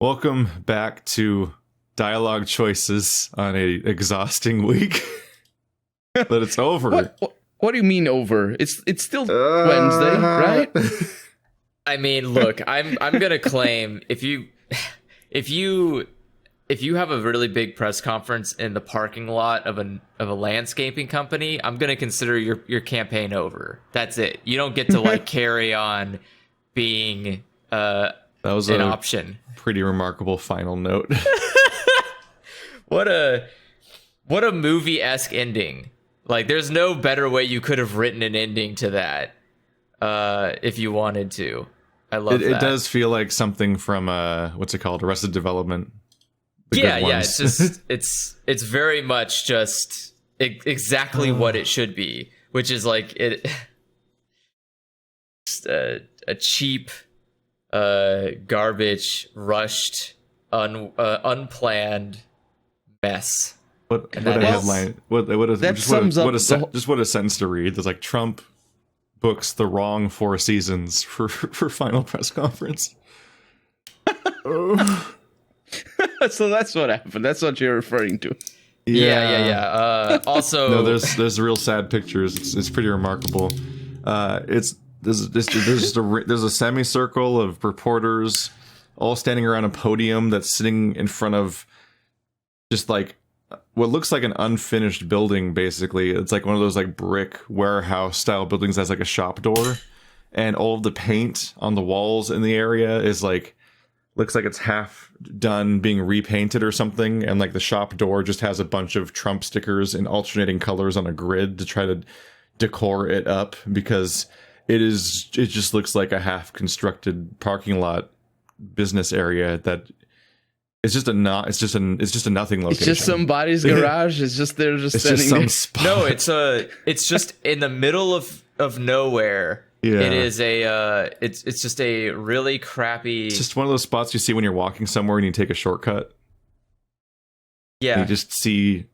Welcome back to Dialog Choices on a exhausting week. But it's over. What do you mean over? It's still Wednesday, right? I mean, look, I'm gonna claim if you have a really big press conference in the parking lot of a landscaping company, I'm gonna consider your campaign over. That's it. You don't get to carry on being that was an option. Pretty remarkable final note. What a movie-esque ending. Like, there's no better way you could have written an ending to that if you wanted to. I love that. It does feel like something from what's it called? Arrested Development. Yeah. It's just it's very much just exactly what it should be, which is like just a cheap, garbage, rushed, unplanned mess. What a headline! What a sentence to read. There's like Trump books the wrong Four Seasons for final press conference. So that's what happened. That's what you're referring to. Yeah. Also, no, there's real sad pictures. It's pretty remarkable. There's a semicircle of reporters all standing around a podium that's sitting in front of just like what looks like an unfinished building. Basically, it's like one of those like brick warehouse style buildings that's like a shop door, and all of the paint on the walls in the area is like looks like it's half done being repainted or something, and like the shop door just has a bunch of Trump stickers in alternating colors on a grid to try to decor it up, because it just looks like a half constructed parking lot business area that it's just a nothing location. It's just somebody's garage. It's just they're just standing there. No, it's just in the middle of nowhere. Yeah. It is it's just a really crappy. It's just one of those spots you see when you're walking somewhere and you take a shortcut. Yeah. You just see,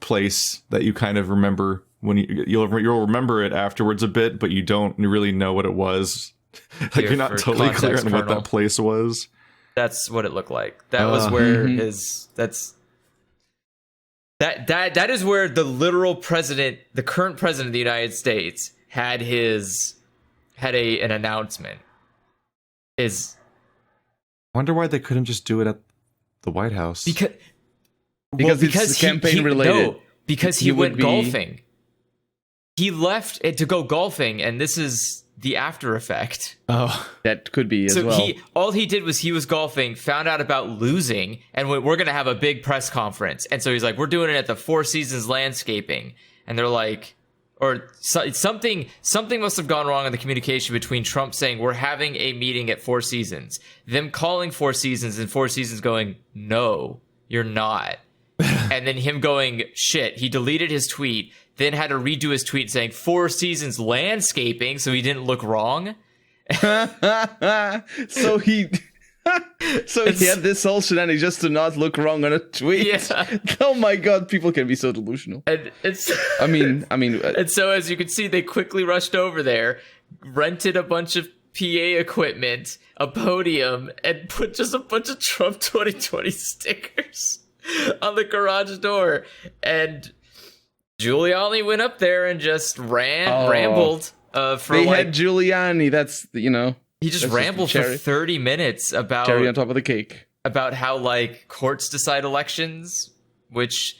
place that you kind of remember when you'll remember it afterwards a bit, but you don't really know what it was. Like you're not totally clear on what that place was. That's what it looked like. That was where that is where the literal president, the current president of the United States, had an announcement. I wonder why they couldn't just do it at the White House. Because it's campaign related. No, because he went golfing. He left to go golfing, and this is the after effect. Oh, that could be as well. So all he did was he was golfing, found out about losing, and we're going to have a big press conference. And so he's like, we're doing it at the Four Seasons Landscaping. And they're like, something must have gone wrong in the communication between Trump saying we're having a meeting at Four Seasons, them calling Four Seasons, and Four Seasons going, no, you're not. And then him going, shit, he deleted his tweet, then had to redo his tweet saying Four Seasons Landscaping, so he didn't look wrong. So he had this whole shenanigan just to not look wrong on a tweet. Yeah. Oh my god, people can be so delusional. And it's I mean, and so as you can see, they quickly rushed over there, rented a bunch of PA equipment, a podium, and put just a bunch of Trump 2020 stickers on the garage door. And Giuliani went up there and just rambled for they had Giuliani. That's he just rambled for 30 minutes about cherry on top of the cake about how courts decide elections, which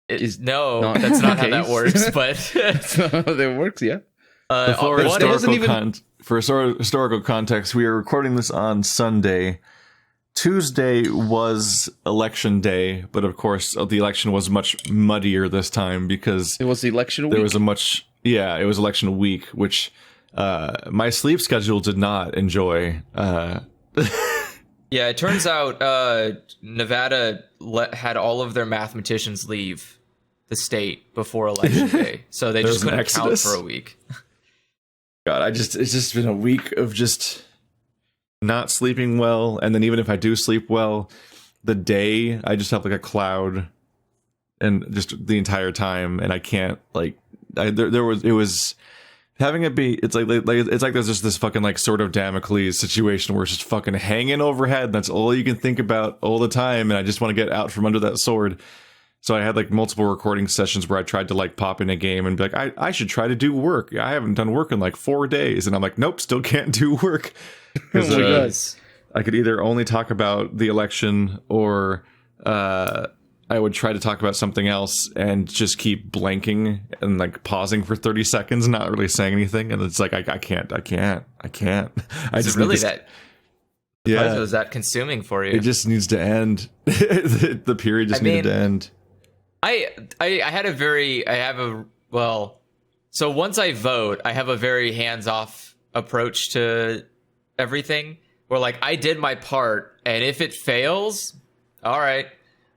that's not how that works. But that's not how that works. Yeah. For historical context, we are recording this on Sunday. Tuesday was election day, but of course the election was much muddier this time because it was election week. There was it was election week, which my sleep schedule did not enjoy. Yeah, it turns out Nevada had all of their mathematicians leave the state before election day, so they just couldn't count for a week. God, it's just been a week of just not sleeping well, and then even if I do sleep well, the day I just have like a cloud, and just the entire time, and I can't it was having it be, it's like there's just this fucking like sort of Damocles situation where it's just fucking hanging overhead, and that's all you can think about all the time, and I just want to get out from under that sword. So I had like multiple recording sessions where I tried to like pop in a game and be like, I should try to do work. I haven't done work in like 4 days, and I'm like, nope, still can't do work. Because I could either only talk about the election, or I would try to talk about something else and just keep blanking and like pausing for 30 seconds, not really saying anything. And it's like, I can't. I Is just it really need to, that? yeah, Was that consuming for you? it just needs to end. The period just needed to end. So once I vote, I have a very hands-off approach to everything, where like I did my part, and if it fails, all right,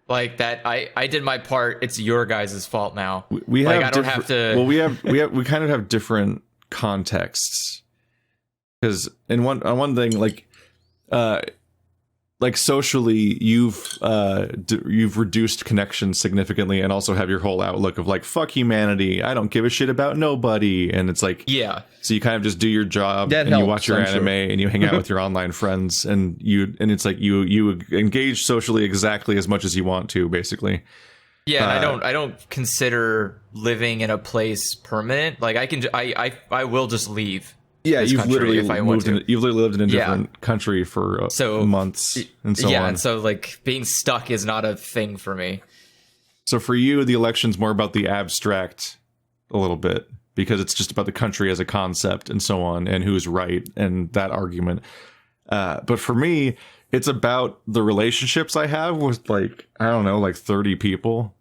like that, I did my part. It's your guys' fault now. We like, have I don't have to. Well, we kind of have different contexts, because on one thing, like socially, you've reduced connections significantly, and also have your whole outlook of like, fuck humanity, I don't give a shit about nobody, and it's like, yeah. So you kind of just do your job, That and helps, you watch your I'm anime, sure. and you hang out with your online friends, and it's like you engage socially exactly as much as you want to, basically. Yeah, and I don't consider living in a place permanent. Like I will just leave. Yeah, this you've country literally if I want to. you've literally lived in a Yeah. different country for months and so yeah, on. and so like being stuck is not a thing for me. So for you, the election's more about the abstract a little bit, because it's just about the country as a concept and so on, and who's right and that argument. But for me, it's about the relationships I have with, like, I don't know, like 30 people.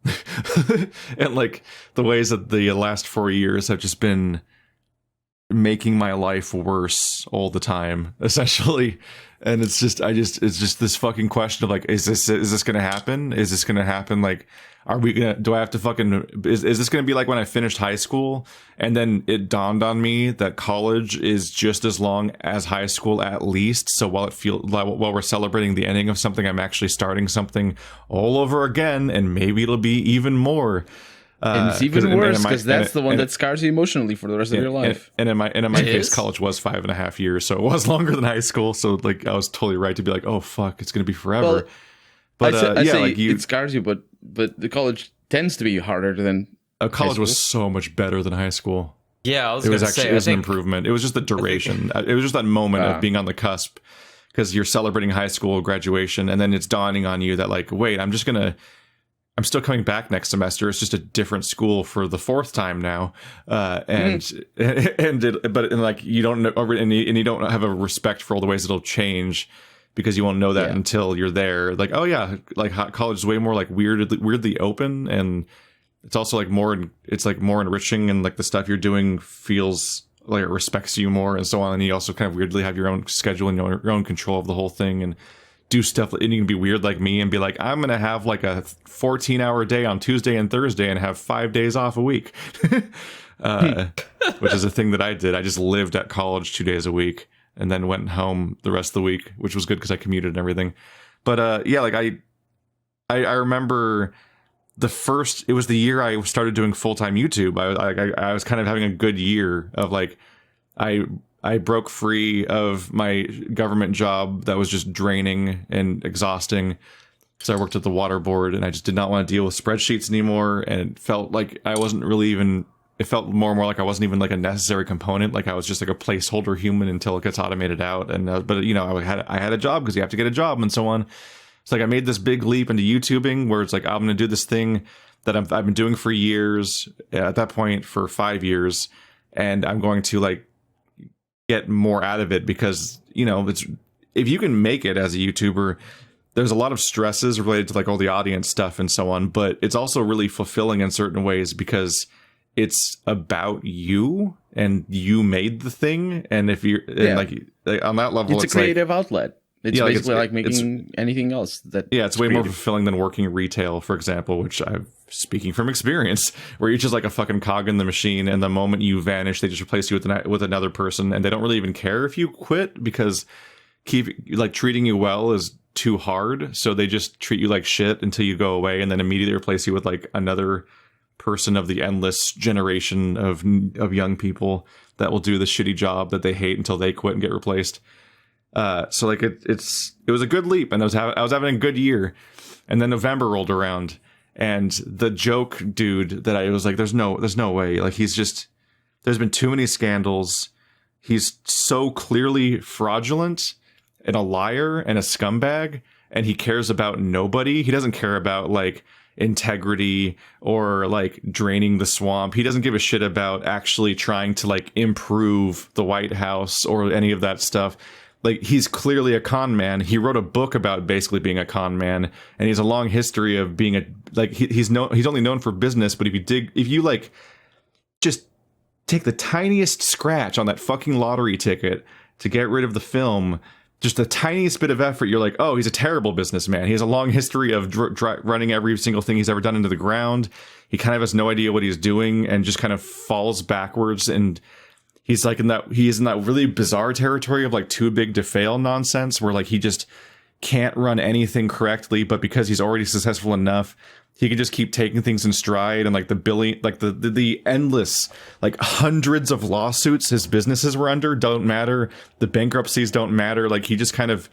And like the ways that the last 4 years have just been making my life worse all the time, essentially. And it's just this fucking question of like, is this gonna happen? Is this gonna happen? Like, do I have to fucking, is this gonna be like when I finished high school and then it dawned on me that college is just as long as high school at least? So while we're celebrating the ending of something, I'm actually starting something all over again, and maybe it'll be even more. And it's even worse, because that's the one that scars you emotionally for the rest of your life. And in my case, college was 5.5 years, so it was longer than high school. So like, I was totally right to be like, oh fuck, it's gonna be forever. Well, but I say like it scars you, but the college tends to be harder than college was so much better than high school. Yeah, I was It was gonna actually say, it was I an think, improvement. It was just the duration. It was just that moment of being on the cusp, because you're celebrating high school graduation, and then it's dawning on you that like, wait, I'm still coming back next semester. It's just a different school for the 4th time now, and like you don't know, and you don't have a respect for all the ways it'll change, because you won't know that until you're there. Like, oh yeah, like college is way more like weirdly open, and it's also like more enriching, and like the stuff you're doing feels like it respects you more and so on. And you also kind of weirdly have your own schedule and your own control of the whole thing, and do stuff, and you can be weird like me and be like, I'm gonna have like a 14-hour day on Tuesday and Thursday and have 5 days off a week. Which is a thing that I did. I just lived at college 2 days a week and then went home the rest of the week, which was good because I commuted and everything. But yeah, like I remember it was the year I started doing full-time YouTube. I was kind of having a good year of like, I broke free of my government job that was just draining and exhausting. So I worked at the water board, and I just did not want to deal with spreadsheets anymore. And it felt like I wasn't really even, it felt more and more like I wasn't even like a necessary component. Like I was just like a placeholder human until it gets automated out. And, but you know, I had a job because you have to get a job and so on. It's like I made this big leap into YouTubing where it's like, I'm going to do this thing that I've been doing for years, at that point for 5 years. And I'm going to like get more out of it, because, you know, it's, if you can make it as a YouTuber, there's a lot of stresses related to like all the audience stuff and so on, but it's also really fulfilling in certain ways because it's about you and you made the thing. And if you're like on that level, it's a creative outlet. It's basically like making anything else. It's way more fulfilling than working retail, for example, which I'm speaking from experience, where you're just like a fucking cog in the machine, and the moment you vanish, they just replace you with another person, and they don't really even care if you quit, because treating you well is too hard, so they just treat you like shit until you go away, and then immediately replace you with like another person of the endless generation of young people that will do the shitty job that they hate until they quit and get replaced. So like it was a good leap, and I was having a good year, and then November rolled around, and the joke dude that I was like, there's no way, like there's been too many scandals. He's so clearly fraudulent and a liar and a scumbag, and he cares about nobody. He doesn't care about like integrity or like draining the swamp. He doesn't give a shit about actually trying to like improve the White House or any of that stuff. Like, he's clearly a con man. He wrote a book about basically being a con man, and he has a long history of being he's only known for business. But if you like just take the tiniest scratch on that fucking lottery ticket to get rid of the film, just the tiniest bit of effort, you're like, oh, he's a terrible businessman. He has a long history of running every single thing he's ever done into the ground. He kind of has no idea what he's doing and just kind of falls backwards. And he's like in that really bizarre territory of like too big to fail nonsense, where like he just can't run anything correctly, but because he's already successful enough, he can just keep taking things in stride. And like the endless, like hundreds of lawsuits his businesses were under don't matter. The bankruptcies don't matter. Like, he just kind of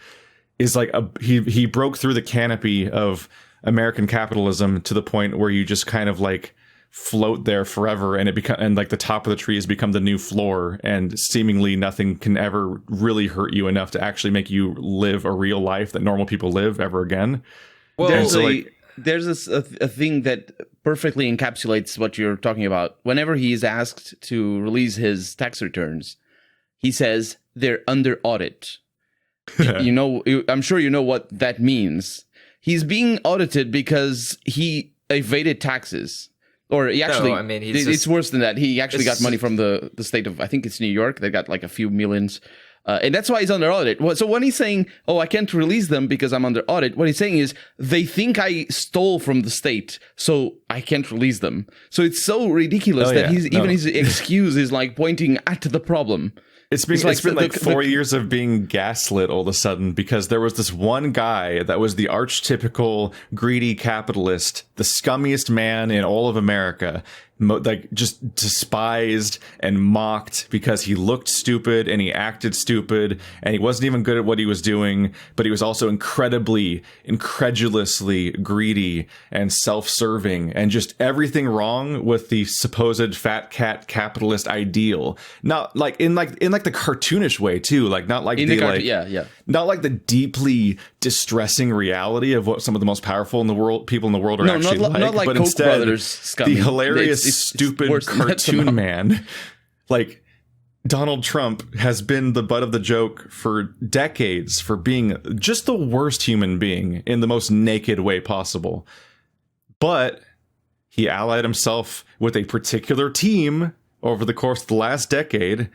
is like he broke through the canopy of American capitalism to the point where you just kind of like float there forever, and like the top of the tree has become the new floor, and seemingly nothing can ever really hurt you enough to actually make you live a real life that normal people live ever again. Well, there's a thing that perfectly encapsulates what you're talking about. Whenever he is asked to release his tax returns, he says they're under audit. I'm sure you know what that means. He's being audited because he evaded taxes. Or he actually, no, I mean, it's worse than that. He actually got money from the state of, I think it's New York. They got like a few millions. And that's why he's under audit. So when he's saying, oh, I can't release them because I'm under audit, what he's saying is they think I stole from the state, so I can't release them. So it's so ridiculous that his excuse is like pointing at the problem. It's been like 4 years of being gaslit all of a sudden, because there was this one guy that was the archetypical greedy capitalist, the scummiest man in all of America, like just despised and mocked because he looked stupid and he acted stupid and he wasn't even good at what he was doing, but he was also incredulously greedy and self-serving and just everything wrong with the supposed fat cat capitalist ideal. Not like in the cartoonish way too, like not like not like the deeply distressing reality of what some of the most powerful people in the world are actually not like but Koch instead brothers scummy. The hilarious stupid cartoon man. Like, Donald Trump has been the butt of the joke for decades for being just the worst human being in the most naked way possible. But he allied himself with a particular team over the course of the last decade,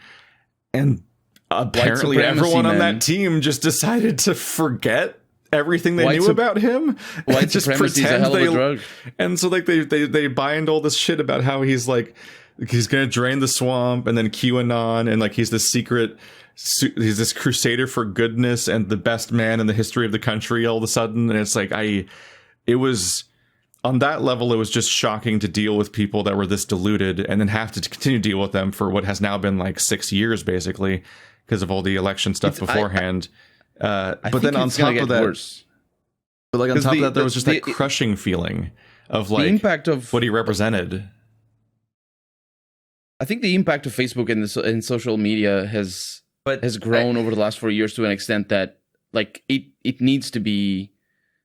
and apparently everyone on that team just decided to forget everything they knew about him. White just supremacy is a hell of a drug. And so like they buy into all this shit about how he's gonna drain the swamp, and then QAnon, and like he's this crusader for goodness and the best man in the history of the country all of a sudden. And it's like it was on that level, it was just shocking to deal with people that were this deluded and then have to continue to deal with them for what has now been like 6 years basically because of all the election stuff beforehand. But then on top of that, there was just that crushing feeling of like the impact of what he represented. I think the impact of Facebook and social media has grown over the last 4 years to an extent that like it needs to be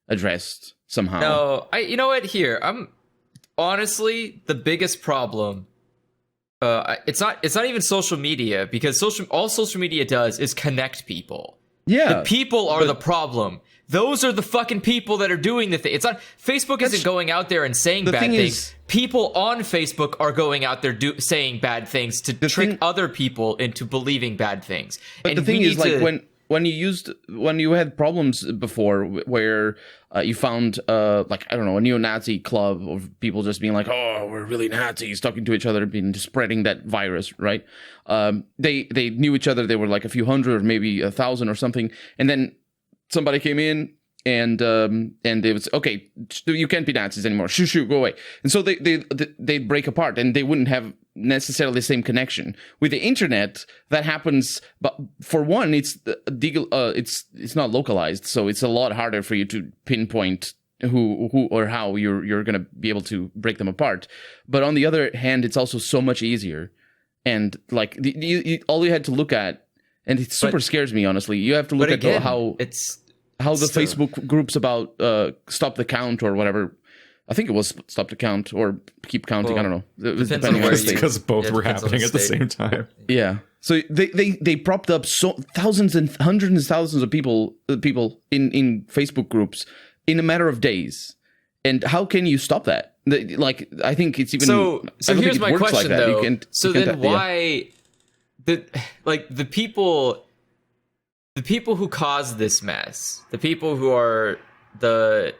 addressed somehow. No, you know what? Here, I'm honestly the biggest problem. It's not even social media, because all social media does is connect people. Yeah, the people are the problem. Those are the fucking people that are doing the thing. It's not Facebook isn't going out there and saying bad things. People on Facebook are going out there saying bad things to trick other people into believing bad things. But and the thing is, like when you had problems before where you found like, I don't know, a neo-Nazi club of people just being like, oh, we're really Nazis, talking to each other, being spreading that virus, right? They knew each other. They were like a few hundred or maybe 1,000 or something, and then somebody came in and it was okay. You can't be Nazis anymore. Shoo, go away. And so they break apart, and they wouldn't have necessarily the same connection with the internet. That happens, but for one, it's not localized, so it's a lot harder for you to pinpoint who or how you're going to be able to break them apart. But on the other hand, it's also so much easier, and like all you had to look at, and it scares me, honestly. You have to look at how the Facebook groups about stop the count or whatever. I think it was stop the count or keep counting. Well, I don't know. It was depending on the state. Because both were happening at the same time. Yeah. So they propped up thousands and hundreds of thousands of people in Facebook groups in a matter of days. And how can you stop that? Like, I think it's even. So here's my question, like though. Why the people who caused this mess, the people who are the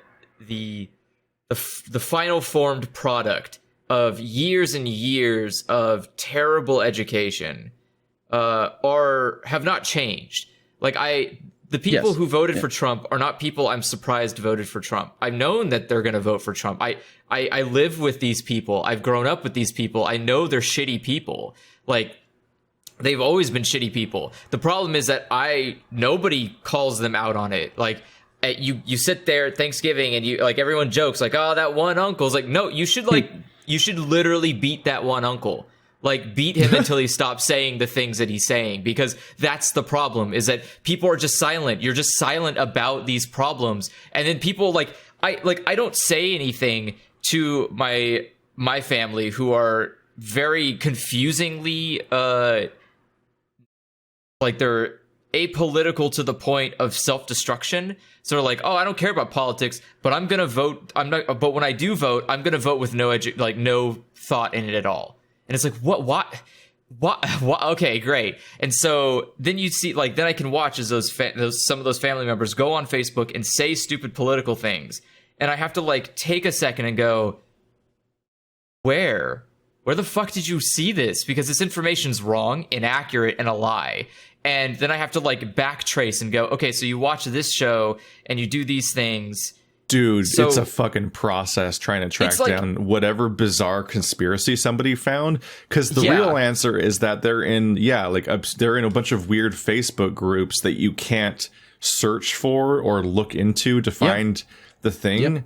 final formed product of years and years of terrible education have not changed. Like the people who voted for Trump are not people I'm surprised voted for Trump. I've known that they're going to vote for Trump. I live with these people. I've grown up with these people. I know they're shitty people. Like, they've always been shitty people. The problem is that nobody calls them out on it. Like, you sit there at Thanksgiving and everyone jokes like, oh, that one uncle's like, no, you should literally beat that one uncle. Like, beat him until he stops saying the things that he's saying, because that's the problem, is that people are just silent. You're just silent about these problems. And then people I don't say anything to my family, who are very confusingly they're apolitical to the point of self-destruction. So they're like, oh, I don't care about politics, but I'm gonna vote. But when I do vote, I'm gonna vote with no thought in it at all. And it's like, what? Okay, great. And so then you see, then I can watch as some of those family members go on Facebook and say stupid political things, and I have to take a second and go, where the fuck did you see this? Because this information's wrong, inaccurate, and a lie. And then I have to backtrace and go, okay, so you watch this show and you do these things. Dude, it's a fucking process trying to track down whatever bizarre conspiracy somebody found. Because the real answer is that they're in a bunch of weird Facebook groups that you can't search for or look into to find the thing. Yep.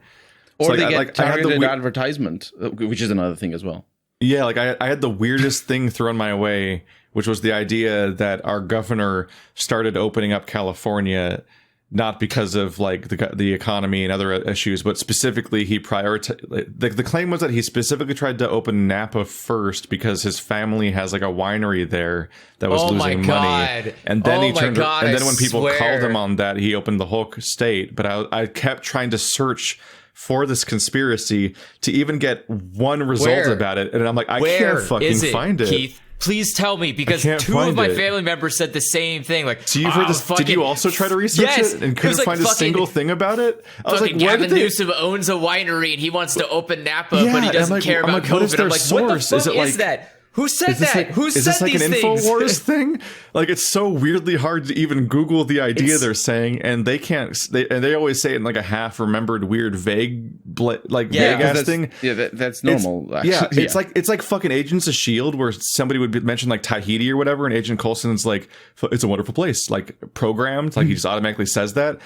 Or they get targeted advertisement, which is another thing as well. Yeah, I had the weirdest thing thrown my way, which was the idea that our governor started opening up California not because of the economy and other issues, but specifically he prioritized. The claim was that he specifically tried to open Napa first because his family has a winery there that was losing money. And then and then when people called him on that, he opened the whole state. But I kept trying to search for this conspiracy to even get one result about it, and I'm like, I can't fucking find it. Keith, please tell me, because two of my family members said the same thing. So you've heard this? Did you also try to research it and couldn't find a single thing about it? I was like, Gavin Newsom owns a winery and he wants to open Napa, but he doesn't care about COVID. What is their source? What the fuck is that? Who said that? Who said these things? Is this an InfoWars thing? It's so weirdly hard to even Google the idea they're saying, and they can't. They always say it in a half-remembered, weird, vague, vague-ass thing. Yeah, that's normal. It's like fucking Agents of S.H.I.E.L.D., where somebody would mention Tahiti or whatever, and Agent Coulson's like, it's a wonderful place, programmed, he just automatically says that.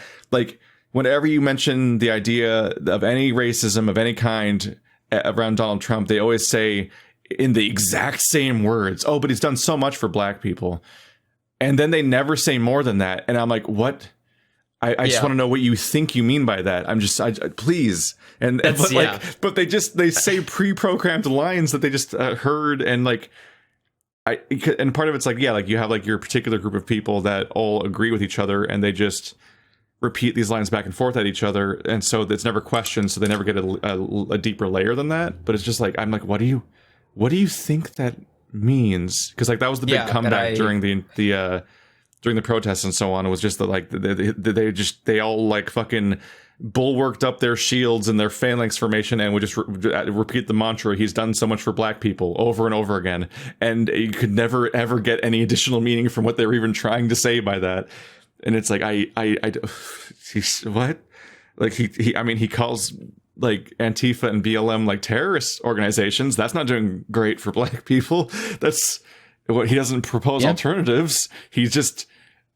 Whenever you mention the idea of any racism of any kind around Donald Trump, they always say, in the exact same words, oh, but he's done so much for black people. And then they never say more than that. And I'm like, what? I just want to know what you think you mean by that. Please. But they say pre-programmed lines that they just heard. And and part of it's you have your particular group of people that all agree with each other, and they just repeat these lines back and forth at each other. And so it's never questioned. So they never get a deeper layer than that. But it's just I'm like, what do you think that means? Because that was the big comeback during the protests and so on. It was just that they all fucking bulwarked up their shields and their phalanx formation and would just repeat the mantra, he's done so much for black people, over and over again. And you could never ever get any additional meaning from what they were even trying to say by that. And it's like, he's, what? Like he calls like Antifa and BLM like terrorist organizations. That's not doing great for black people. That's what he doesn't propose alternatives. He just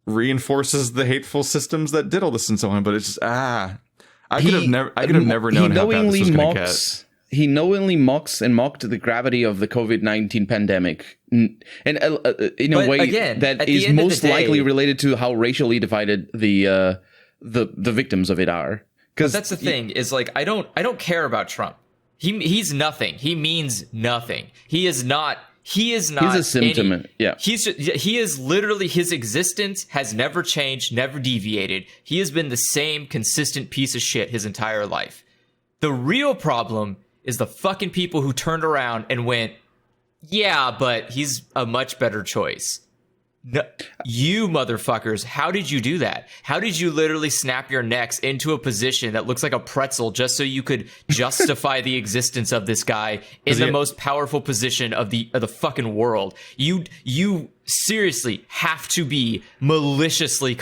reinforces the hateful systems that did all this and so on. But it's just, I could have never known how bad this was going to get. He knowingly mocks and mocked the gravity of the COVID-19 pandemic, and in a way that is most likely related to how racially divided the victims of it are. Because that's the thing is like I don't care about Trump. He's nothing. He means nothing. He is not. He's a symptom. He is literally, his existence has never changed, never deviated. He has been the same consistent piece of shit his entire life. The real problem is the fucking people who turned around and went, yeah, but he's a much better choice. No, you motherfuckers, how did you do that? How did you literally snap your necks into a position that looks like a pretzel just so you could justify the existence of this guy in the most powerful position of the fucking world? You seriously have to be maliciously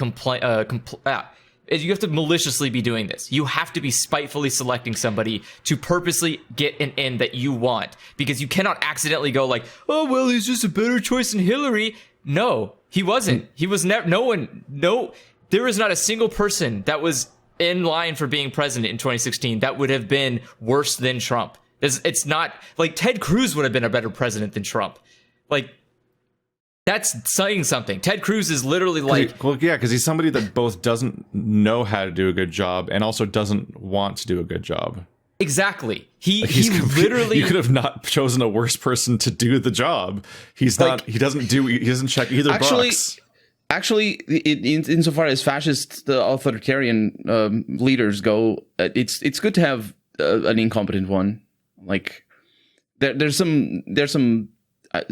you have to maliciously be doing this. You have to be spitefully selecting somebody to purposely get an end that you want, because you cannot accidentally go like, oh, well, he's just a better choice than Hillary. No, he wasn't. He was never. There is not a single person that was in line for being president in 2016 that would have been worse than Trump. It's not like Ted Cruz would have been a better president than Trump. Like, that's saying something. Ted Cruz is literally like... because he's somebody that both doesn't know how to do a good job and also doesn't want to do a good job. Exactly. He literally... You could have not chosen a worse person to do the job. He's not... He doesn't check either box. Actually, insofar as fascist, the authoritarian leaders go, it's good to have an incompetent one. Like, there's some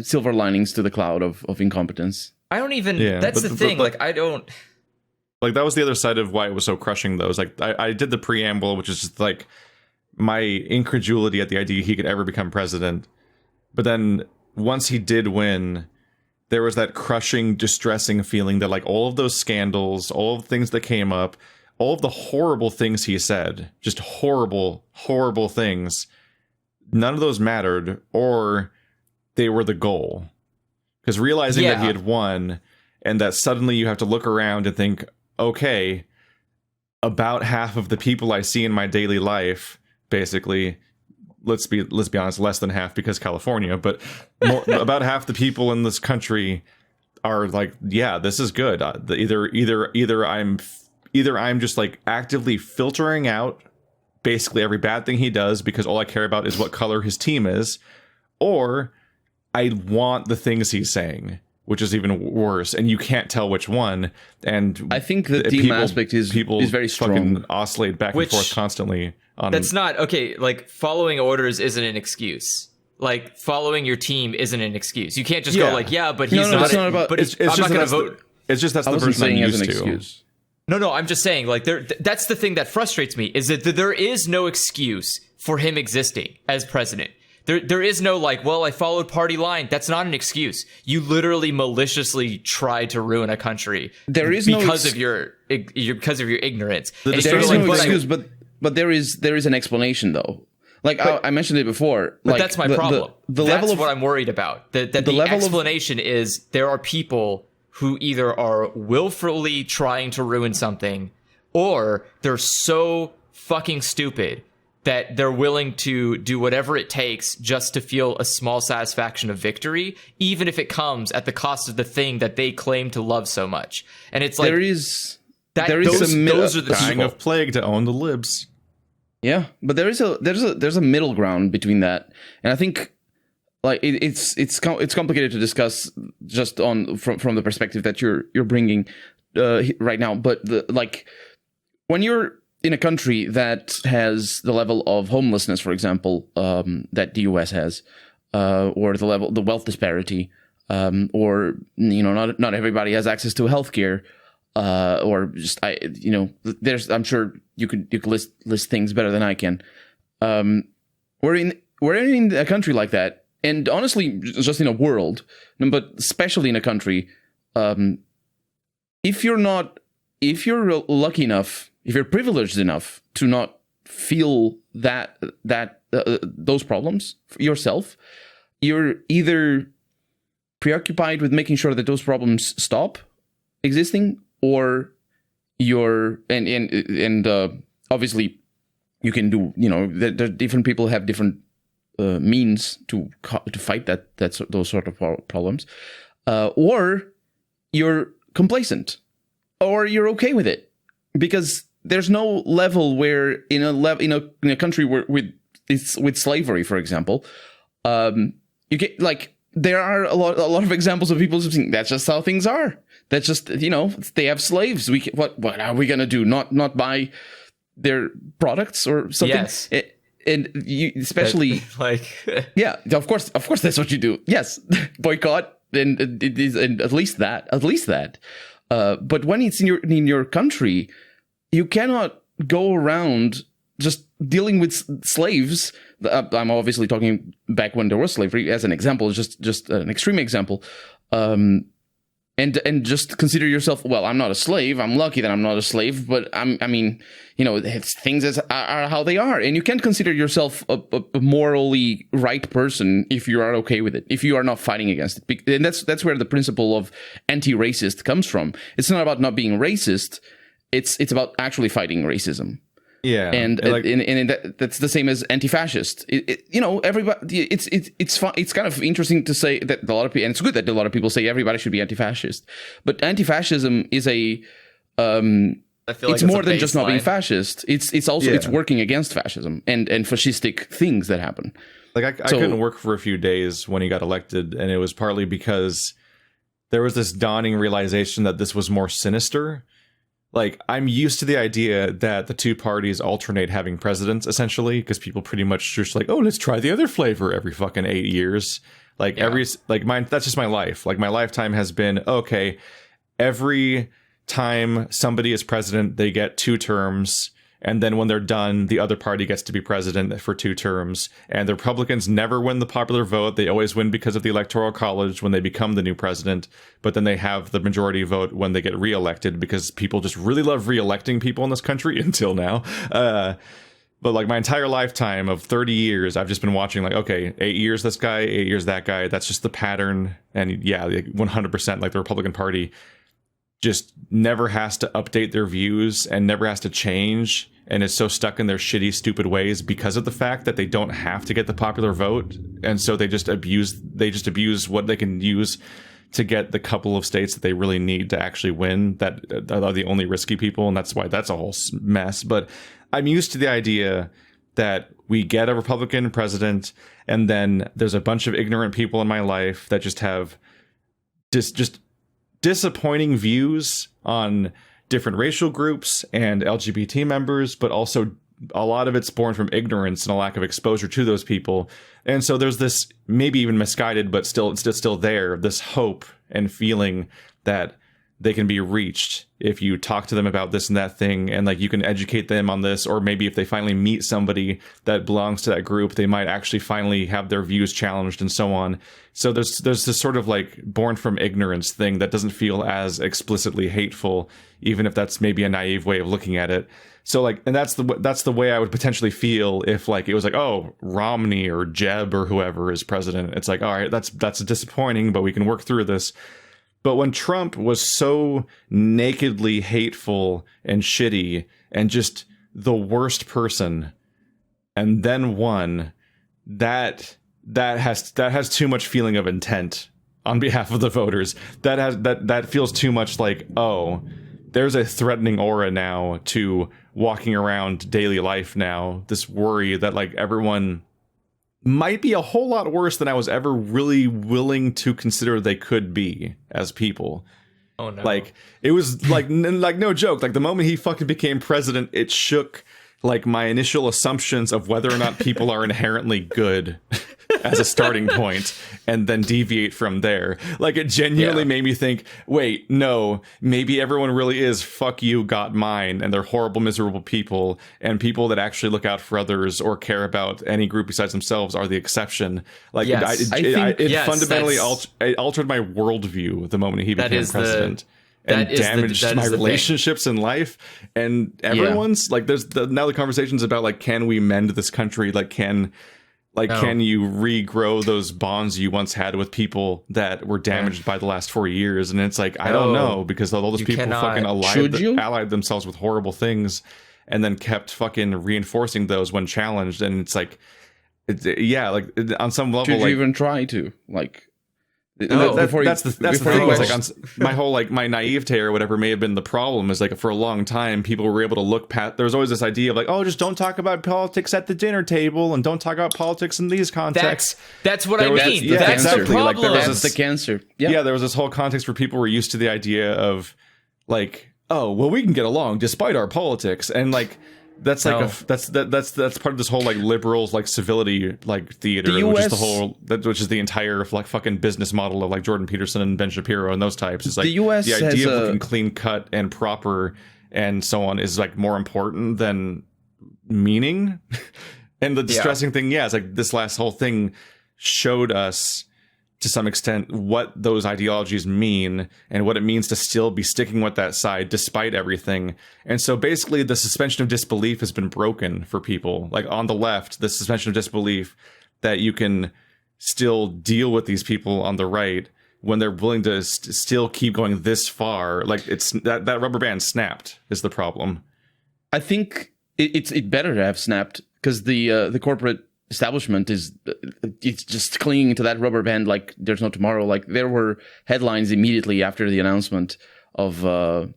silver linings to the cloud of incompetence. I don't even... Yeah, that's the thing. I don't... Like, that was the other side of why it was so crushing, though. Is like, I did the preamble, which is just like my incredulity at the idea he could ever become president. But then once he did win, there was that crushing, distressing feeling that like all of those scandals, all of the things that came up, all of the horrible things he said, just horrible, horrible things, none of those mattered, or they were the goal. Because realizing that he had won, and that suddenly you have to look around and think, okay, about half of the people I see in my daily life, basically, let's be honest, less than half because California, but about half the people in this country are like, yeah, this is good. Either I'm just like actively filtering out basically every bad thing he does because all I care about is what color his team is, or I want the things he's saying, which is even worse, and you can't tell which one. And I think the team aspect is very strong. Fucking oscillate back and forth constantly. That's not okay. Like, following orders isn't an excuse. Like, following your team isn't an excuse. You can't just go like, yeah, but he's not. It's not about. But I'm not going to vote. It's just that's the person I'm used to. No, I'm just saying, like, that's the thing that frustrates me, is that there is no excuse for him existing as president. There is no like, well, I followed party line. That's not an excuse. You literally maliciously tried to ruin a country. There is because of your ignorance. There is no excuse, but there is an explanation though. Like, I mentioned it before. But like, that's my problem. The that's level of what I'm worried about. That the explanation is there are people who either are willfully trying to ruin something, or they're so fucking stupid that they're willing to do whatever it takes just to feel a small satisfaction of victory, even if it comes at the cost of the thing that they claim to love so much. And it's like those are the dying of plague to own the libs. Yeah, but there's a middle ground between that, and I think like it's complicated to discuss just from the perspective that you're bringing right now. But when you're in a country that has the level of homelessness, for example, that the US has, or the wealth disparity, or not everybody has access to healthcare, or just I'm sure you could list things better than I can. We're in a country like that, and honestly, just in a world, but especially in a country, if you're not if you're lucky enough, if you're privileged enough to not feel those problems yourself, you're either preoccupied with making sure that those problems stop existing, or you're and obviously you can do, different people have different means to fight those sort of problems, or you're complacent, or you're okay with it, because there's no level where in a country where with slavery, for example, you get there are a lot of examples of people saying that's just how things are. That's just, they have slaves. What are we gonna do? Not buy their products or something? Yes. And you especially yeah, of course that's what you do. Yes, boycott and at least that. But when it's in your country, you cannot go around just dealing with slaves. I'm obviously talking back when there was slavery as an example, just an extreme example. And just consider yourself, well, I'm not a slave. I'm lucky that I'm not a slave, but things are how they are. And you can't consider yourself a morally right person if you are okay with it, if you are not fighting against it. And that's where the principle of anti-racist comes from. It's not about not being racist. It's about actually fighting racism. Yeah, and that's the same as anti-fascist. Everybody. It's fun. It's kind of interesting to say that a lot of people, and it's good that a lot of people say everybody should be anti-fascist. But anti-fascism is I feel it's more than just not being fascist. It's also it's working against fascism and fascistic things that happen. I couldn't work for a few days when he got elected, and it was partly because there was this dawning realization that this was more sinister. I'm used to the idea that the two parties alternate having presidents, essentially, because people pretty much just let's try the other flavor every fucking 8 years. That's just my life. My lifetime has been, okay, every time somebody is president, they get 2 terms. And then when they're done, the other party gets to be president for 2 terms. And the Republicans never win the popular vote. They always win because of the Electoral College when they become the new president. But then they have the majority vote when they get reelected, because people just really love reelecting people in this country until now. But my entire lifetime of 30 years, I've just been watching okay, 8 years this guy, 8 years that guy. That's just the pattern. And yeah, 100% the Republican Party just never has to update their views and never has to change, and is so stuck in their shitty, stupid ways because of the fact that they don't have to get the popular vote. And so they just abuse what they can use to get the couple of states that they really need to actually win, that are the only risky people. And that's why that's a whole mess. But I'm used to the idea that we get a Republican president, and then there's a bunch of ignorant people in my life that just have just disappointing views on different racial groups and LGBT members, but also a lot of it's born from ignorance and a lack of exposure to those people. And so there's this, maybe even misguided, but it's still there, this hope and feeling that they can be reached if you talk to them about this and that thing, and you can educate them on this, or maybe if they finally meet somebody that belongs to that group, they might actually finally have their views challenged and so on. So there's this sort of born from ignorance thing that doesn't feel as explicitly hateful, even if that's maybe a naive way of looking at it. So and that's the way I would potentially feel if it was oh, Romney or Jeb or whoever is president. It's all right, that's disappointing, but we can work through this. But when Trump was so nakedly hateful and shitty and just the worst person, and then won, that has too much feeling of intent on behalf of the voters. That feels too much oh, there's a threatening aura now to walking around daily life now. This worry that everyone might be a whole lot worse than I was ever really willing to consider they could be as people. Oh no. It was no joke. The moment he fucking became president, it shook my initial assumptions of whether or not people are inherently good as a starting point, and then deviate from there. It genuinely made me think, wait, no, maybe everyone really is fuck you, got mine, and they're horrible, miserable people, and people that actually look out for others or care about any group besides themselves are the exception. Yes. It fundamentally altered my worldview the moment he became president. and That is the- damaged that my is the thing. relationships in life. And everyone's like, now the conversations about like, can we mend this country? Like, can you regrow those bonds you once had with people that were damaged by the last 4 years? And it's like, I don't know, because all those You people cannot. fucking Should you? allied themselves with horrible things and then kept fucking reinforcing those when challenged. And it's like, on some level, Should you like, even try to like? No, that's the thing. you Is like my whole like my naivete or whatever may have been the problem. Is like for a long time people were able to look past. There was always this idea of like, oh, just don't talk about politics at the dinner table and don't talk about politics in these contexts. That's what I was mean. this- That's exactly. the Like, there problem. was That's the cancer. Yeah, there was this whole context where people were used to the idea of like, oh, well, we can get along despite our politics, and like that's like No. that's part of this whole like liberals like civility like theater, The which is the US whole which is the entire like fucking business model of like Jordan Peterson and Ben Shapiro and those types. Is like The US the has idea of a- looking clean cut and proper and so on is like more important than meaning. And the distressing thing, is like this last whole thing showed us to some extent what those ideologies mean and what it means to still be sticking with that side despite everything. And so basically the suspension of disbelief has been broken for people like on the left, the suspension of disbelief that you can still deal with these people on the right when they're willing to still keep going this far. Like it's that rubber band snapped is the problem. I think it better to have snapped because the corporate establishment it's just clinging to that rubber band like there's no tomorrow. Like there were headlines immediately after the announcement of well,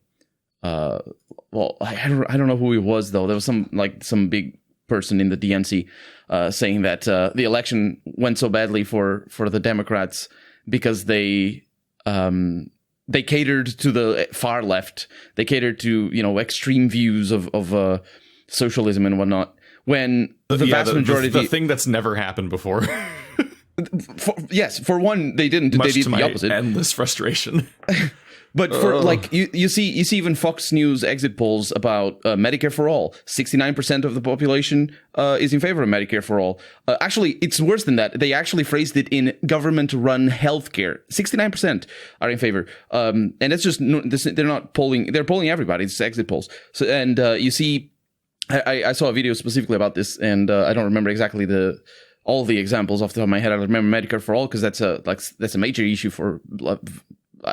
I don't know who he was though. There was some big person in the DNC saying that the election went so badly for the Democrats because they catered to the far left. They catered to extreme views of socialism and whatnot. When the vast majority, the thing that's never happened before. For one, they didn't. Much they did to the my opposite. endless frustration. But for like you see even Fox News exit polls about Medicare for all. 69% of the population is in favor of Medicare for all. Actually, it's worse than that. They actually phrased it in government-run healthcare. 69% are in favor, and that's just they're not polling. They're polling everybody. It's exit polls. So and you see. I saw a video specifically about this, and I don't remember exactly all the examples off the top of my head. I remember Medicare for all because that's a major issue for,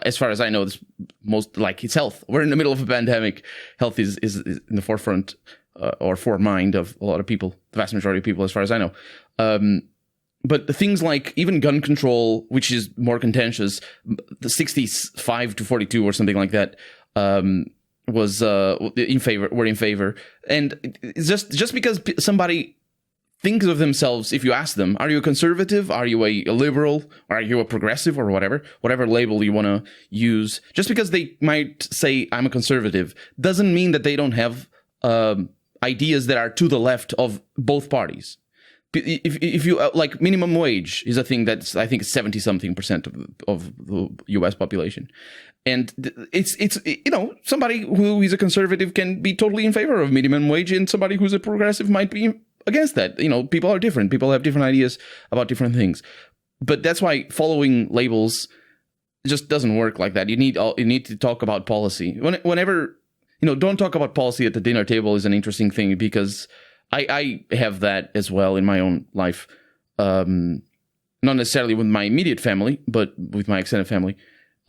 as far as I know, it's health. We're in the middle of a pandemic. Health is in the forefront or foremind of a lot of people, the vast majority of people, as far as I know. But the things like even gun control, which is more contentious, the 65 to 42 or something like that. Was in favor, and it's just because somebody thinks of themselves, if you ask them, are you a conservative, are you a liberal, are you a progressive, or whatever label you want to use, just because they might say I'm a conservative doesn't mean that they don't have ideas that are to the left of both parties. If you like, minimum wage is a thing that's I think 70-something% of the U.S. population. And it's somebody who is a conservative can be totally in favor of minimum wage, and somebody who's a progressive might be against that. People are different. People have different ideas about different things. But that's why following labels just doesn't work like that. You need to talk about policy. Whenever don't talk about policy at the dinner table is an interesting thing because I have that as well in my own life. Not necessarily with my immediate family, but with my extended family.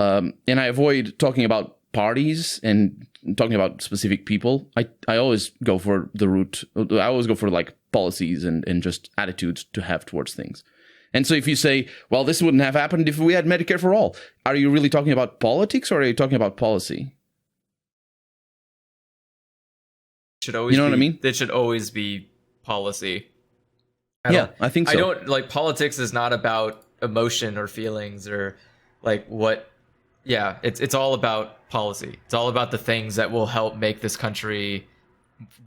And I avoid talking about parties and talking about specific people. I always go for the route. I always go for like policies and just attitudes to have towards things. And so if you say, well, this wouldn't have happened if we had Medicare for all, are you really talking about politics or are you talking about policy? Should always what I mean? It should always be policy. I think so. I don't like politics is not about emotion or feelings or like what. Yeah, it's all about policy. It's all about the things that will help make this country.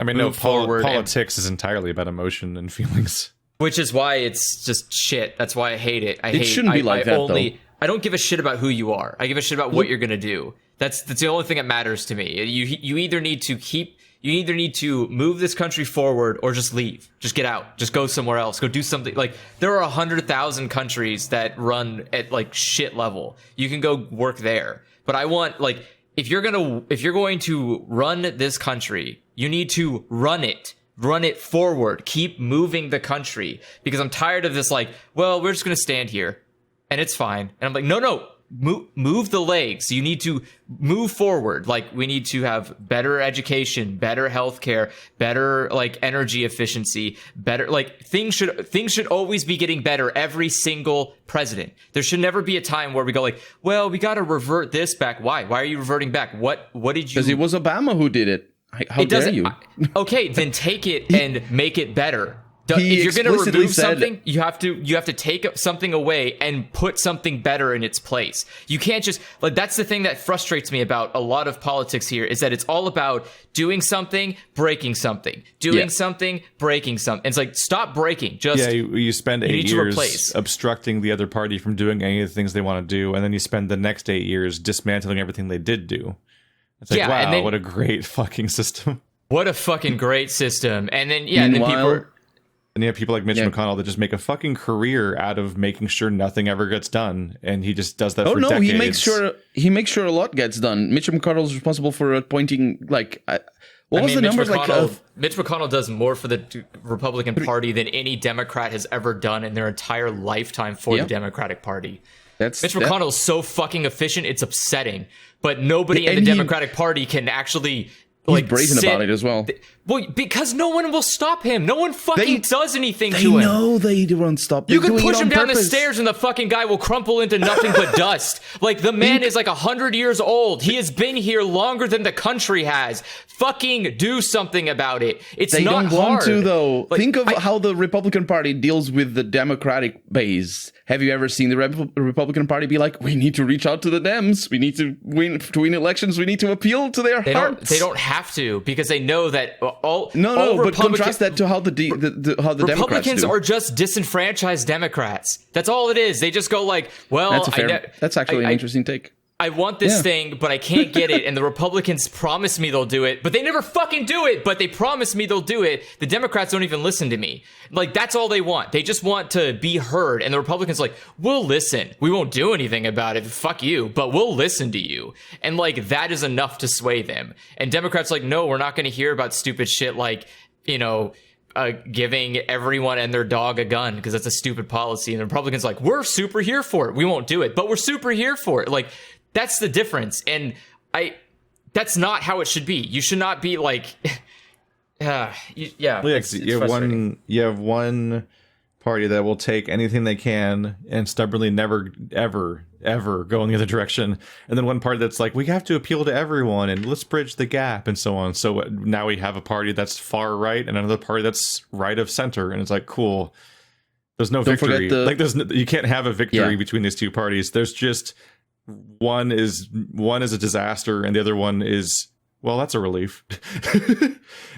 I mean, no, politics is entirely about emotion and feelings. Which is why it's just shit. That's why I hate it. It shouldn't be like that, though. I don't give a shit about who you are. I give a shit about what you're gonna do. That's the only thing that matters to me. You either need to move this country forward or just leave. Just get out. Just go somewhere else. Go do something. Like there are 100,000 countries that run at like shit level. You can go work there. But I want like if you're going to run this country, you need to run it forward, keep moving the country, because I'm tired of this, like, well, we're just going to stand here and it's fine. And I'm like, no, move the legs. You need to move forward. Like, we need to have better education, better healthcare, better like energy efficiency, better like things should always be getting better every single president. There should never be a time where we go like, well, we got to revert this back. Why are you reverting back? What did you? Because it was Obama who did it. How dare you? Okay, then take it and make it better. He if you're going to remove said, something, you have to take something away and put something better in its place. You can't just like, that's the thing that frustrates me about a lot of politics here, is that it's all about doing something, breaking something, something, breaking something. It's like, stop breaking. Just you spend 8 years obstructing the other party from doing any of the things they want to do, and then you spend the next 8 years dismantling everything they did do. It's like, wow, then, what a great fucking system. What a fucking great system. And then and then you have people like Mitch McConnell that just make a fucking career out of making sure nothing ever gets done, and he just does that for decades. he makes sure a lot gets done. Mitch McConnell is responsible for appointing like Mitch McConnell does more for the Republican Party than any Democrat has ever done in their entire lifetime for the Democratic Party. Mitch McConnell is so fucking efficient, it's upsetting. But nobody in the Democratic Party can actually he's brazen about it as well. Well, because no one will stop him. No one fucking does anything to him. They know they won't stop. You can push him down the stairs and the fucking guy will crumple into nothing but dust. Like, the man is like 100 years old. He has been here longer than the country has. Fucking do something about it. It's not hard. They don't want to, though. Like, think of how the Republican Party deals with the Democratic base. Have you ever seen the Republican Party be like, we need to reach out to the Dems. We need to win elections. We need to appeal to their hearts. They don't have to, because they know that all but contrast that to how the Republicans Democrats do. Are just disenfranchised Democrats. That's all it is. They just go like, well, that's actually an interesting take. I want this thing, but I can't get it. And the Republicans promise me they'll do it, but they never fucking do it. But they promise me they'll do it. The Democrats don't even listen to me. Like, that's all they want. They just want to be heard. And the Republicans like, we'll listen. We won't do anything about it. Fuck you. But we'll listen to you. And like, that is enough to sway them. And Democrats like, no, we're not going to hear about stupid shit like, giving everyone and their dog a gun because that's a stupid policy. And the Republicans like, we're super here for it. We won't do it, but we're super here for it. Like, that's the difference. And that's not how it should be. You should not be like, you have one party that will take anything they can and stubbornly never, ever go in the other direction. And then one party that's like, we have to appeal to everyone and let's bridge the gap and so on. So now we have a party that's far right and another party that's right of center. And it's like, cool. There's no victory. You can't have a victory between these two parties. There's just one is a disaster and the other one is, well, that's a relief.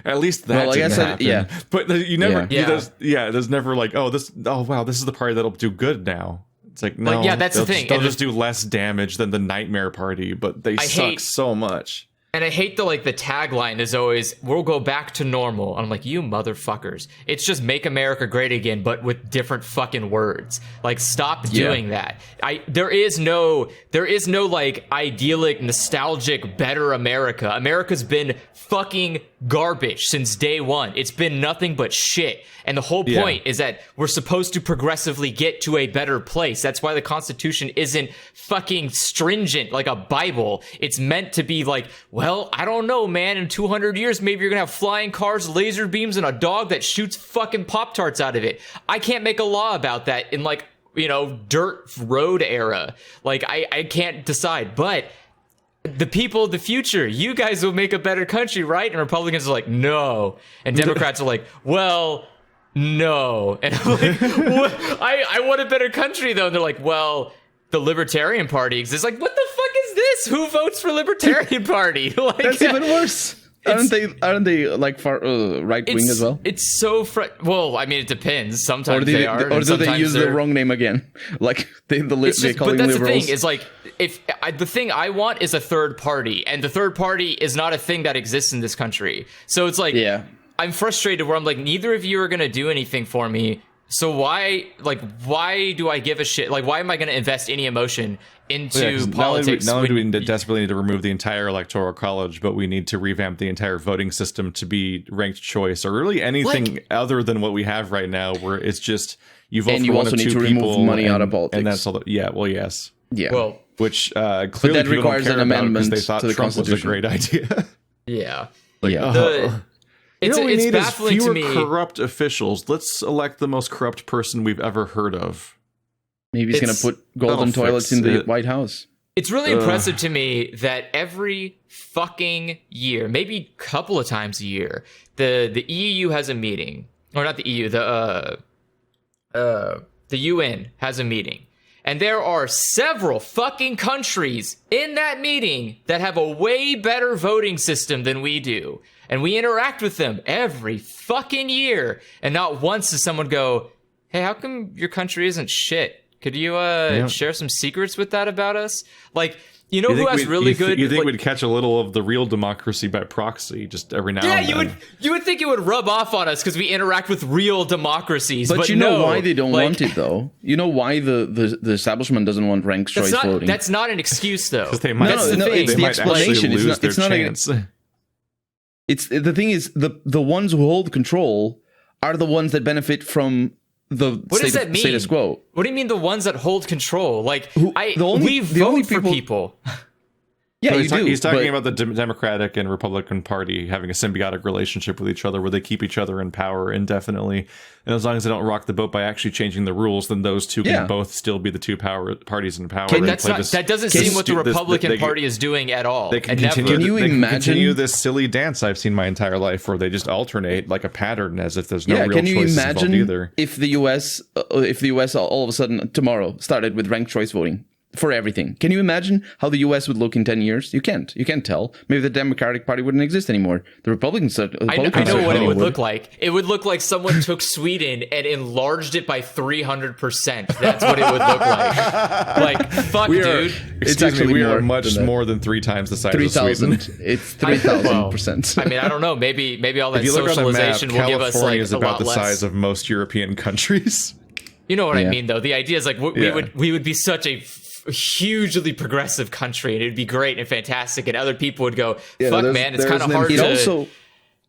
At least that didn't happen. But you never, there's never like, wow, this is the party that'll do good now. It's like, no, that's the thing. They'll just do less damage than the Nightmare Party, but they suck so much. And I hate the tagline is always, we'll go back to normal. And I'm like, you motherfuckers. It's just make America great again, but with different fucking words. Like, stop doing that. There is no like idyllic, nostalgic, better America. America's been fucking garbage since day one. It's been nothing but shit. And the whole point is that we're supposed to progressively get to a better place. That's why the Constitution isn't fucking stringent like a Bible. It's meant to be like, well, I don't know, man. In 200 years, maybe you're going to have flying cars, laser beams, and a dog that shoots fucking Pop-Tarts out of it. I can't make a law about that in dirt road era. Like, I can't decide. But the people of the future, you guys will make a better country, right? And Republicans are like, no. And Democrats are like, well, no. And I'm like, what? I want a better country, though. And they're like, well, the Libertarian Party exists. Like, what the fuck is this? Who votes for Libertarian Party? Like, that's even worse. Aren't they like far right wing as well? It's so well, I mean, it depends. Sometimes they are, or do they use the wrong name again? Like they call them liberals. But that's the thing. Is like, the thing I want is a third party, and the third party is not a thing that exists in this country. So it's like, I'm frustrated where I'm like, neither of you are gonna do anything for me. So why do I give a shit? Like, why am I going to invest any emotion into 'cause politics? Not only do we desperately need to remove the entire electoral college, but we need to revamp the entire voting system to be ranked choice, or really anything other than what we have right now, where it's just you vote And for you one also of need two to people, remove money out of politics. and that's all. Yes. Yeah. Well, Which but clearly that people requires don't care an about because amendment they thought to the Trump was a Constitution. great idea. yeah. Oh. It's what we it's need baffling is to fewer me. corrupt officials. Let's elect the most corrupt person we've ever heard of. Maybe he's going It's- to put golden that'll toilets fix in the it. White House. It's really impressive to me that every fucking year, maybe a couple of times a year, the EU has a meeting, or not the EU, the UN has a meeting, and there are several fucking countries in that meeting that have a way better voting system than we do, and we interact with them every fucking year, and not once does someone go, "Hey, how come your country isn't shit? Could you share some secrets with that about us?" Like, you know who has really good... You think like, we'd catch a little of the real democracy by proxy just every now and then? you would think it would rub off on us because we interact with real democracies. But you know no, why they don't like, want it, though? You know why the establishment doesn't want ranked choice voting? That's not an excuse, though. They might, That's the no, thing. it's they the might actually explanation. lose It's not their a- chance. It's the thing is the ones who hold control are the ones that benefit from the What does that mean? status quo. What do you mean the ones that hold control? Like, the only- we the only vote for people. Yeah, No, you he's, do. he's talking but- about the Democratic and Republican Party having a symbiotic relationship with each other where they keep each other in power indefinitely. And as long as they don't rock the boat by actually changing the rules, then those two can both still be the two parties in power. and That's play not, this- that doesn't seem what the this- Republican they- Party is doing at all. They can And continue. never. Can you they can imagine- continue this silly dance I've seen my entire life, where they just alternate like a pattern, as if there's no real can you choices involved imagine either. if the US all of a sudden tomorrow started with ranked choice voting for everything? Can you imagine how the US would look in 10 years? You can't tell. Maybe the Democratic Party wouldn't exist anymore. The Republicans I know what it certainly would look like. It would look like someone took Sweden and enlarged it by 300%. That's what it would look like. Like, fuck, dude. It's actually we are more much than that. more than 3 times the size of 3,000. Sweden. It's Well, 3,000%. I mean, I don't know. Maybe all that If you look on the map, socialization will give us California like is a about lot the less. size of most European countries. You know what I Yeah. mean, though. The idea is like we would be such a hugely progressive country, and it'd be great and fantastic, and other people would go, "Fuck, there's- man, it's there's kind of an hard it to." also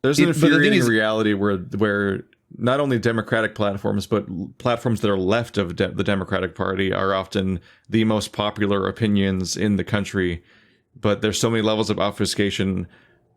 There's an But the thing infuriating is- reality where not only Democratic platforms, but platforms that are left of the Democratic Party are often the most popular opinions in the country. But there's so many levels of obfuscation.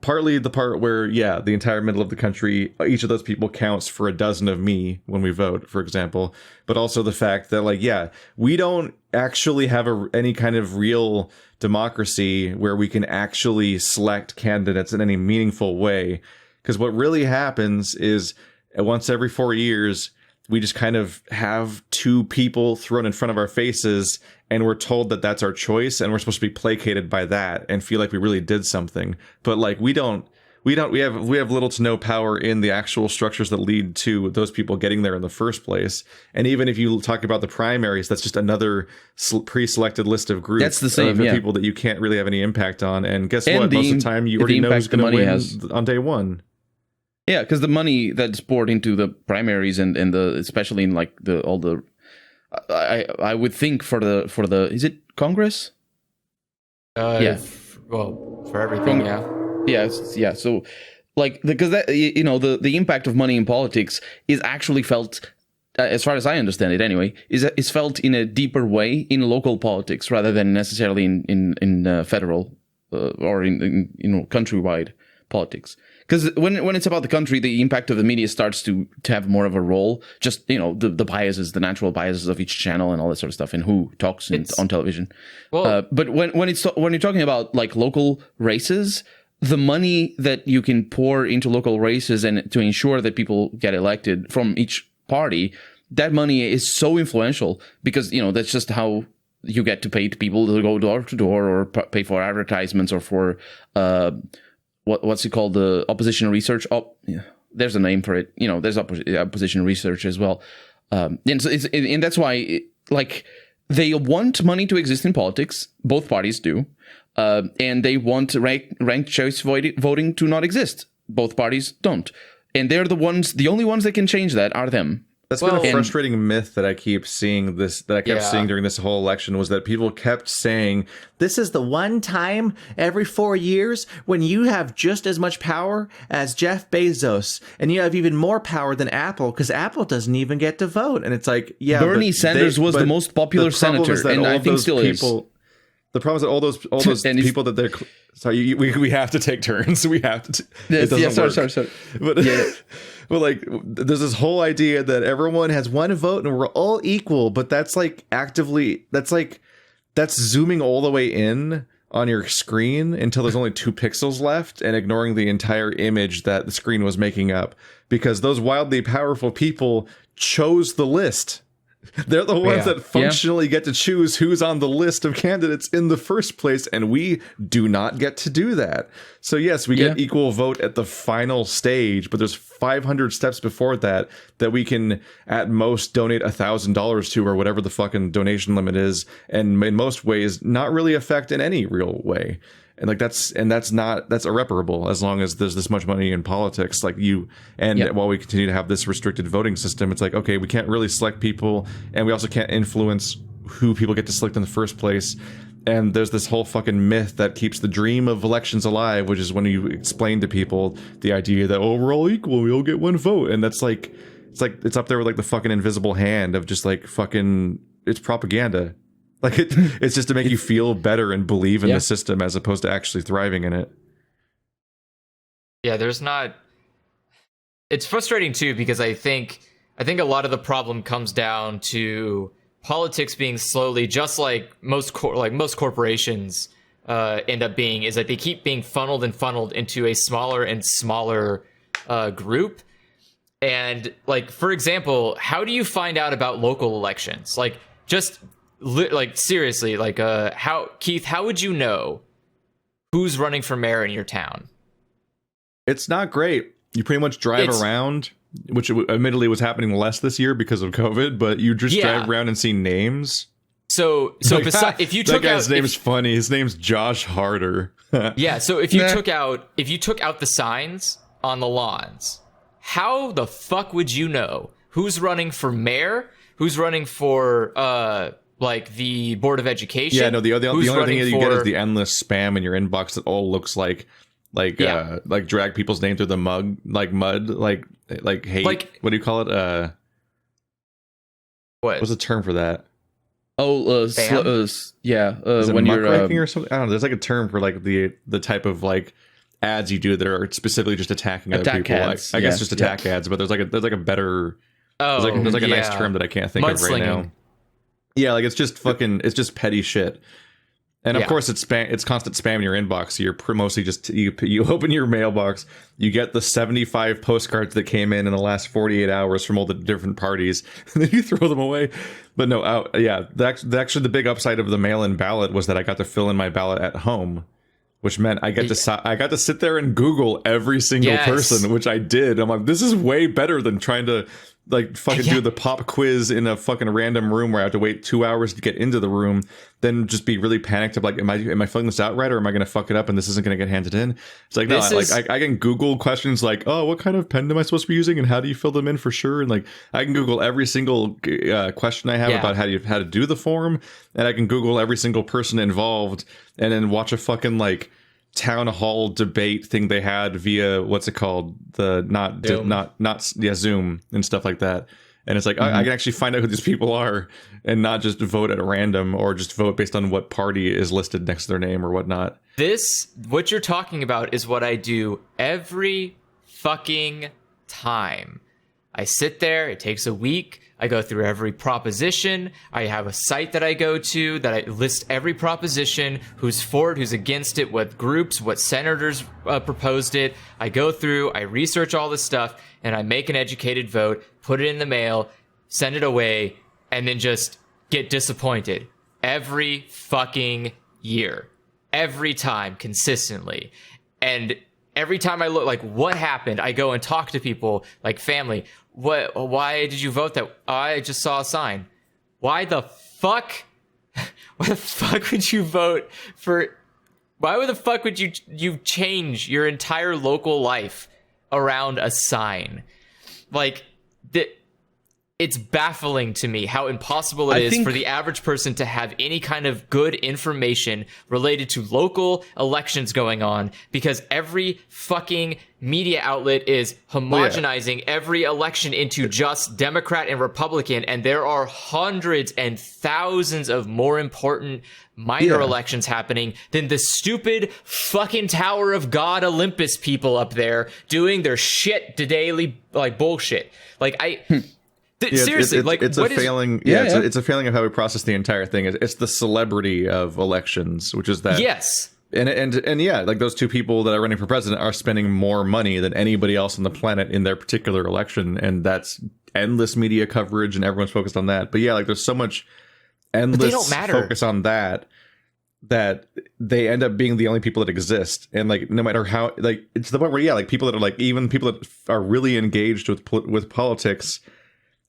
Partly the part where, the entire middle of the country, each of those people counts for a dozen of me when we vote, for example. But also the fact that, we don't actually have any kind of real democracy where we can actually select candidates in any meaningful way. Because what really happens is once every 4 years, we just kind of have two people thrown in front of our faces, and we're told that that's our choice, and we're supposed to be placated by that and feel like we really did something. But we have little to no power in the actual structures that lead to those people getting there in the first place. And even if you talk about the primaries, that's just another pre-selected list of groups. That's the same, of yeah. people that you can't really have any impact on. And guess And what? Most of the the time, you the already know impact who's going the to money win has. on day one. Yeah, because the money that's poured into the primaries and the especially in like all the I would think for the is it Congress? Yeah. For everything, yeah. Yeah. So like because that the impact of money in politics is actually felt, as far as I understand it anyway, is felt in a deeper way in local politics rather than necessarily in federal or in countrywide politics. Because when it's about the country, the impact of the media starts to have more of a role. Just the biases, the natural biases of each channel, and all that sort of stuff, and who talks on television. Well, But when you're talking about like local races, the money that you can pour into local races and to ensure that people get elected from each party, that money is so influential because that's just how you get to pay people to go door to door or pay for advertisements or for what's it called, the opposition research. There's a name for it. There's opposition research as well. And so and that's why they want money to exist in politics. Both parties do. And they want ranked choice voting to not exist. Both parties don't. And they're the only ones that can change that are them. That's been a frustrating myth that I keep seeing seeing during this whole election, was that people kept saying, this is the one time every 4 years when you have just as much power as Jeff Bezos, and you have even more power than Apple, because Apple doesn't even get to vote. And it's like, yeah, Bernie Sanders was the most popular senator, and I think still is. The problem is that all those people that they're... Sorry, we have to take turns. We have to... Sorry. But, but like, there's this whole idea that everyone has one vote and we're all equal, but that's like that's zooming all the way in on your screen until there's only 2 pixels left and ignoring the entire image that the screen was making up, because those wildly powerful people chose the list. They're the ones that functionally get to choose who's on the list of candidates in the first place, and we do not get to do that. So yes, we get equal vote at the final stage, but there's 500 steps before that we can at most donate $1,000 to, or whatever the fucking donation limit is, and in most ways not really affect in any real way. And like that's irreparable as long as there's this much money in politics. Like while we continue to have this restricted voting system, it's like, okay, we can't really select people, and we also can't influence who people get to select in the first place. And there's this whole fucking myth that keeps the dream of elections alive, which is when you explain to people the idea that, oh, we're all equal, we all get one vote. And that's like, it's up there with like the fucking invisible hand of just like fucking, it's propaganda. Like it's just to make you feel better and believe in the system as opposed to actually thriving in it. Yeah, it's frustrating too, because I think a lot of the problem comes down to politics being slowly, just like most corporations end up being, is that they keep being funneled into a smaller and smaller group. And like, for example, how do you find out about local elections? Like, just seriously, like, how would you know who's running for mayor in your town? It's not great. You pretty much drive around, which admittedly was happening less this year because of COVID, but you just drive around and see names. So like, if you took that guy's name's funny. His name's Josh Harder. Yeah. So if you took out the signs on the lawns, how the fuck would you know who's running for mayor? Who's running for like the Board of Education? Yeah, no, the only thing that you get is the endless spam in your inbox that all looks like drag people's name through the mud, like hate. Like, what do you call it? What's the term for that? Is it muckraking or something? I don't know. There's like a term for like the type of like ads you do that are specifically just attacking other people. Ads. I guess just attack ads, but there's like a better. There's like a nice term that I can't think of right now. Yeah, like it's just petty shit. And of course, it's constant spam in your inbox. So you're mostly just you open your mailbox, you get the 75 postcards that came in the last 48 hours from all the different parties, and then you throw them away. But no, actually the big upside of the mail-in ballot was that I got to fill in my ballot at home, which meant I got to sit there and Google every single person, which I did. I'm like, this is way better than trying to like fucking do the pop quiz in a fucking random room where I have to wait 2 hours to get into the room, then just be really panicked of like, am I filling this out right, or am I going to fuck it up and this isn't going to get handed in? It's like, I can Google questions like, oh, what kind of pen am I supposed to be using and how do you fill them in for sure? And like, I can Google every single question I have about how to do the form, and I can Google every single person involved, and then watch a fucking like town hall debate thing they had via what's it called, Zoom and stuff like that. And it's like, I can actually find out who these people are and not just vote at random or just vote based on what party is listed next to their name or whatnot. What you're talking about is what I do every fucking time. I sit there, it takes a week, I go through every proposition, I have a site that I go to that I list every proposition, who's for it, who's against it, what groups, what senators proposed it. I go through, I research all this stuff, and I make an educated vote, put it in the mail, send it away, and then just get disappointed every fucking year. Every time, consistently. And every time I look, like, what happened? I go and talk to people, like family. Why did you vote that? Oh, I just saw a sign. Why the fuck? Why the fuck would you vote for? Why the fuck would you change your entire local life around a sign? Like, it's baffling to me how impossible it is for the average person to have any kind of good information related to local elections going on, because every fucking media outlet is homogenizing every election into just Democrat and Republican, and there are hundreds and thousands of more important minor elections happening than the stupid fucking Tower of God Olympus people up there doing their shit to daily like bullshit. Like seriously, it's a failing. It's a failing of how we process the entire thing. It's the celebrity of elections, which is that. Yes. And yeah, like those two people that are running for president are spending more money than anybody else on the planet in their particular election, and that's endless media coverage, and everyone's focused on that. But yeah, like there's so much endless focus on that they end up being the only people that exist. And like no matter how, like it's the point where like people that are like, even people that are really engaged with politics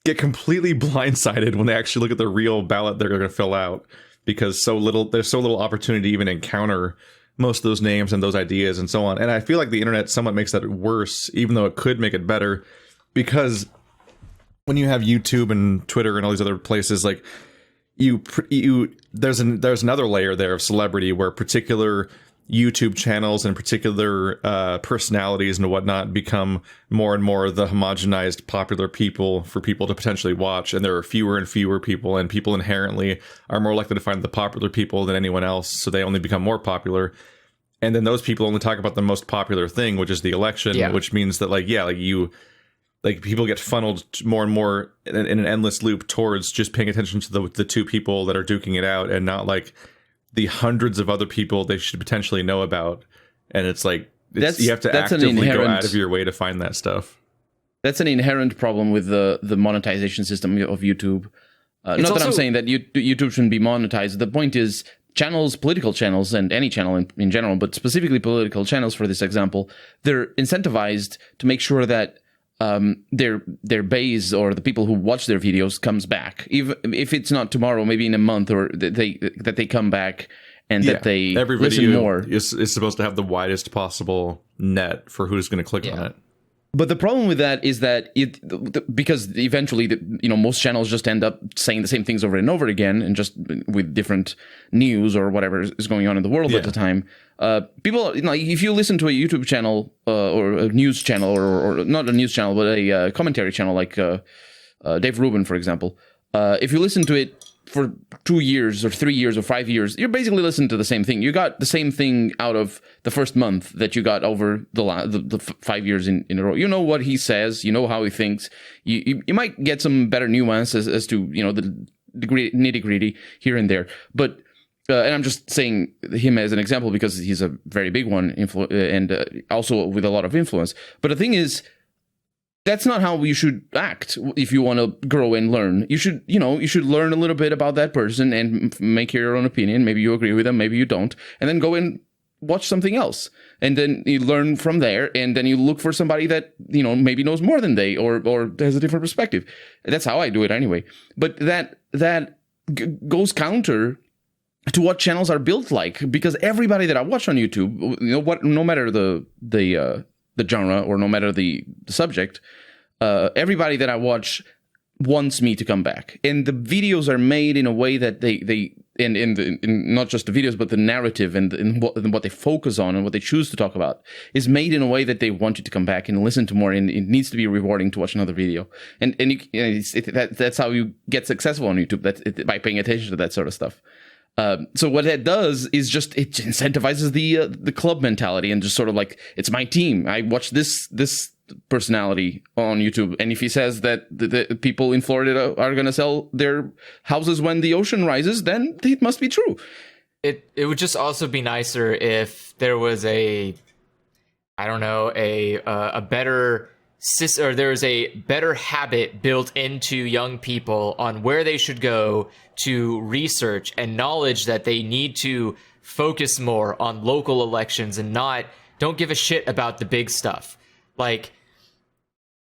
get completely blindsided when they actually look at the real ballot they're going to fill out, because there's so little opportunity to even encounter most of those names and those ideas and so on. And I feel like the internet somewhat makes that worse, even though it could make it better, because when you have YouTube and Twitter and all these other places, like there's another layer there of celebrity where particular YouTube channels and particular personalities and whatnot become more and more the homogenized popular people for people to potentially watch, and there are fewer and fewer people, and people inherently are more likely to find the popular people than anyone else, so they only become more popular. And then those people only talk about the most popular thing, which is the election, which means that people get funneled more and more in an endless loop towards just paying attention to the two people that are duking it out, and not like the hundreds of other people they should potentially know about. And it's like you have to actively go out of your way to find that stuff. That's an inherent problem with the monetization system of YouTube. Not that I'm saying that YouTube shouldn't be monetized. The point is political channels, and any channel in general, but specifically political channels for this example, they're incentivized to make sure that their base, or the people who watch their videos, comes back. Even if it's not tomorrow, maybe in a month, or that they come back and that they every listen video more. is supposed to have the widest possible net for who's going to click on it. But the problem with that is that because eventually, most channels just end up saying the same things over and over again, and just with different news or whatever is going on in the world at the time. People, if you listen to a YouTube channel or a news channel, or not a news channel, but a commentary channel like Dave Rubin, for example, if you listen to it for 2 years or 3 years or 5 years, you're basically listening to the same thing. You got the same thing out of the first month that you got over the 5 years in a row. You know what he says. You know how he thinks. You might get some better nuance as to the nitty gritty here and there. But and I'm just saying him as an example because he's a very big one, and also with a lot of influence. But the thing is, that's not how you should act if you want to grow and learn. You should learn a little bit about that person and make your own opinion. Maybe you agree with them, maybe you don't, and then go and watch something else. And then you learn from there, and then you look for somebody that, maybe knows more than they, or has a different perspective. That's how I do it anyway. But that goes counter to what channels are built like, because everybody that I watch on YouTube, no matter the genre, or no matter the subject, everybody that I watch wants me to come back. And the videos are made in a way that they not just the videos, but the narrative and what they focus on and what they choose to talk about is made in a way that they want you to come back and listen to more. And it needs to be rewarding to watch another video. And that's how you get successful on YouTube. By paying attention to that sort of stuff. So what that does is just it incentivizes the club mentality, and just sort of like, it's my team. I watch this personality on YouTube, and if he says that the people in Florida are going to sell their houses when the ocean rises, then it must be true. It would just also be nicer if there was a better or there is a better habit built into young people on where they should go to research and knowledge that they need to focus more on local elections and don't give a shit about the big stuff. Like,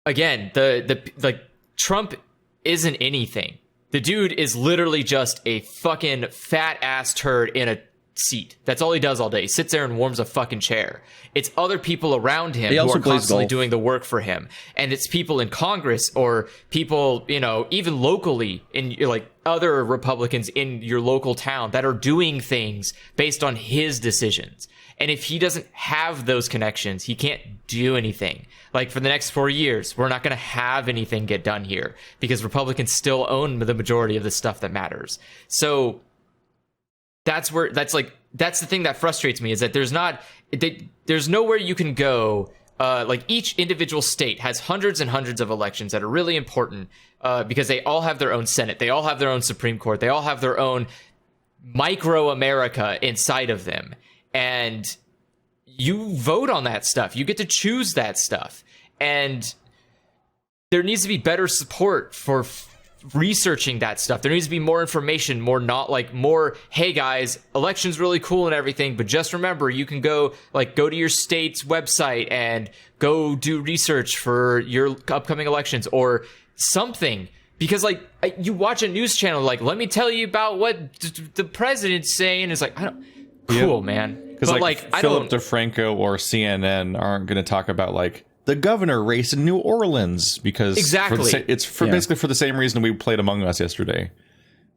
again, the Trump isn't anything. The dude is literally just a fucking fat ass turd in a seat. That's all he does all day. He sits there and warms a fucking chair. It's other people around him who are constantly doing the work for him. And it's people in Congress or people, even locally in like other Republicans in your local town that are doing things based on his decisions. And if he doesn't have those connections, he can't do anything. Like for the next 4 years, we're not going to have anything get done here because Republicans still own the majority of the stuff that matters. So that's the thing that frustrates me is that there's nowhere you can go. Like each individual state has hundreds and hundreds of elections that are really important because they all have their own Senate. They all have their own Supreme Court. They all have their own micro America inside of them. And you vote on that stuff. You get to choose that stuff. And there needs to be better support for researching that stuff. There needs to be more information, more, hey guys, election's really cool and everything, but just remember, you can go to your state's website and go do research for your upcoming elections or something. Because you watch a news channel, let me tell you about what the president's saying. It's cool, man. Because Philip DeFranco or CNN aren't going to talk about the governor race in New Orleans because basically for the same reason we played Among Us yesterday.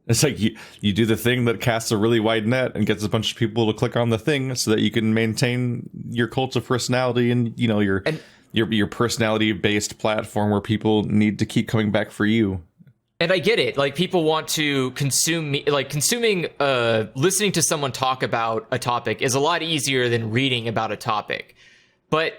It's you do the thing that casts a really wide net and gets a bunch of people to click on the thing so that you can maintain your cult of personality and your personality based platform where people need to keep coming back for you. And I get it. People want to consume me. Consuming, listening to someone talk about a topic is a lot easier than reading about a topic. But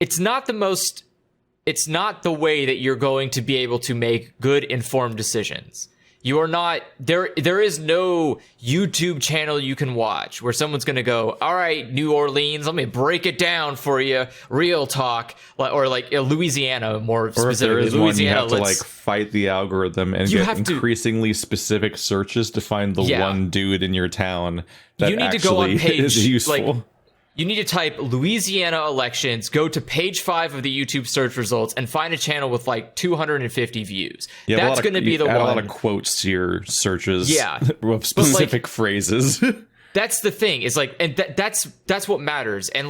it's not the way that you're going to be able to make good informed decisions. You are not there. There is no YouTube channel you can watch where someone's going to go, all right, New Orleans, let me break it down for you. Real talk, or Louisiana, more specifically. Louisiana, you have to fight the algorithm and get increasingly specific searches to find the one dude in your town that you need to go on page, is useful. You need to type Louisiana elections, go to page 5 of the YouTube search results, and find a channel with 250 views. Yeah, that's going to be the one. A lot of quotes to your searches of specific phrases. That's the thing. Is and that's what matters. And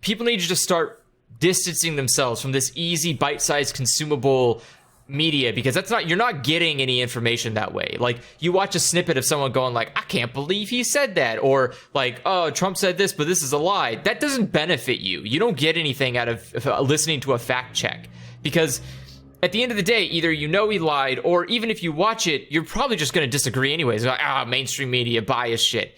people need to just start distancing themselves from this easy, bite-sized, consumable media, because you're not getting any information that way. You watch a snippet of someone going I can't believe he said that, or oh, Trump said this but this is a lie. That doesn't benefit you. You don't get anything out of listening to a fact check, because at the end of the day, either he lied, or even if you watch it, you're probably just going to disagree anyways. Mainstream media bias shit.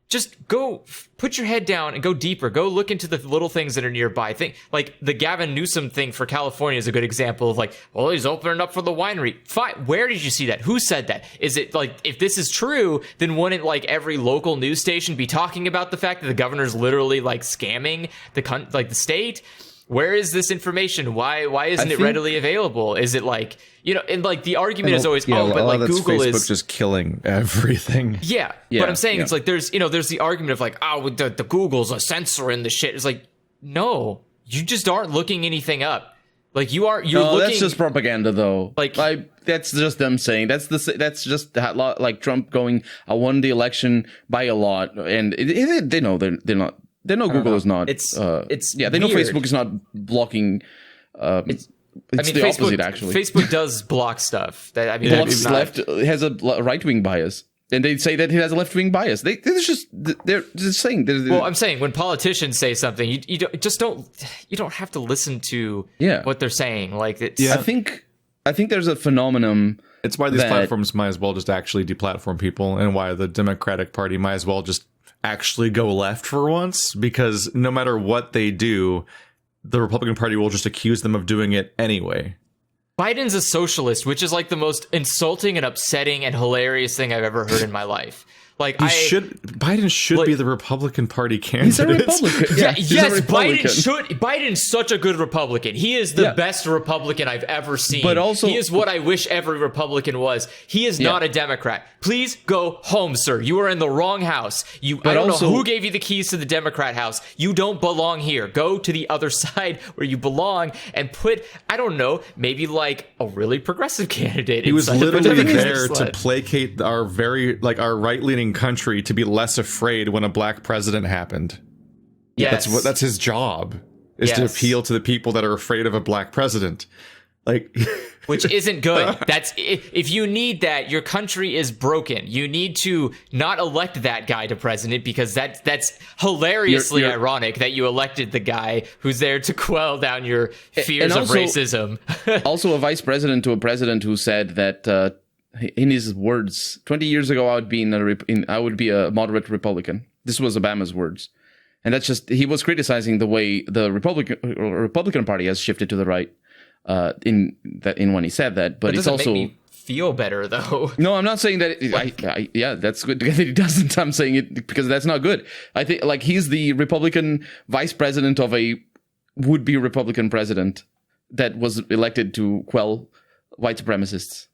Just go put your head down and go deeper. Go look into the little things that are nearby. The Gavin Newsom thing for California is a good example of he's opening up for the winery. Fine. Where did you see that? Who said that? Is it if this is true, then wouldn't every local news station be talking about the fact that the governor's literally scamming the state? Where is this information? Why isn't it readily available? Is it and the argument is always, but Google Facebook is just killing everything. Yeah. But I'm saying it's there's the argument of the Google's censoring the shit. It's no, you just aren't looking anything up. You're looking. That's just propaganda, though. That's just them saying that's just Trump going, I won the election by a lot, and they know they're not. They know Google is not. They know Facebook is not blocking. It's the Facebook, opposite, actually. Facebook does block stuff. Blocks left has a right wing bias, and they say that it has a left wing bias. They're just saying. Well, I'm saying when politicians say something, you don't have to listen to what they're saying. I think there's a phenomenon. It's why these platforms might as well just actually deplatform people, and why the Democratic Party might as well just actually go left for once, because no matter what they do, the Republican Party will just accuse them of doing it anyway. Biden's a socialist, which is the most insulting and upsetting and hilarious thing I've ever heard in my life. Biden should be the Republican Party candidate. He's a Republican. Yes, Biden's such a good Republican. He is the best Republican I've ever seen. But also, he is what I wish every Republican was. He is not a Democrat. Please go home, sir. You are in the wrong house. I don't know who gave you the keys to the Democrat house. You don't belong here. Go to the other side where you belong and put, I don't know, maybe a really progressive candidate. He was literally there to placate our right-leaning right-leaning country to be less afraid when a black president happened. Yes. That's his job, is to Yes. appeal to the people that are afraid of a black president. Like, which isn't good. That's if you need that, your country is broken. You need to not elect that guy to president, because that's hilariously You're- ironic that you elected the guy who's there to quell down your fears And of also- racism. Also, a vice president to a president who said that in his words, 20 years ago, I would be a moderate Republican. This was Obama's words, and that's just, he was criticizing the way the Republican Party has shifted to the right in when he said that. But It it's doesn't also make me feel better though. no, I'm not saying that. Yeah, that's good that he doesn't. I'm saying it because that's not good. I think like he's the Republican vice president of a would-be Republican president that was elected to quell white supremacists.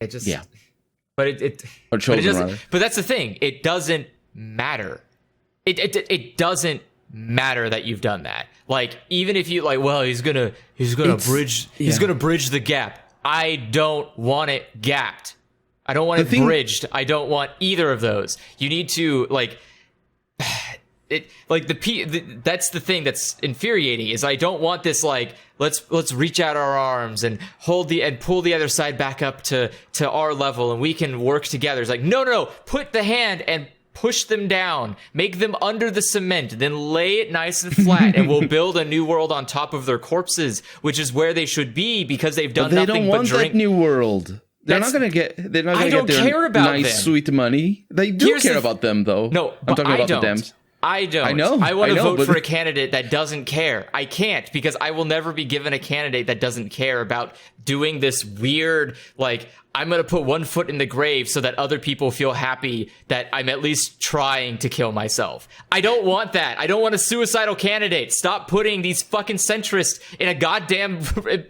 It just Yeah. But it Or but chosen, it doesn't. rather. But that's the thing. It doesn't matter. It doesn't matter that you've done that. Like, even if you like, well, he's gonna bridge the gap. I don't want it gapped. I don't want it bridged. I don't want either of those. You need to like it. Like that's the thing that's infuriating, is I don't want this like let's reach out our arms and pull the other side back up to our level and we can work together. It's like no, put the hand and push them down, make them under the cement, then lay it nice and flat, and we'll build a new world on top of their corpses, which is where they should be, because they've done They nothing don't but want drink. that new world. They're That's- not gonna get. They're not I gonna don't get their care about nice, them. sweet money. They do Here's care the about them, though. No, I'm but talking I about don't. the Dems. I don't. I know, I want I to know, vote but- for a candidate that doesn't care. I can't, because I will never be given a candidate that doesn't care about doing this weird, like, I'm going to put one foot in the grave so that other people feel happy that I'm at least trying to kill myself. I don't want that. I don't want a suicidal candidate. Stop putting these fucking centrists in a goddamn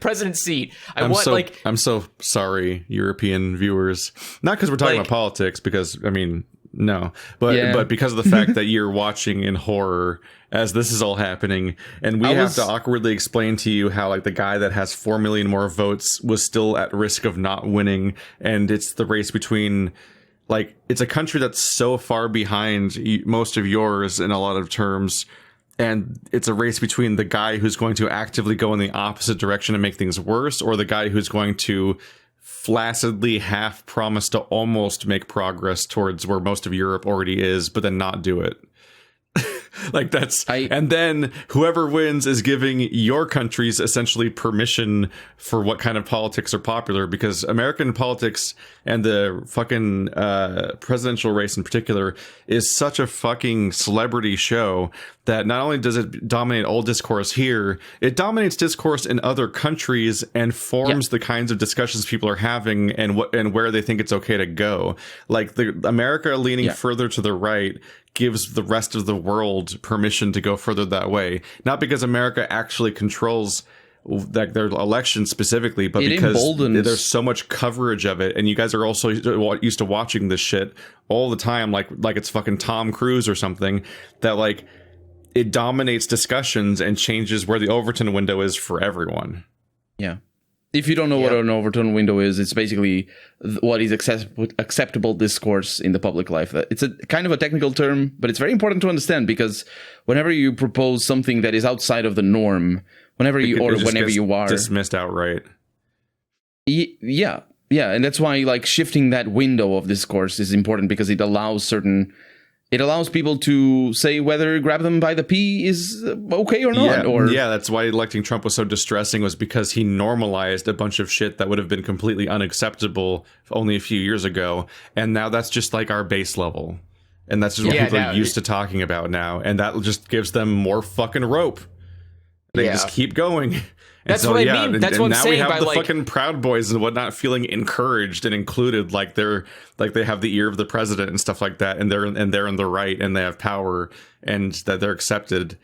president seat. I'm so sorry, European viewers. Not because we're talking Like- about politics, because I mean, no, but Yeah. but because of the fact that you're watching in horror as this is all happening, and we have to awkwardly explain to you how like the guy that has 4 million more votes was still at risk of not winning, and it's the race between, like, it's a country that's so far behind most of yours in a lot of terms. And it's a race between the guy who's going to actively go in the opposite direction and make things worse, or the guy who's going to flaccidly half promise to almost make progress towards where most of Europe already is, but then not do it. Like and then whoever wins is giving your countries essentially permission for what kind of politics are popular, because American politics and the fucking presidential race in particular is such a fucking celebrity show that not only does it dominate all discourse here, it dominates discourse in other countries and forms the kinds of discussions people are having and where they think it's okay to go. Like the America leaning further to the right gives the rest of the world permission to go further that way. Not because America actually controls like their election specifically, but because there's so much coverage of it, and you guys are also used to watching this shit all the time, like it's fucking Tom Cruise or something, that like it dominates discussions and changes where the Overton window is for everyone. Yeah. If you don't know what an Overton window is, it's basically what is acceptable discourse in the public life. It's a kind of a technical term, but it's very important to understand, because whenever you propose something that is outside of the norm, whenever you are dismissed outright. Yeah, and that's why like shifting that window of discourse is important, because it allows people to say whether grab them by the pee is okay or not. That's why electing Trump was so distressing, was because he normalized a bunch of shit that would have been completely unacceptable only a few years ago. And now that's just like our base level. And that's just what people are used to talking about now. And that just gives them more fucking rope. They just keep going. That's what I mean. That's what I'm now saying we have by, the like, fucking Proud Boys and whatnot feeling encouraged and included, like they have the ear of the president and stuff like that, and they're in the right, and they have power, and that they're accepted,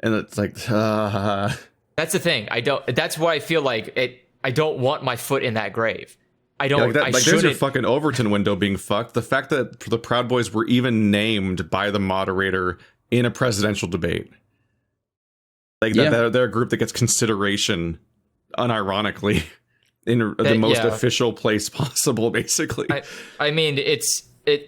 and it's like that's the thing. That's why I feel like it. I don't want my foot in that grave. I don't. There's your fucking Overton window being fucked. The fact that the Proud Boys were even named by the moderator in a presidential debate. Like they're a group that gets consideration, unironically, in the most official place possible, basically. I mean, it's I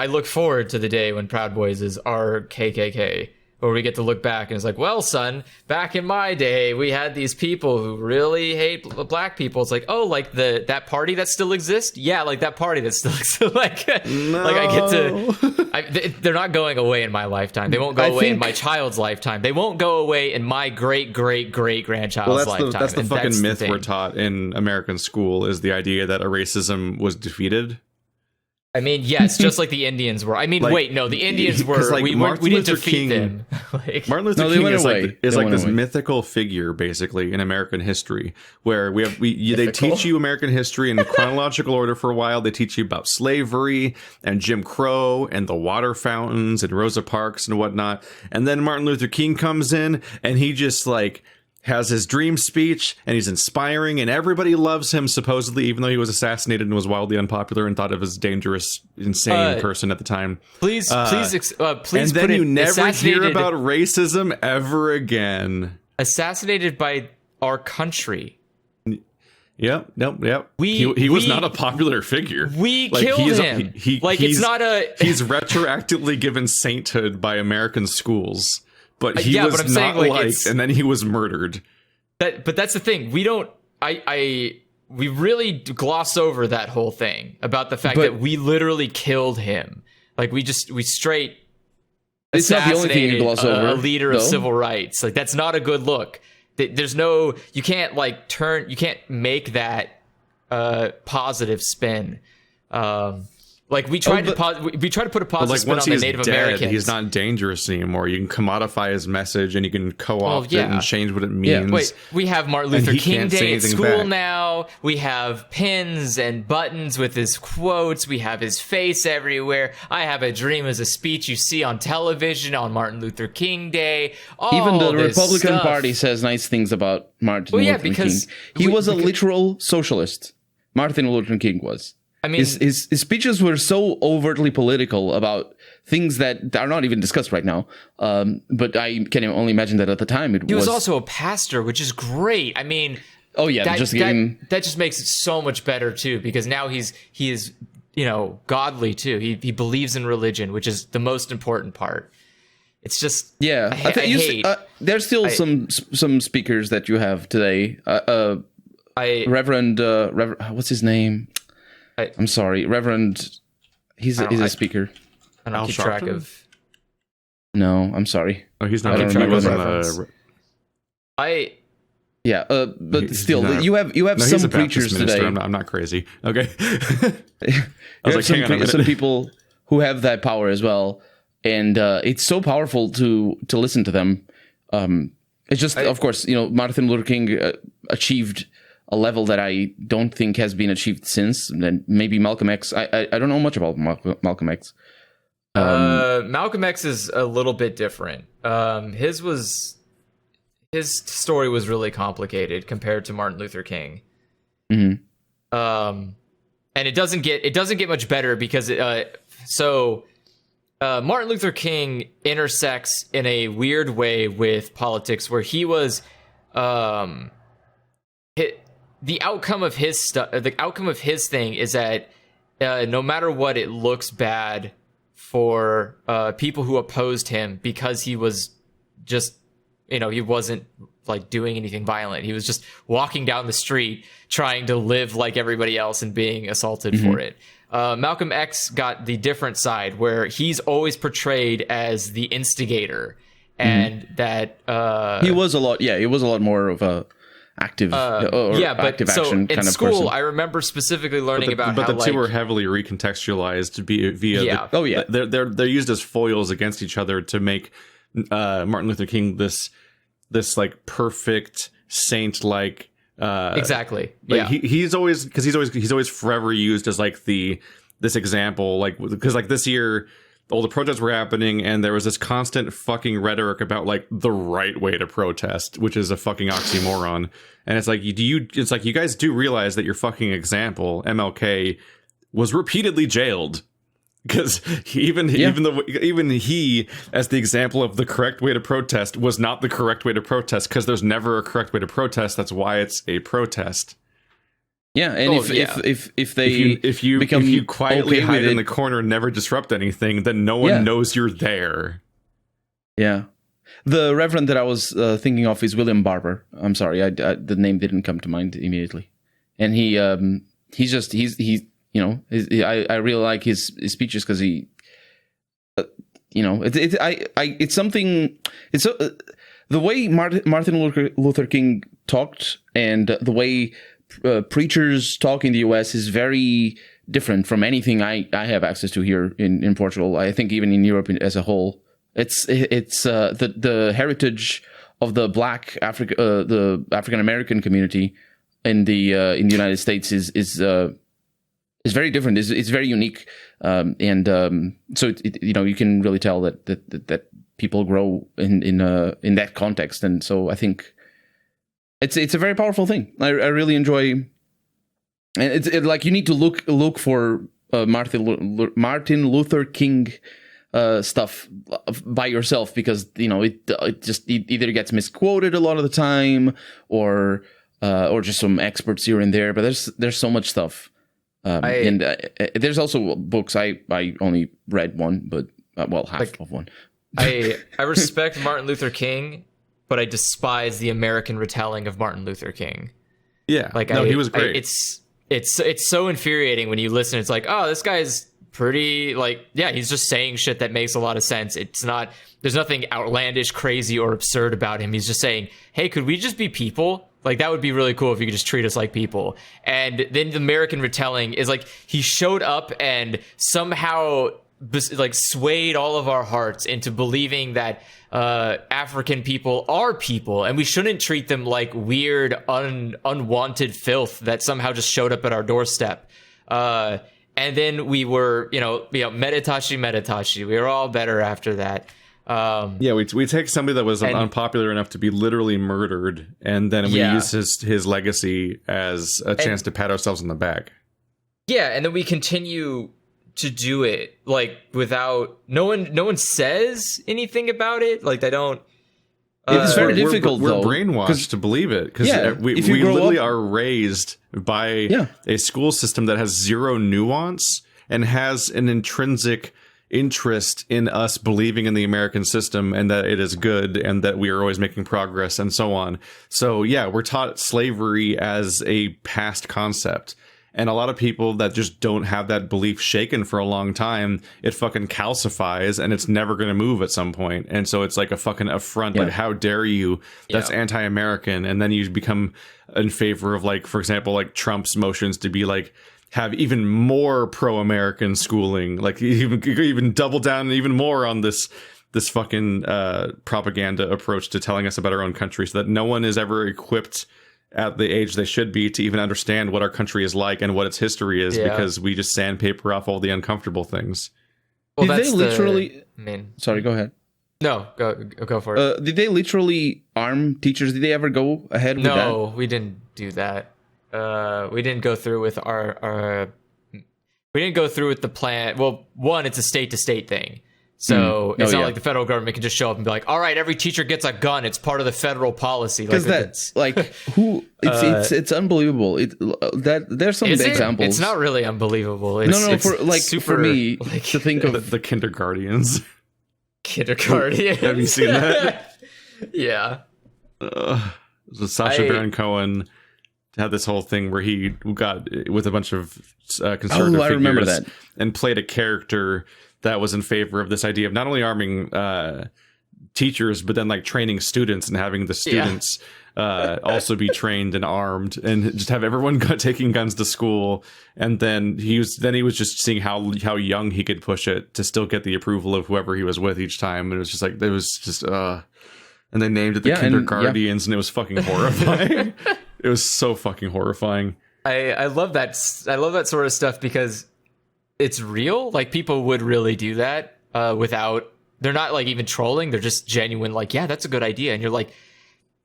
look forward to the day when Proud Boys is our KKK, where we get to look back and it's like, well, son, back in my day, we had these people who really hate black people. It's like, oh, like that party that still exists? Yeah, like that party that still exists. Like, No. like I get to. They're not going away in my lifetime. They won't go away in my child's lifetime. They won't go away in my great grandchild's lifetime. That's the fucking myth thing. we're taught in American school, is the idea that racism was defeated. I mean, yes, just like the Indians were. I mean, Like, wait, no, the Indians were. because, like, we Martin didn't Luther defeat King- them. Like, Martin Luther No, they King went is away. like They went this away. mythical figure, basically, in American history, where they teach you American history in chronological order for a while. They teach you about slavery and Jim Crow and the water fountains and Rosa Parks and whatnot. And then Martin Luther King comes in and he just like has his dream speech, and he's inspiring, and everybody loves him, supposedly, even though he was assassinated and was wildly unpopular and thought of as dangerous, insane person at the time. please, And please then put it you never hear assassinated, about racism ever again. assassinated by our country. Yep. We- He was we- not a popular figure. We killed him. It's not a. He's retroactively given sainthood by American schools, but he yeah, was but I'm not saying, like, liked, and then he was murdered. But that's the thing. We don't. We really gloss over that whole thing about the fact that we literally killed him. Like we straight. It's not the only thing you gloss over, a leader of though. civil rights. Like that's not a good look. There's no. You can't like turn. You can't make that positive spin. Like we tried to put a But positive like spin once on the he's Native dead, Americans. he's not dangerous anymore. You can commodify his message, and you can co-opt it yeah. and change what it means. Yeah, Wait, we have Martin And Luther he King can't say Day at anything school back. now. We have pins and buttons with his quotes. We have his face everywhere. I Have a Dream is a speech you see on television on Martin Luther King Day. Even the this Republican stuff. Party says nice things about Martin Well, yeah, Luther King. because He was a because- literal socialist. Martin Luther King was. I mean, His speeches were so overtly political about things that are not even discussed right now. But I can only imagine that at the time he was also a pastor, which is great. I mean, Oh yeah, that, just giving. that just makes it so much better too, because now he is godly too. He believes in religion, which is the most important part. It's just Yeah, I hate. there's still some speakers that you have today. Reverend, what's his name? I'm sorry, Reverend. He's a speaker. I don't Al keep track Sharpton? of. No, I'm sorry. Oh, he's I not. don't He remember wasn't the a- reference. I But He's still, not- you have No, he's some a Baptist preachers minister. today. I'm not crazy. Okay. You have like, hang on a minute. some people who have that power as well, and it's so powerful to listen to them. It's just, of course, Martin Luther King achieved a level that I don't think has been achieved since. And then maybe Malcolm X. I don't know much about Malcolm X. Malcolm X is a little bit different. His story was really complicated compared to Martin Luther King. Mhm. And it doesn't get much better because Martin Luther King intersects in a weird way with politics, where he was the outcome of his thing is that no matter what, it looks bad for people who opposed him, because he was just he wasn't like doing anything violent. He was just walking down the street trying to live like everybody else and being assaulted for it. Malcolm X got the different side, where he's always portrayed as the instigator, and that He was a lot more of a active, active so action in kind of school, person. I remember specifically learning about but how the two are heavily recontextualized via. Yeah. Oh, yeah. They're used as foils against each other to make Martin Luther King this like perfect saint like. exactly. Like Yeah. he's always forever used as like this example, like because like this year all the protests were happening and there was this constant fucking rhetoric about like the right way to protest, which is a fucking oxymoron. And it's like you guys do realize that your fucking example, MLK, was repeatedly jailed. Because even he, as the example of the correct way to protest, was not the correct way to protest, because there's never a correct way to protest. That's why it's a protest. Yeah, and Oh, if, yeah. if they If you become quietly okay hide with in it, the corner and never disrupt anything, then no one Yeah. knows you're there. yeah. The reverend that I was thinking of is William Barber. I'm sorry, the name didn't come to mind immediately. And I really like his speeches because it's something. It's the way Martin Luther King talked and the way preachers talk in the U.S. is very different from anything I have access to here in Portugal. I think even in Europe as a whole. It's the heritage of the the African American community in the United States is very different. It's very unique, so you can really tell that people grow in that context, and so I think it's a very powerful thing. I really enjoy, and it's like you need to look for Martin Luther King stuff by yourself because it either gets misquoted a lot of the time or just some experts here and there. But there's so much stuff, and there's also books. I only read one, but half of one. I respect Martin Luther King, but I despise the American retelling of Martin Luther King. Yeah, he was great. It's so infuriating when you listen. It's like, oh, this guy's pretty, he's just saying shit that makes a lot of sense. There's nothing outlandish, crazy, or absurd about him. He's just saying, hey, could we just be people? Like, that would be really cool if you could just treat us like people. And then the American retelling is like, he showed up and somehow swayed all of our hearts into believing that African people are people and we shouldn't treat them like weird, unwanted filth that somehow just showed up at our doorstep. And then we were, meditashi. We were all better after that. We take somebody that was unpopular enough to be literally murdered, and then we use his legacy as a chance to pat ourselves on the back. Yeah, and then we continue to do it without no one says anything about it. Like they don't. It's very difficult. We're brainwashed to believe it because we literally are raised by a school system that has zero nuance and has an intrinsic interest in us believing in the American system and that it is good and that we are always making progress and so on. So we're taught slavery as a past concept. And a lot of people that just don't have that belief shaken for a long time, it fucking calcifies and it's never going to move at some point. And so it's like a fucking affront. Like, how dare you? That's anti-American. And then you become in favor of, for example, Trump's motions to be have even more pro-American schooling. Like even double down even more on this fucking propaganda approach to telling us about our own country so that no one is ever equipped at the age they should be to even understand what our country is like and what its history is because we just sandpaper off all the uncomfortable things. Well, did they literally... Sorry, go ahead. No, go for it. Did they literally arm teachers? Did they ever go ahead with that? No, we didn't do that. We didn't go through with our we didn't go through with the plan. Well, one, it's a state-to-state thing. So it's not like the federal government can just show up and be like, all right, every teacher gets a gun. It's part of the federal policy. Because it's unbelievable. There's some examples. It's not really unbelievable. For me to think of the kindergartens. Kindergarten. Have you seen that? Yeah. So Sacha Baron Cohen had this whole thing where he got with a bunch of conservative figures and played a character that was in favor of this idea of not only arming teachers, but then training students and having the students also be trained and armed and just have everyone taking guns to school. And then he was just seeing how young he could push it to still get the approval of whoever he was with each time. And it was just and they named it the Kindergardians and it was fucking horrifying. It was so fucking horrifying. I love that. I love that sort of stuff because it's real. People would really do that without. They're not even trolling. They're just genuine. That's a good idea. And you're like,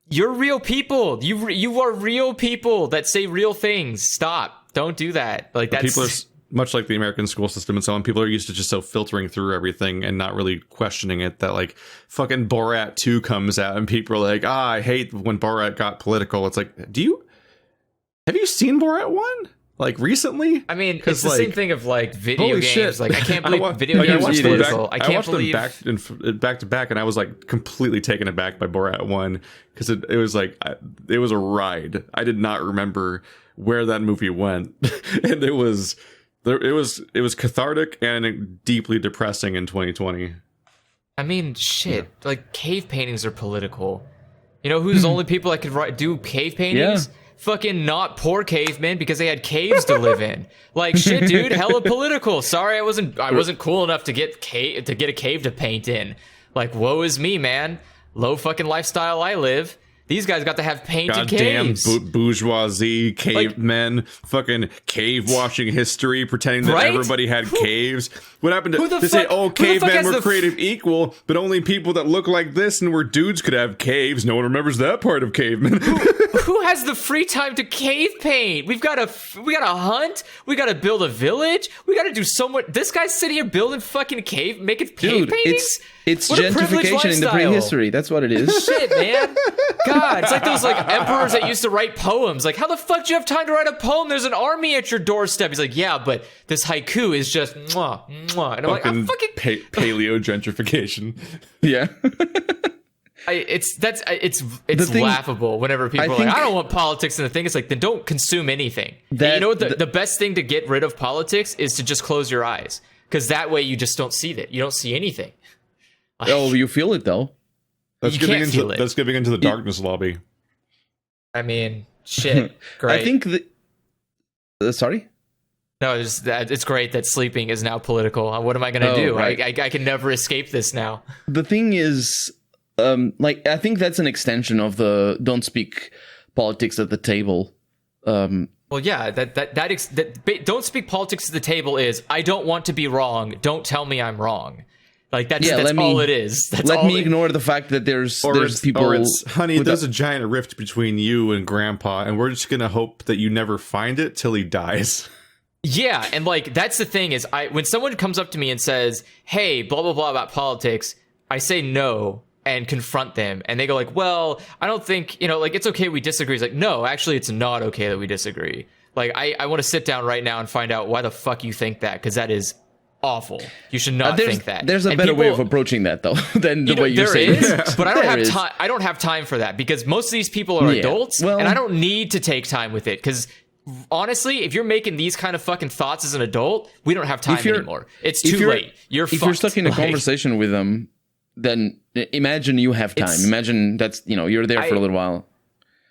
you're real people. You are real people that say real things. Stop. Don't do that. That's people are much like the American school system and so on. People are used to just filtering through everything and not really questioning it. That fucking Borat 2 comes out and people are like, I hate when Borat got political. It's like, do you Have you seen Borat 1? Like recently? I mean, it's the same thing of like video holy games. shit. Like, I can't believe video games are political. I can't believe them back to back, and I was like completely taken aback by Borat 1 because it was like it was a ride. I did not remember where that movie went, and it was cathartic and deeply depressing in 2020. I mean, shit. Yeah. Like cave paintings are political. You know who's the only people that could do cave paintings? Yeah. Fucking not poor cavemen because they had caves to live in. Like shit, dude, hella political. Sorry, I wasn't cool enough to get a cave to paint in. Like, woe is me, man. Low fucking lifestyle I live. These guys got to have painted caves. Goddamn bourgeoisie, cavemen, fucking cave washing history, pretending that everybody had caves. What happened to they say, oh, cavemen were created equal, but only people that look like this and were dudes could have caves. No one remembers that part of cavemen. Who has the free time to cave paint? We gotta hunt. We gotta build a village. We gotta do so much. This guy's sitting here building fucking making cave paintings. It's gentrification in the prehistory. That's what it is. Shit, man. God, it's like those like emperors that used to write poems. Like, how the fuck do you have time to write a poem? There's an army at your doorstep. He's like, yeah, but this haiku is just mwah, mwah. And I'm like, I'm fucking paleo gentrification. Yeah. It's laughable whenever people are like, I don't want politics in the thing. It's like, then don't consume anything. You know, the best thing to get rid of politics is to just close your eyes, because that way you just don't see that. You don't see anything. Like, oh, you feel it though. That's giving into the darkness lobby. I mean, shit. Great. I think sorry. No, it's great that sleeping is now political. What am I going to do? Right. I can never escape this now. The thing is, I think that's an extension of the don't speak politics at the table. Well, yeah, that don't speak politics at the table is, I don't want to be wrong. Don't tell me I'm wrong. Like that's all it is. Let me ignore the fact that there's people. Or it's, honey, there's a giant rift between you and Grandpa, and we're just gonna hope that you never find it till he dies. Yeah, and like that's the thing is, when someone comes up to me and says, "Hey, blah blah blah about politics," I say no and confront them, and they go like, "Well, I don't think like it's okay we disagree." It's like, no, actually, it's not okay that we disagree. Like I want to sit down right now and find out why the fuck you think that, because that is awful. You should not think that. There's a better way of approaching that though than the way you say it. There is, but I don't have time. I don't have time for that, because most of these people are adults, and I don't need to take time with it. Because honestly, if you're making these kind of fucking thoughts as an adult, we don't have time anymore. It's too late. If you're stuck in a conversation with them, then imagine you have time. Imagine that's you're there for a little while.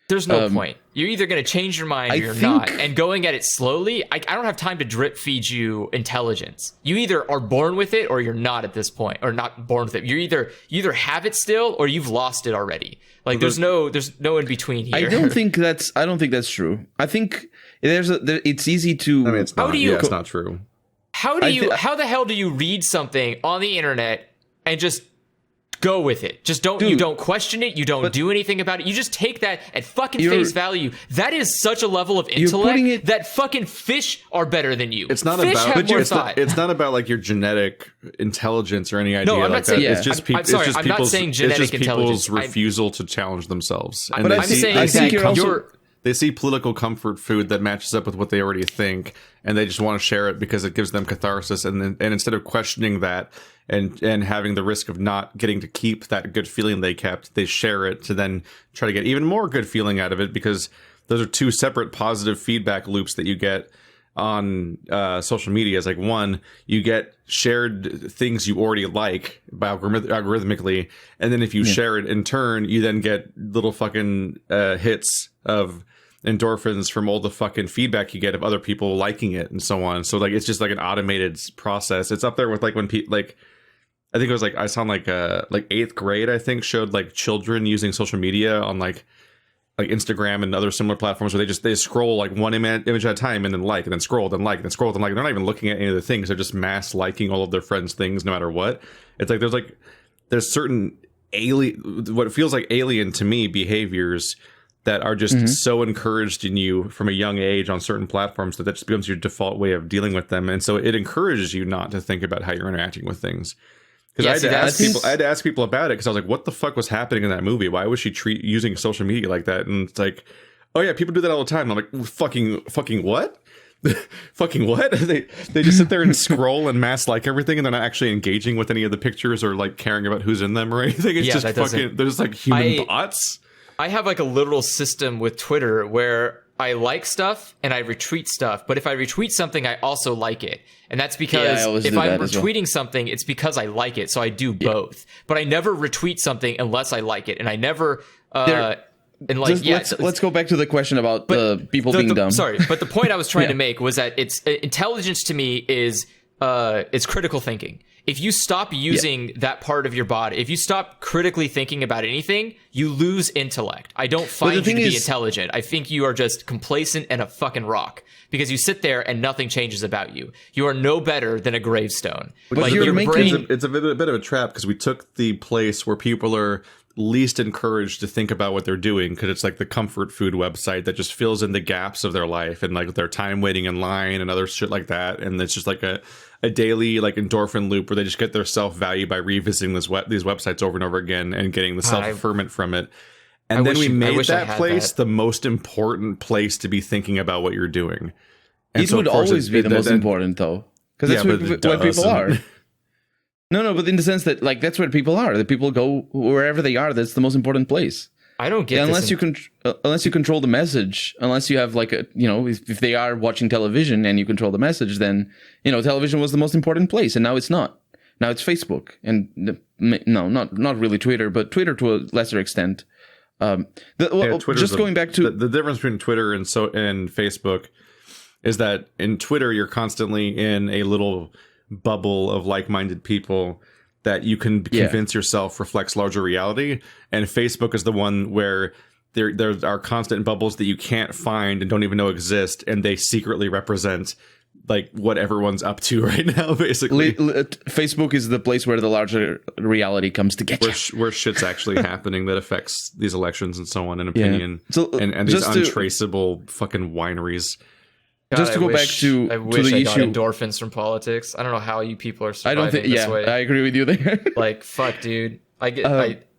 There's no point. You're either going to change your mind or you're not. And going at it slowly, I don't have time to drip feed you intelligence. You either are born with it or you're not at this point, or not born with it. You either have it still or you've lost it already. Like there's no in between here. I don't think that's true. I think it's easy to. I mean, it's not. It's not true. How the hell do you read something on the internet and just go with it? Just you don't question it. You don't do anything about it. You just take that at fucking face value. That is such a level of intellect that fucking fish are better than you. It's not fish about. Have more thought. It's not about like your genetic intelligence or any idea I'm like not saying, that. It's just people. I'm not saying genetic intelligence. People's refusal to challenge themselves. But I'm saying that they see political comfort food that matches up with what they already think, and they just want to share it because it gives them catharsis. And instead of questioning that and having the risk of not getting to keep that good feeling they kept, they share it to then try to get even more good feeling out of it, because those are two separate positive feedback loops that you get on social media. Is like, one, you get shared things you already like algorithmically, and then if you share it in turn, you then get little fucking hits of endorphins from all the fucking feedback you get of other people liking it and so on. So like it's just like an automated process. It's up there with like when people like, I think it was like, I saw like 8th grade, I think, showed like children using social media on like Instagram and other similar platforms where they scroll like one image at a time and then like, and then scroll, then like, then scroll, then like. They're not even looking at any of the things. They're just mass liking all of their friends' things no matter what. It's like there's certain what feels like alien to me behaviors that are just so encouraged in you from a young age on certain platforms that just becomes your default way of dealing with them. And so it encourages you not to think about how you're interacting with things. Because I had to ask people about it, because I was like, what the fuck was happening in that movie? Why was she using social media like that? And it's like, Oh yeah, people do that all the time. I'm like, fucking what? Fucking what? They just sit there and scroll and mass like everything, and they're not actually engaging with any of the pictures or like caring about who's in them or anything. It's just fucking. There's like human bots. I have like a literal system with Twitter where I like stuff and I retweet stuff, but if I retweet something, I also like it. And that's because if I'm retweeting something, it's because I like it. So I do both. But I never retweet something unless I like it. And I never let's go back to the question about the people being dumb. Sorry, but the point I was trying to make was that it's intelligence to me is it's critical thinking. If you stop using that part of your body, if you stop critically thinking about anything, you lose intellect. I don't find you to be intelligent. I think you are just complacent and a fucking rock because you sit there and nothing changes about you. You are no better than a gravestone. But it's a bit of a trap because we took the place where people are least encouraged to think about what they're doing because it's like the comfort food website that just fills in the gaps of their life and like their time waiting in line and other shit like that. And it's just like a daily like endorphin loop where they just get their self-value by revisiting these websites over and over again and getting the self-affirmment from it. And then we made that place the most important place to be thinking about what you're doing. And it would always be the most important though, because that's where people are. No, but in the sense that like that's where people are. The people go wherever they are. That's the most important place. I don't get unless you control the message. Unless you have like a if they are watching television and you control the message, then television was the most important place, and now it's not. Now it's Facebook, and not really Twitter, but Twitter to a lesser extent. Just going back to the difference between Twitter and Facebook is that in Twitter you're constantly in a little bubble of like-minded people that you can convince yourself reflects larger reality, and Facebook is the one where there are constant bubbles that you can't find and don't even know exist, and they secretly represent like what everyone's up to right now. Basically, Facebook is the place where the larger reality comes to get you, where shit's actually happening that affects these elections and so on, and opinion, and these untraceable fucking wineries. God, just to go back to I wish I got endorphins from politics. I don't know how you people are surviving this way. I agree with you there. Like, fuck, dude. I get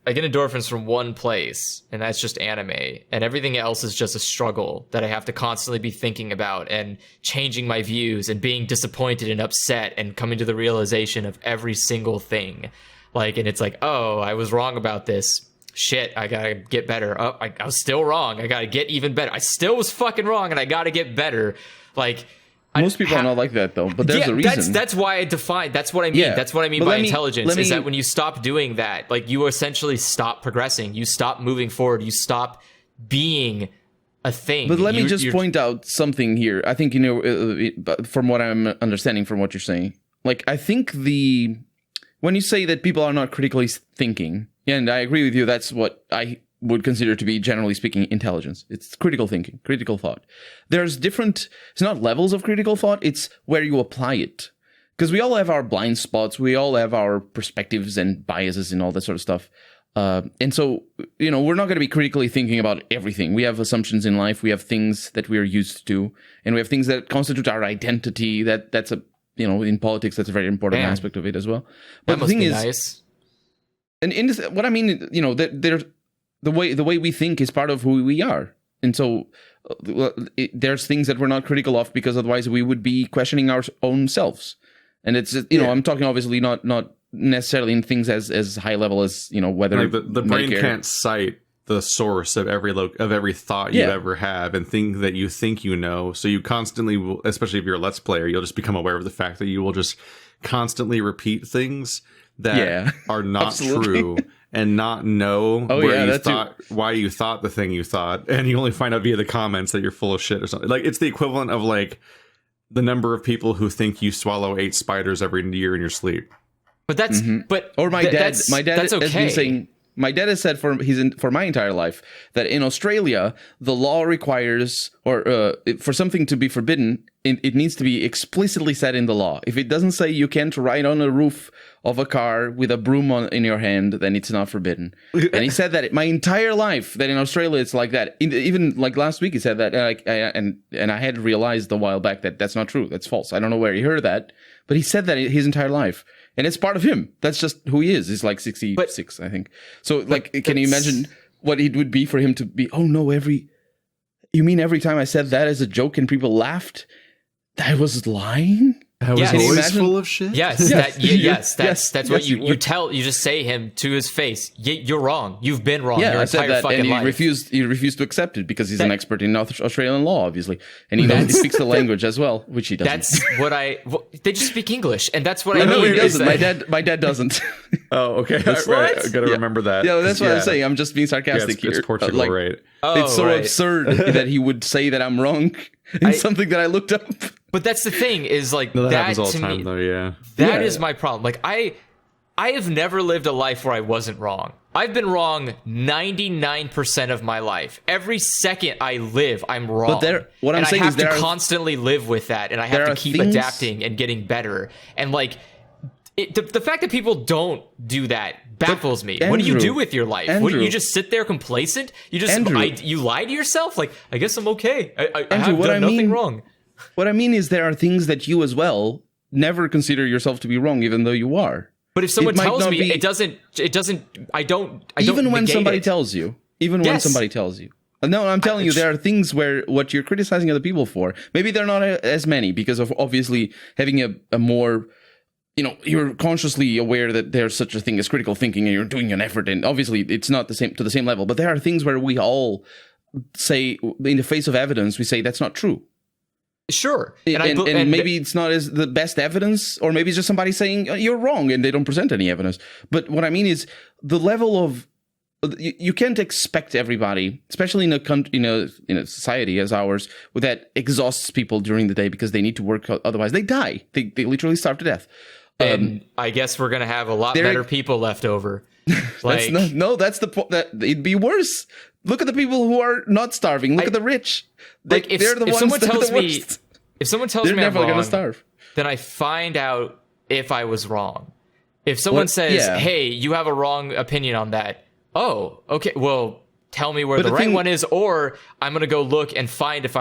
endorphins from one place, and that's just anime. And everything else is just a struggle that I have to constantly be thinking about and changing my views and being disappointed and upset and coming to the realization of every single thing. Like, and it's like, oh, I was wrong about this. Shit, I gotta get better. Oh, I was still wrong. I gotta get even better. I still was fucking wrong, and I gotta get better. Like, most people are not like that though, but there's a reason. That's why I define. That's what I mean. That's what I mean by intelligence. Is that when you stop doing that, like you essentially stop progressing, you stop moving forward, you stop being a thing. But let me just point out something here. I think from what I'm understanding from what you're saying, like I think when you say that people are not critically thinking, and I agree with you, that's what I would consider to be, generally speaking, intelligence. It's critical thinking, critical thought. There's it's not levels of critical thought, it's where you apply it. Because we all have our blind spots, we all have our perspectives and biases and all that sort of stuff. And so, we're not going to be critically thinking about everything. We have assumptions in life, we have things that we're used to, and we have things that constitute our identity. That's in politics, that's a very important aspect of it as well. But the thing is, nice. And in this, what I mean, there's the way we think is part of who we are, and so there's things that we're not critical of because otherwise we would be questioning our own selves. And it's I'm talking obviously not necessarily in things as high level as whether like the brain can't cite the source of every thought you ever have and think that you think so you constantly will, especially if you're a Let's Player, you'll just become aware of the fact that you will just constantly repeat things that are not true and not know why you thought the thing you thought, and you only find out via the comments that you're full of shit or something. Like it's the equivalent of like the number of people who think you swallow 8 spiders every year in your sleep. But that's my dad that's okay. Has been saying, my dad has said for my entire life that in Australia the law requires for something to be forbidden, it needs to be explicitly said in the law. If it doesn't say you can't ride on a roof of a car with a broom in your hand, then it's not forbidden. And he said that my entire life, that in Australia it's like that. Even like last week he said that, and I had realized a while back that that's not true. That's false. I don't know where he heard that, but he said that his entire life. And it's part of him. That's just who he is. He's like 66, I think. So, like, can you imagine what it would be for him to be, oh no, every You mean every time I said that as a joke and people laughed, I was lying? I was Yes. always Imagine- full of shit. Yes, that's what you you would. tell. You just say him to his face. You're wrong. You've been wrong Yeah, your I said entire that, fucking and he life. refused to accept it because he's an That- expert in Australian law, obviously, and he speaks the language as well, which he doesn't. That's what they just speak English, and that's what no, I mean. no, he is doesn't. that- My dad doesn't. Oh, okay. Right. I gotta Yeah. remember that. Yeah, that's what I'm Yeah. saying. I'm just being Yeah, sarcastic it's, here. it's Portugal, Like, right? Oh, it's so right. absurd that he would say that I'm wrong in something that I looked up. But that's the thing is like No, that that happens all the to time, me. though. Yeah. That Yeah. is my problem. Like I have never lived a life where I wasn't wrong. I've been wrong 99% of my life. Every second I live, I'm wrong. What I'm and saying I is have there to are- constantly live with that, and I there have to are keep things- adapting and getting better. And like the fact that people don't do that baffles me. What do you Andrew, do with your life? What, Andrew. you just sit there complacent? You just Andrew. you lie to yourself? Like I guess I'm okay. I Andrew, have what done I nothing mean- wrong. What I mean is there are things that you as well never consider yourself to be wrong, even though you are. But if someone It might tells not me be- it doesn't, I don't Even when negate somebody it. tells you. Even when Yes. somebody tells you. No, I'm telling you, there are things where what you're criticizing other people for, maybe they're not as many because of obviously having a more, you're consciously aware that there's such a thing as critical thinking and you're doing an effort. And obviously it's not to the same level, but there are things where we all say in the face of evidence, we say that's not true. Sure, And maybe it's not as the best evidence, or maybe it's just somebody saying you're wrong and they don't present any evidence. But what I mean is the level of you can't expect everybody, especially in a society as ours, that exhausts people during the day because they need to work. Otherwise, they die. They literally starve to death. and I guess we're gonna have a lot there- better people left over. Like That's the point. That it'd be worse. Look at the people who are not starving. Look at the rich. like if They're the if ones someone that are tells the me worst. if someone tells They're me I'm never going wrong, to starve. then I find out if I was wrong. If someone says, yeah. "Hey, you have a wrong opinion on that," oh, okay, well, tell me where But the the right thing- one is, or I'm gonna go look and find if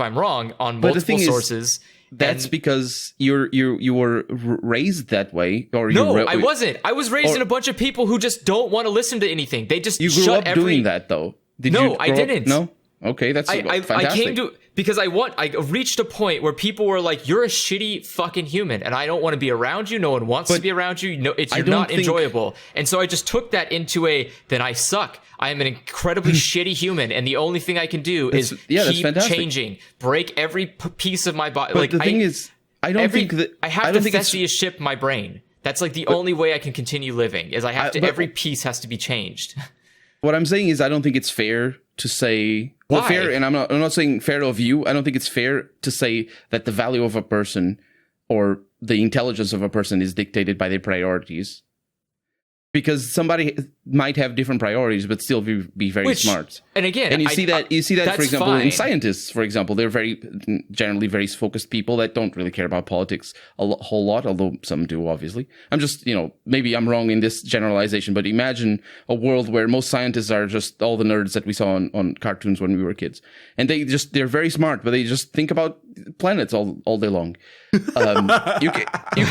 I'm wrong on But the multiple thing is, sources. That's And- because you were raised that way, or No, you I wasn't. I was raised or- in a bunch of people who just don't want to listen to anything. They just You grew shut up every. doing that, though. Did No, you I grow up- didn't. No. Okay, that's I fantastic. came to because I reached a point where people were like, "You're a shitty fucking human, and I don't want to be around you. No one wants to be around you. No, you're don't not think- enjoyable." And so I just took that into then I suck. I am an incredibly shitty human, and the only thing I can do is that's keep fantastic. changing, break every piece of my body. But Like the thing is, I don't think that I have don't to think it's Theseus ship my brain. That's like the only way I can continue living. Is I have to. but- Every piece has to be changed. what I'm saying is I don't think it's fair to say well, Why? fair, and I'm not saying fair of you. I don't think it's fair to say that the value of a person or the intelligence of a person is dictated by their priorities. Because somebody might have different priorities, but still be very smart. And again, And you see that, for that's example, in fine. scientists, for example, they're generally very focused people that don't really care about politics whole lot, although some do, obviously. I'm just, maybe I'm wrong in this generalization, but imagine a world where most scientists are just all the nerds that we saw on cartoons when we were kids. And they're very smart, but they just think about planets all day long. You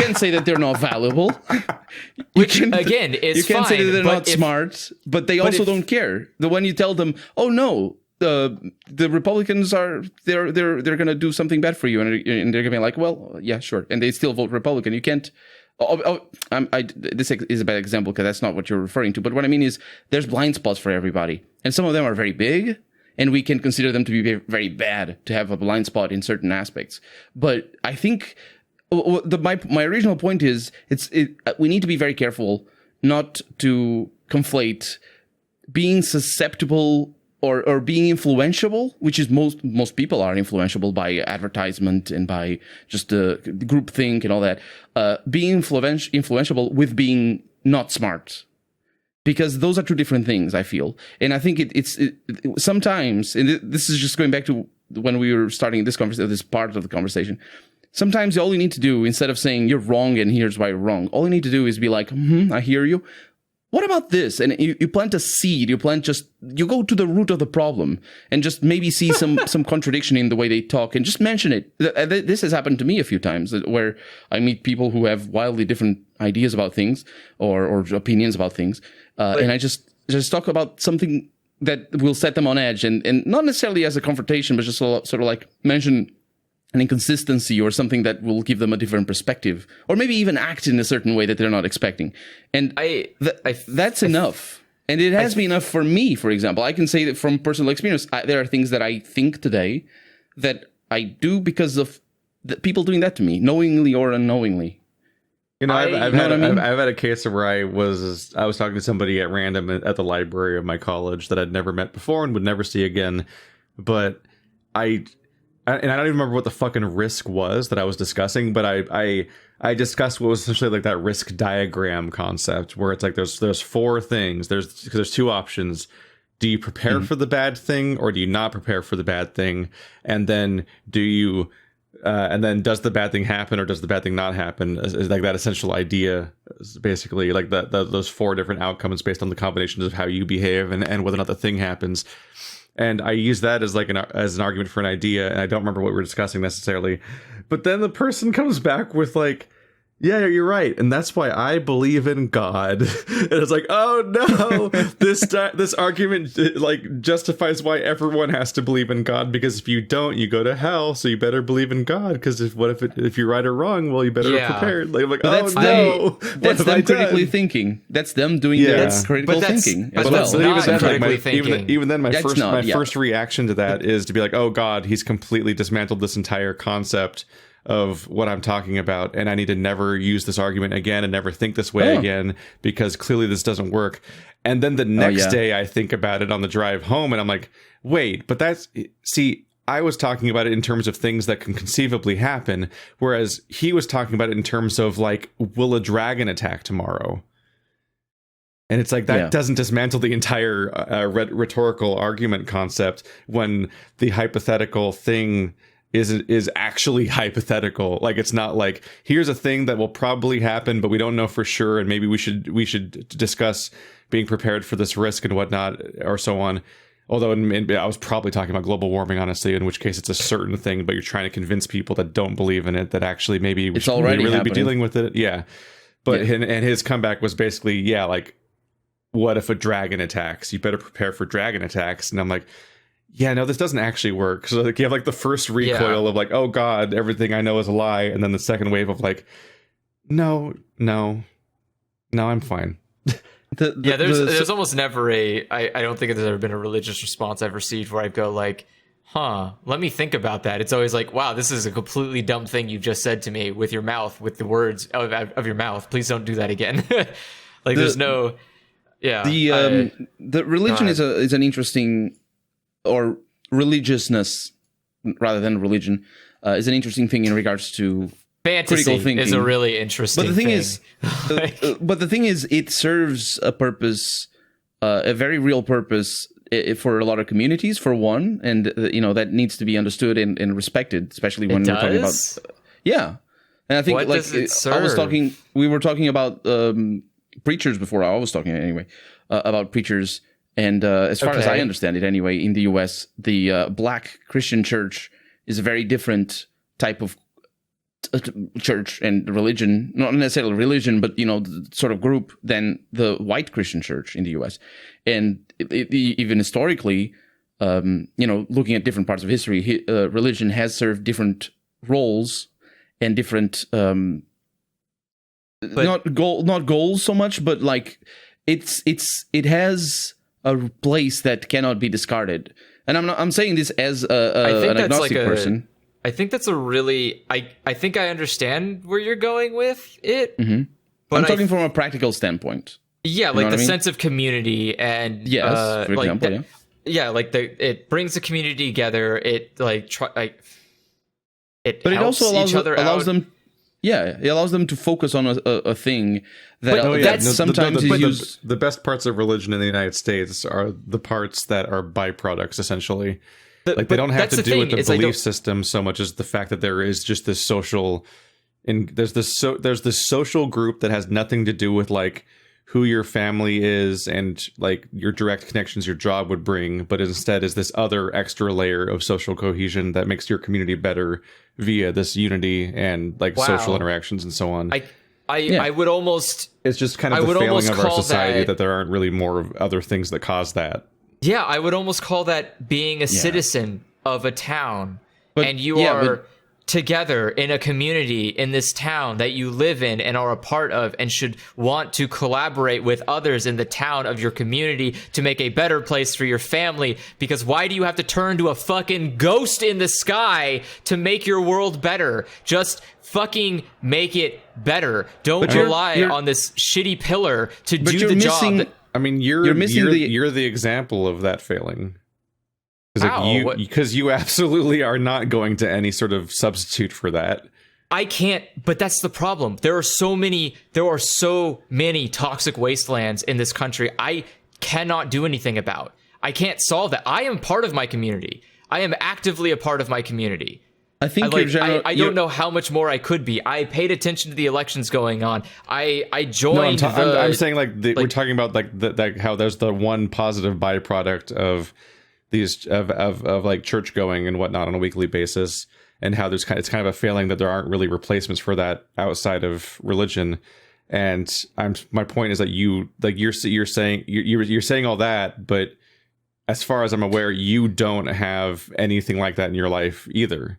can say that they're not valuable. Which, again, is you can fine. say that they're but not if- smart, but they also don't care. When you tell them, "Oh no, the Republicans they're going to do something bad for you," and they're going to be like, "Well, yeah, sure," and they still vote Republican. You can't. This is a bad example because that's not what you're referring to. But what I mean is, there's blind spots for everybody, and some of them are very big, and we can consider them to be very, very bad to have a blind spot in certain aspects. But I think my original point is we need to be very careful not to conflate being susceptible or being influenceable, which is most people are influenceable by advertisement and by just the groupthink and all that. Being influenceable with being not smart, because those are two different things, I feel. And I think it's sometimes, and this is just going back to when we were starting this part of the conversation. Sometimes all you need to do, instead of saying you're wrong and here's why you're wrong, all you need to do is be like, I hear you. What about this? And you plant a seed. You go to the root of the problem and just maybe see some contradiction in the way they talk and just mention it. This has happened to me a few times where I meet people who have wildly different ideas about things or opinions about things. And I just talk about something that will set them on edge, and not necessarily as a confrontation, but just sort of like mention an inconsistency or something that will give them a different perspective, or maybe even act in a certain way that they're not expecting. And that's enough. And it has been enough for me, for example. I can say that from personal experience, there are things that I think today that I do because of the people doing that to me, knowingly or unknowingly. You know, I've had a case where I was talking to somebody at random at the library of my college that I'd never met before and would never see again. But I don't even remember what the fucking risk was that I was discussing, but I discussed what was essentially like that risk diagram concept, where it's like there's four things. There's two options. Do you prepare for the bad thing, or do you not prepare for the bad thing? And then does the bad thing happen, or does the bad thing not happen? Is like that essential idea, is basically like those four different outcomes based on the combinations of how you behave and whether or not the thing happens. And I use that as like as an argument for an idea, and I don't remember what we were discussing necessarily. But then the person comes back with like, yeah, you're right, and that's why I believe in God. And it's like, oh no, this argument like justifies why everyone has to believe in God, because if you don't, you go to hell. So you better believe in God, because if you're right or wrong, well, you better be prepared. Like, I'm like, that's them critically thinking. That's them doing their critical thinking. Even then, my first reaction to that is to be like, oh God, he's completely dismantled this entire concept of what I'm talking about, and I need to never use this argument again and never think this way again, because clearly this doesn't work. And then the next day I think about it on the drive home, and I'm like, wait, but I was talking about it in terms of things that can conceivably happen, whereas he was talking about it in terms of like, will a dragon attack tomorrow? And it's like, that doesn't dismantle the entire rhetorical argument concept, when the hypothetical thing is actually hypothetical. Like, it's not like, here's a thing that will probably happen, but we don't know for sure, and maybe we should discuss being prepared for this risk and whatnot, or so on. Although I was probably talking about global warming, honestly, in which case it's a certain thing, but you're trying to convince people that don't believe in it that actually maybe we should really be dealing with it. Yeah. But and his comeback was basically, like, what if a dragon attacks? You better prepare for dragon attacks. And I'm like, yeah, no, this doesn't actually work. So like, you have like the first recoil of like, oh God, everything I know is a lie. And then the second wave of like, no, I'm fine. There's almost never I don't think there's ever been a religious response I've received where I go like, let me think about that. It's always like, wow, this is a completely dumb thing you just said to me with your mouth, with the words of your mouth. Please don't do that again. Like, there's no, the religion is an interesting, or religiousness rather than religion, is an interesting thing in regards to fantasy. Critical thinking is a really interesting thing. But the thing is, it serves a purpose, a very real purpose for a lot of communities, for one, and that needs to be understood and respected, especially when we're talking about And I think what does it serve? We were talking about preachers before. I was talking anyway about preachers. And as far as I understand it anyway, in the US, the Black Christian church is a very different type of church and religion, not necessarily religion, but, sort of group, than the white Christian church in the US. And even historically, looking at different parts of history, religion has served different roles and different, not goals so much, but like it has a place that cannot be discarded. And I'm saying this as an agnostic person. I think that's a really, I think I understand where you're going with it. Mm-hmm. But I'm talking from a practical standpoint. Yeah, like the sense of community, and for example, it brings the community together. It it but helps it also each other allows out. them. Yeah, it allows them to focus on a thing that sometimes is used. The best parts of religion in the United States are the parts that are byproducts, essentially. They don't have to do with the belief system so much as the fact that there is just this social, and there's this social group that has nothing to do with like who your family is and like your direct connections your job would bring, but instead is this other extra layer of social cohesion that makes your community better via this unity and like social interactions and so on. I would almost, it's just kind of the failing of our society that there aren't really more of other things that cause that. Yeah, I would almost call that being a citizen of a town. But- and you are together in a community in this town that you live in and are a part of, and should want to collaborate with others in the town of your community to make a better place for your family. Because why do you have to turn to a fucking ghost in the sky to make your world better? Just fucking make it better. Don't rely on this shitty pillar to do the job. I mean, you're the example of that failing. Because you absolutely are not going to any sort of substitute for that. I can't, but that's the problem. There are so many toxic wastelands in this country I cannot do anything about. I can't solve that. I am part of my community. I am actively a part of my community. I think I don't know how much more I could be. I paid attention to the elections going on. I joined. No, I'm saying we're talking about how there's the one positive byproduct of these of like church going and whatnot on a weekly basis, and how it's kind of a failing that there aren't really replacements for that outside of religion. And my point is that you're saying all that, but as far as I'm aware, you don't have anything like that in your life either.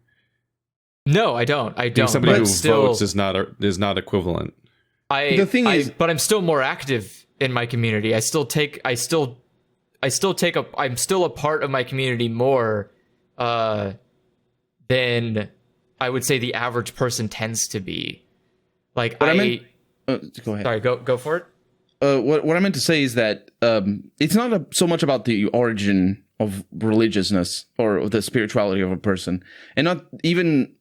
No, I don't. Somebody who votes is not equivalent. But I'm still more active in my community. I'm still a part of my community more than I would say the average person tends to be. Like, go ahead. Sorry, go for it. What I meant to say is that it's not so much about the origin of religiousness or the spirituality of a person, and not even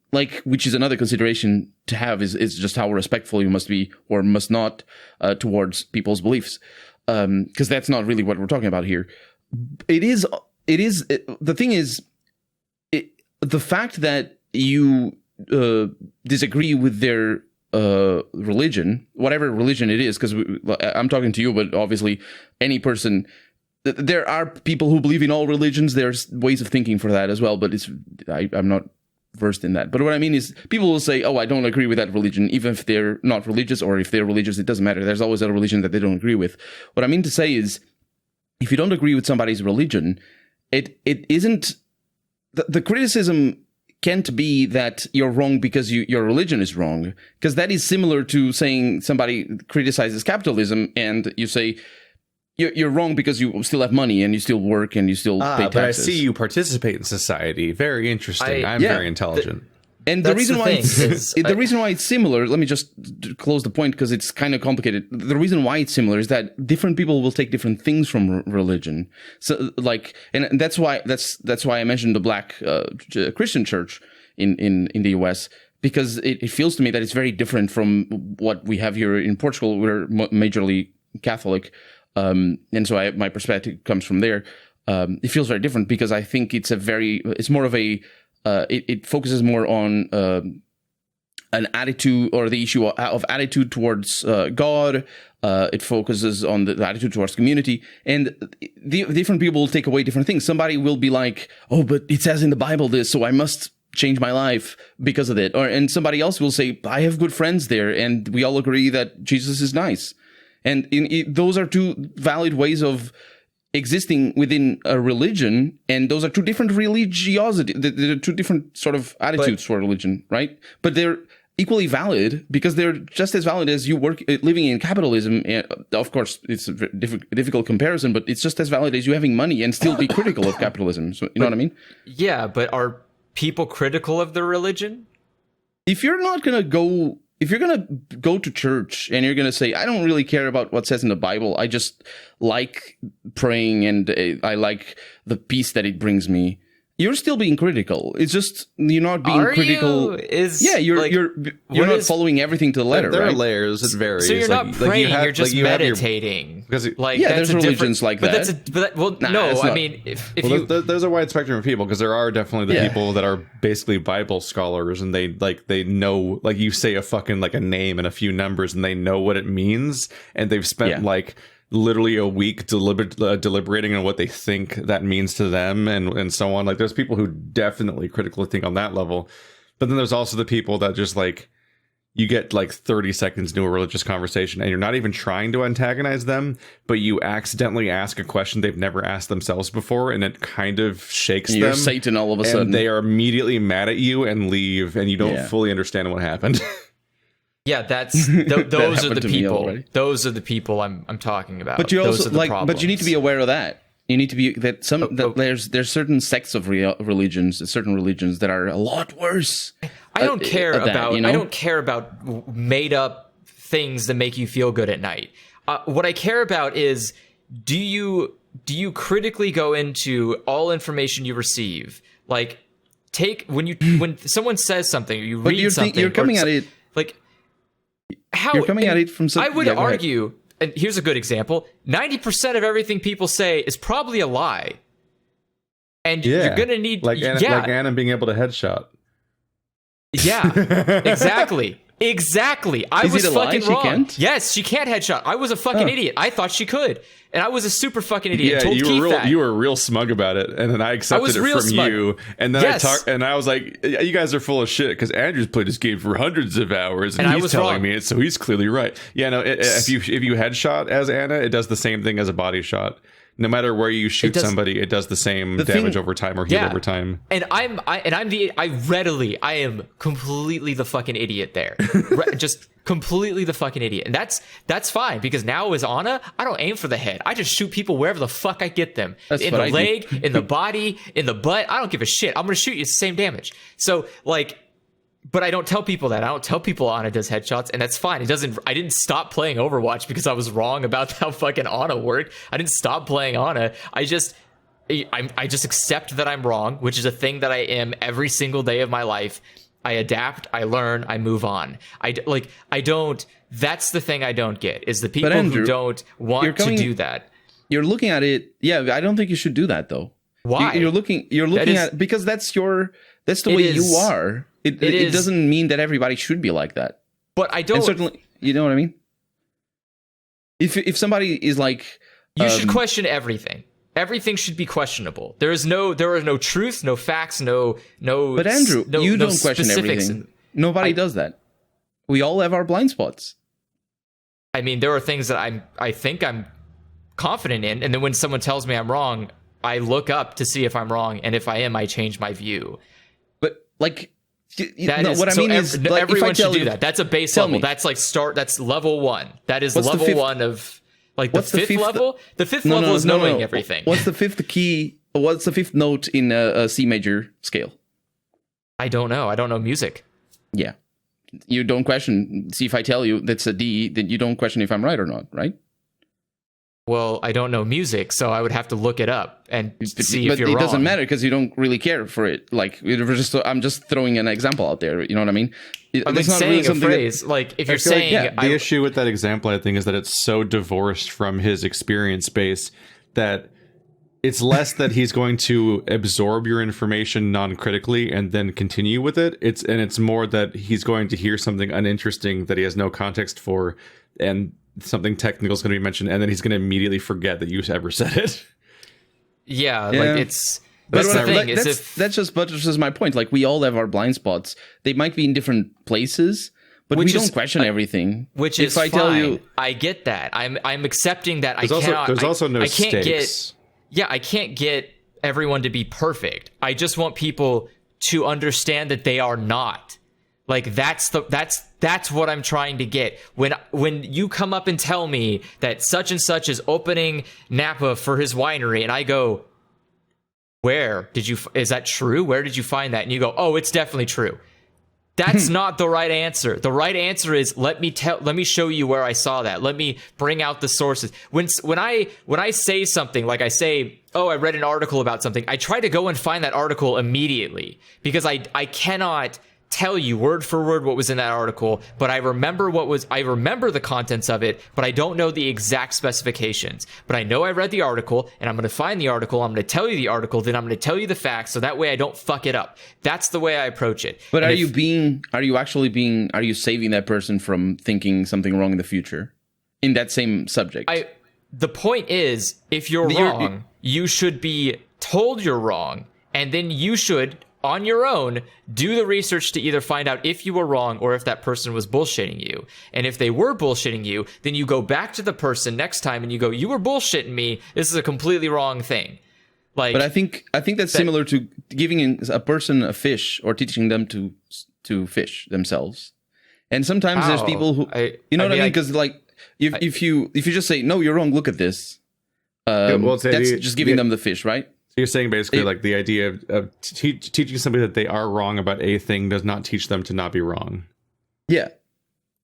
which is another consideration to have is just how respectful you must be or must not towards people's beliefs. Because that's not really what we're talking about here. The thing is, the fact that you disagree with their religion, whatever religion it is, because I'm talking to you, but obviously any person, there are people who believe in all religions. There's ways of thinking for that as well, but I'm not versed in that. But what I mean is, people will say, oh, I don't agree with that religion, even if they're not religious, or if they're religious, it doesn't matter. There's always a religion that they don't agree with. What I mean to say is, if you don't agree with somebody's religion, it isn't, the criticism can't be that you're wrong because your religion is wrong, because that is similar to saying somebody criticizes capitalism and you say, you're wrong because you still have money and you still work and you still pay taxes. But I see you participate in society. Very interesting. I'm very intelligent. And the reason why it's similar, let me just close the point because it's kind of complicated. The reason why it's similar is that different people will take different things from religion. So and that's why I mentioned the black Christian church in the US, because it feels to me that it's very different from what we have here in Portugal. We're majorly Catholic. And so my perspective comes from there. It feels very different because I think it focuses more on an attitude, or the issue of attitude towards God. It focuses on the attitude towards community, and the different people will take away different things. Somebody will be like, "Oh, but it says in the Bible this, so I must change my life because of it." And somebody else will say, "I have good friends there, and we all agree that Jesus is nice." And those are two valid ways of existing within a religion, and those are two different religiosity. They're two different sort of attitudes toward religion, right? But they're equally valid because they're just as valid as you living in capitalism. And of course, it's a difficult comparison, but it's just as valid as you having money and still be critical of capitalism. So, you know what I mean? Yeah, but are people critical of their religion? If you're going to go to church and you're going to say, I don't really care about what says in the Bible, I just like praying and I like the peace that it brings me, you're still being critical. It's just you're not being critical. You're not following everything to the letter. There right? are layers. It varies. So you're not praying. You're just meditating. There's religions like that. There's a wide spectrum of people, because there are definitely the people that are basically Bible scholars, and they know, like, you say a name and a few numbers, and they know what it means, and they've spent literally a week deliberating on what they think that means to them, and so on. Like, there's people who definitely critically think on that level, but then there's also the people that just you get like 30 seconds into a religious conversation and you're not even trying to antagonize them, but you accidentally ask a question they've never asked themselves before, and it kind of shakes You're them. Satan all of a sudden. And they are immediately mad at you and leave, and you don't fully understand what happened. Yeah, those are the people. Those are the people I'm talking about. But you those also are the like, problems. but you need to be aware of that. You need to be there's certain sects of religions, certain religions that are a lot worse. I don't care about you know? I don't care about made up things that make you feel good at night. What I care about is do you critically go into all information you receive? Like when someone says something or you read something, you're coming at it like how you're coming at it from. I would argue. And here's a good example. 90% of everything people say is probably a lie. And you're going to need... like Anna being able to headshot. Yeah, exactly. Exactly. I was fucking wrong. Can't? Yes, she can't headshot. I was a fucking idiot. I thought she could. And I was a super fucking idiot. Yeah, told you were real smug about it, and then I accepted it from you. And then I was like, "You guys are full of shit," because Andrew's played this game for hundreds of hours, and he's telling me it, so he's clearly right. Yeah, no. If you headshot as Anna, it does the same thing as a body shot. No matter where you shoot somebody, it does the same damage over time or heal over time. And I am completely the fucking idiot there. Just completely the fucking idiot. And that's fine, because now as Anna, I don't aim for the head. I just shoot people wherever the fuck I get them. In the leg, in the body, in the butt. I don't give a shit. I'm gonna shoot you. It's the same damage. So like, but I don't tell people that. I don't tell people Ana does headshots, and that's fine. I didn't stop playing Overwatch because I was wrong about how fucking Ana worked. I didn't stop playing Ana. I just accept that I'm wrong, which is a thing that I am every single day of my life. I adapt, I learn, I move on. That's the thing I don't get, is the people Andrew, who don't want to do that. You're looking at it. Yeah, I don't think you should do that though. Why? You're looking at, because that's the way you are. It doesn't mean that everybody should be like that. But I don't. And certainly, you know what I mean? If somebody is like, you should question everything. Everything should be questionable. There are no truth, no facts, no. But Andrew, you don't question everything. Nobody does that. We all have our blind spots. I mean, there are things that I think I'm confident in, and then when someone tells me I'm wrong, I look up to see if I'm wrong, and if I am, I change my view. But like. Everyone should do that. That's a base level. That's like that's level 1. That is level 1 of like the fifth level. The fifth level is knowing everything. What's the fifth key? What's the fifth note in a C major scale? I don't know. I don't know music. Yeah, you don't question. See, if I tell you that's a D, then you don't question if I'm right or not, right? Well, I don't know music, so I would have to look it up and see if you're wrong. But it doesn't matter because you don't really care for it. Like, I'm just throwing an example out there. You know what I mean? I'm saying really a phrase. Like, if you're saying... the issue with that example, I think, is that it's so divorced from his experience base that it's less that he's going to absorb your information non-critically and then continue with it. It's more that he's going to hear something uninteresting that he has no context for, and something technical is going to be mentioned, and then he's going to immediately forget that you ever said it. Yeah. Like it's... That's the thing. That just buttresses my point. Like, we all have our blind spots. They might be in different places, but we don't question everything. Which is fine. Tell you, I get that. I'm accepting that. There's also no stakes. I can't get everyone to be perfect. I just want people to understand that they are not. Like, that's what I'm trying to get. When you come up and tell me that such and such is opening Napa for his winery, and I go, is that true? Where did you find that? And you go, oh, it's definitely true. That's not the right answer. The right answer is, let me show you where I saw that. Let me bring out the sources. When I say something, like I say, oh, I read an article about something, I try to go and find that article immediately, because I cannot tell you word for word what was in that article, but I remember the contents of it, but I don't know the exact specifications. But I know I read the article, and I'm going to find the article, I'm going to tell you the article, then I'm going to tell you the facts, so that way I don't fuck it up. That's the way I approach it. But are you saving that person from thinking something wrong in the future in that same subject? The point is, if you're wrong, you should be told you're wrong, and then you should on your own, do the research to either find out if you were wrong or if that person was bullshitting you. And if they were bullshitting you, then you go back to the person next time and you go, you were bullshitting me. This is a completely wrong thing. Like, but I think that's similar to giving a person a fish or teaching them to fish themselves. And sometimes there's people who, you know what I mean? Because like, if you just say, no, you're wrong, look at this. That's just giving them the fish, right? So you're saying basically like the idea of teaching somebody that they are wrong about a thing does not teach them to not be wrong. Yeah.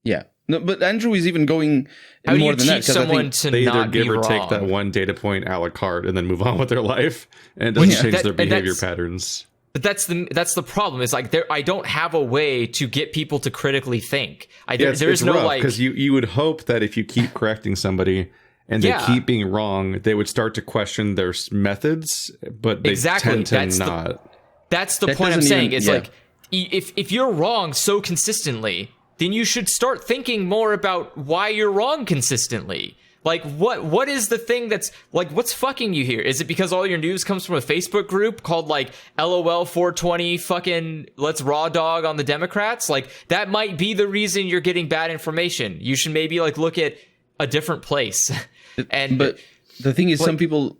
Yeah. No, but Andrew is even going more than that. Someone to they either not give be or wrong. take that one data point a la carte and then move on with their life, and it doesn't change their behavior patterns. But that's the problem. Is like I don't have a way to get people to critically think. There's no like, because you would hope that if you keep correcting somebody and they keep being wrong, they would start to question their methods, but they tend to not. That's the point I'm saying. It's like if you're wrong so consistently, then you should start thinking more about why you're wrong consistently. Like, what is the thing that's, like, what's fucking you here? Is it because all your news comes from a Facebook group called, like, LOL 420 fucking let's raw dog on the Democrats? Like, that might be the reason you're getting bad information. You should maybe, like, look at a different place. But the thing is, some people,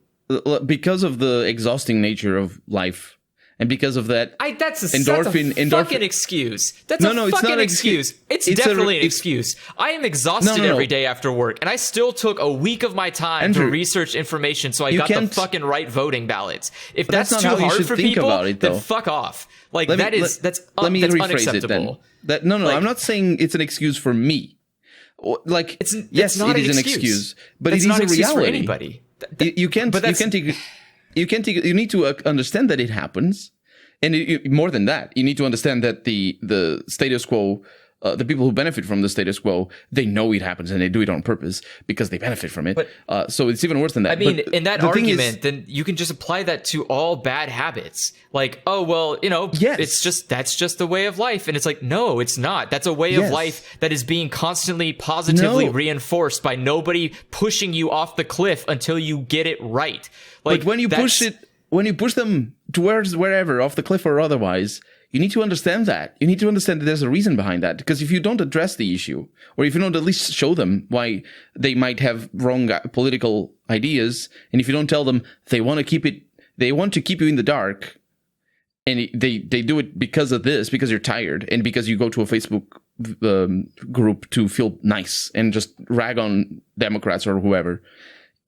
because of the exhausting nature of life, and because of that, that's a fucking excuse. That's a fucking excuse. It's definitely an excuse. I am exhausted every day after work, and I still took a week of my time to research information so I got the fucking right voting ballots. If that's too hard for people, then fuck off. Like, that's unacceptable. I'm not saying it's an excuse for me. Like, yes, it is an excuse, but it is a reality. For anybody. You need to understand that it happens, and more than that, you need to understand that the status quo, the people who benefit from the status quo, they know it happens and they do it on purpose because they benefit from it. But, so it's even worse than that. I mean, in that argument, then you can just apply that to all bad habits. Like, oh well, that's just the way of life, and it's like, no, it's not. That's a way of life that is being constantly positively reinforced by nobody pushing you off the cliff until you get it right. Like, but when you push them towards wherever, off the cliff or otherwise, you need to understand that. You need to understand that there's a reason behind that. Because if you don't address the issue, or if you don't at least show them why they might have wrong political ideas, and if you don't tell them they want to keep you in the dark, and they do it because of this, because you're tired, and because you go to a Facebook group to feel nice and just rag on Democrats or whoever.